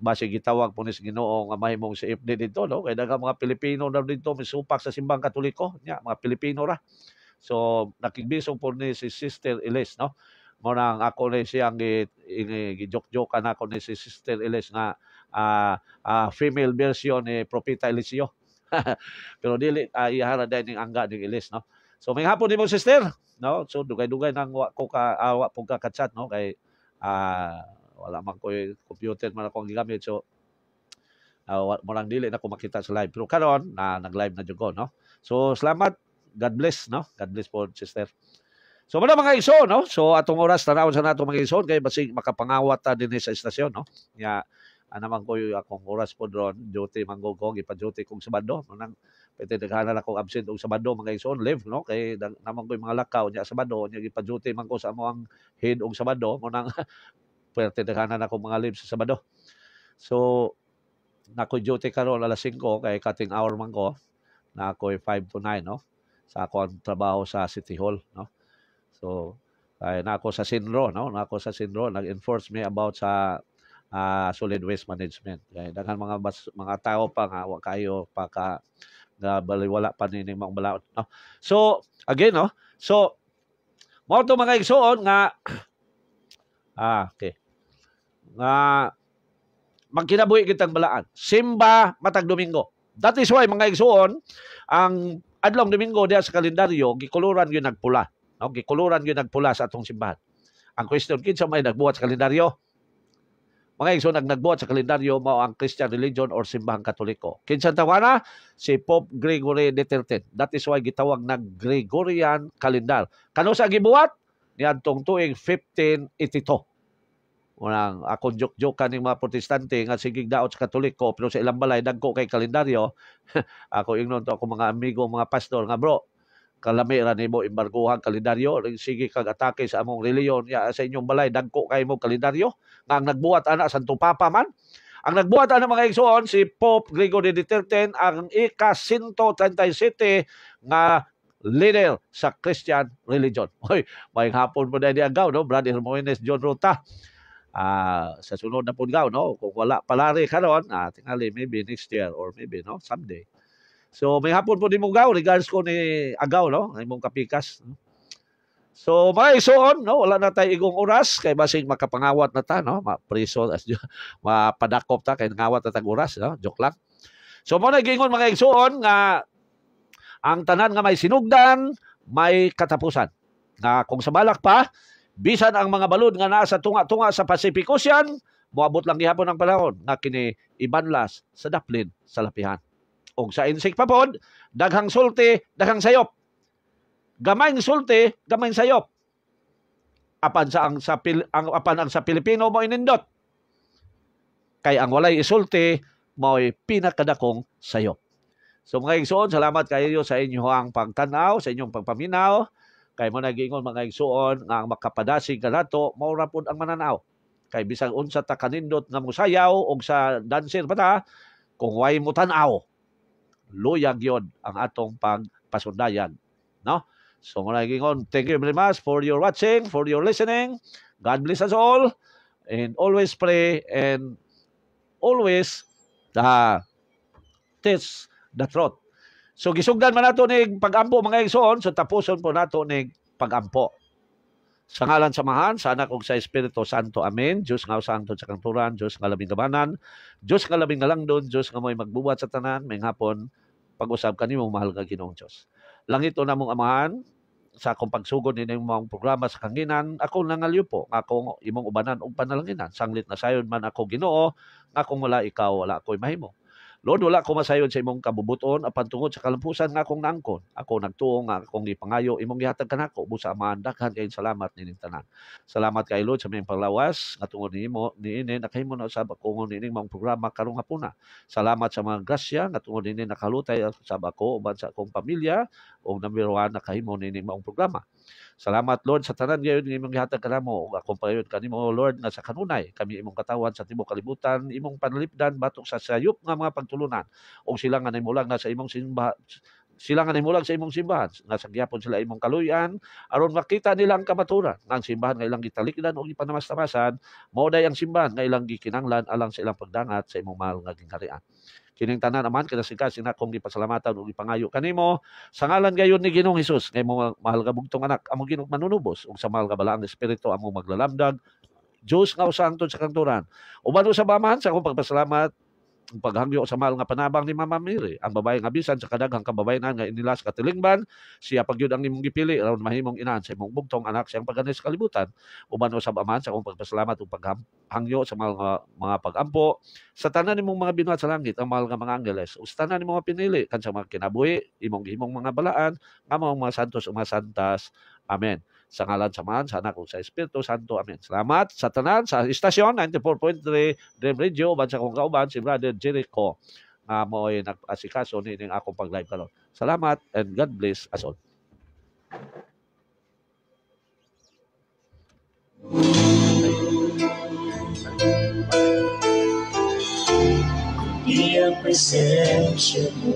base gitawag po ni Ginoo nga mahimong si FD dito, no? Kay daghang mga Pilipino na dito misupak sa simbang Katoliko, nya mga Pilipino ra. So nakigbisong po ni si Sister Elis, no? Mo nang ako ni siyang gi-joke-joke na ako ni si Sister Elis nga female version ni Propeta Eliseo. Pero dili ihara dai ning angga ning Elis, no? So may hapon nimo sister, no? So dugay-dugay nang wa po ka chat, no? Kay wala man ko computer man akong gigamit. So murang dili na ko makita sa live. Pero karon nag-live na jud ko, no? So salamat, God bless, no? God bless po sister. So mga igsoon, no? So atong oras tanawon sa nato mga igsoon kay basig makapangawat ta dinhi sa estasyon, no? Nya naman ko yung akong oras po doon, duty manggog ko, ipa-duty kong Sabado. Nang pwede naghanan akong absent og Sabado mga igsoon, live, no? Kay naman ko yung mga lakaw niya Sabado, nya ipa-duty man ko sa among head og Sabado, mo nang pwede naghanan akong mga live sa Sabado. So nako duty karon alas 5 kay cutting hour man ko. Na ako 5 to 9, no? Sa akong trabaho sa City Hall, no? So, nako sa Sinro, no? Nako sa Sinro, nag-enforce me about sa solid waste management. Kaya daghan mga tao pa nga wa kayo pa ka baliwala pa nining mga balaod, no? So, again, no? So, mo to mga igsoon nga okay. Nga magkinabuhi kitang balaan. Simba matag Domingo. That is why mga igsoon ang adlong Domingo diha sa kalendaryo gikuluran gyud nagpula. No, gikuluran gyud nagpula sa atong simbahan. Ang question kinsa may nagbuhat sa kalendaryo? Mga igsoon, ang nagbuhat sa kalendaryo mao ang Christian religion or simbahang Katoliko. Kinsa tawana? Si Pope Gregory XIII. That is why gitawag na Gregorian calendar. Kano sa gibuhat? Niadtong tuig 1582. Unang akong joke-joke kaning mga protestante nga sigig daot sa Katoliko pero sa ilang balay dagko kay kalendaryo. Ako ingnon to ako mga amigo, mga pastor nga bro, kalami ra nimo embargohan kalendaryo, sige kag atake sa among reliyon ya sa inyong balay dagko kay mo kalendaryo nga ang nagbuhat ana Santo Papa man. Ang nagbuhat ana mga igsoon si Pope Gregory XIII, ang ika-137 nga leader sa Christian religion. Hoy, may hapon mo dahil agaw, no? Brother Moines John Ruta. Sa sunod na po gaw, no? Kung wala palari ka ron, tingali maybe next year or maybe no someday. So may hapon po ni mong gaw, regards ko ni agaw, no? Ay mong kapikas. So mga igsoon, no? Wala na tayo igong oras kay basig makapangawat na ta, no? Mapriso as mapadakop ta kay ngawat na tag oras, no? Joke lang. So mo nagingon mga igsoon nga ang tanan nga may sinugdan, may katapusan. Nga kung sa balak pa, bisan ang mga balod nga nasa tunga-tunga sa Pacific Ocean, moabot lang gihapon ang panahon nga kini ibanlas sa daplin sa lapihan. O sa insik pa pod, daghang sulti, daghang sayop. Gamayng sulti, gamayng sayop. Apan ang sa Pilipino mo inindot. Kay ang walay isulti mo'y pinakadakong sayop. So mga igsoon, salamat kayo sa inyong pagtanaw, sa inyong pagpaminaw. Kay mo nagingon mga igsoon nga ang makapadasig kanato maura pud ang mananaw. Kay bisag unsa ta kanindot nga musayaw og sa dancer pa ta, kung way mo tan-aw, luyag yon ang atong pagpasundayan, no? So mo nagingon, thank you very much for your watching, for your listening. God bless us all and always pray and always teach the truth. So gisugdan man nato ning pagampo mga igsoon, so tapuson po nato ning pagampo. Sa ngalan samahan, sa anak ug sa Espiritu Santo. Amen. Diyos nga santo sa kanturan, Diyos nga labing gabanan, Diyos nga labing nalangdon, Diyos nga mo'y magbubuhat sa tanan, may hapon pag-usab kanimo mahal nga Ginoong Diyos. Langit o namong amahan, sa akong pagsugod ni mga programa sa kanginan, ako nangalyo po, akong imong ubanan og panalanginan. Sanglit na sayon man ako Ginoo, akong wala ikaw, wala ako'y mahimo. Lord, wala ko masayon sa imong kabubuton apan tungod sa kalampusan nga akong naangkon. Ako nagtuo nga akong ipangayo imong gihatag kanako busa amahan daghan kay salamat nining tanan. Salamat kay Lord sa imong panglawas nga tungod nimo niini nakahimo na usab ako nining mga programa karong hapuna. Salamat sa mga grasya nga tungod niini nakalutay usab ako uban sa akong pamilya ug number 1 nakahimo nining mga programa. Salamat Lord sa tanan gayon imong gihatag kanamo ug akong payon kanimo Lord nga sa kanunay kami imong katawan sa tibuok kalibutan imong panlipdan batok sa sayop nga mga pagtulunan ug sila nga nahimulang na sa imong simbahan nga sa gihapon sila imong kaluyan aron makita nila ang kamaturan ng simbahan nga ilang gitalikdan ug ipanamastamasan mao day ang simbahan nga ilang gikinanglan alang sa ilang pagdangat sa imong mahal nga gingharian. Kining tanan naman kinasikasin akong gipasalamatan ug ipangayo kanimo sa ngalan gayon ni Ginoong Hesus kay mo mahal nga bugtong anak among Ginoong manunubos ug sa mahal nga balaang espiritu among maglalamdag Diyos nga usanton sa kanturan. Uban sa bamahan sa akong pagpasalamat ang paghangyo sa mahal nga panabang ni Mama Mary, ang babae nga bisan sa kadaghang kababayenan nga inilas katilingban, siya pagyud ang imong gipili aron mahimong inahan sa imong bugtong anak siyang pagani sa kalibutan. Uban sa amahan sa akong pagpasalamat ug paghangyo sa mga pagampo sa tanan nimong mga binuhat sa langit, ang mahal nga mga anggeles, ug sa tanan nimong mga pinili kansa mga kinabuhi, imong gihimong mga balaan, nga mga santos ug mga santas. Amen. Sa ngalan samahan sa anak ug sa Espiritu Santo. Amen. Salamat sa tanan sa istasyon 94.3 Dream Radio uban sa akong kauban si Brother Jericho nga mo'y nag-asikaso nining akong pag-live karon. Salamat and God bless us all. Iyang presensya mo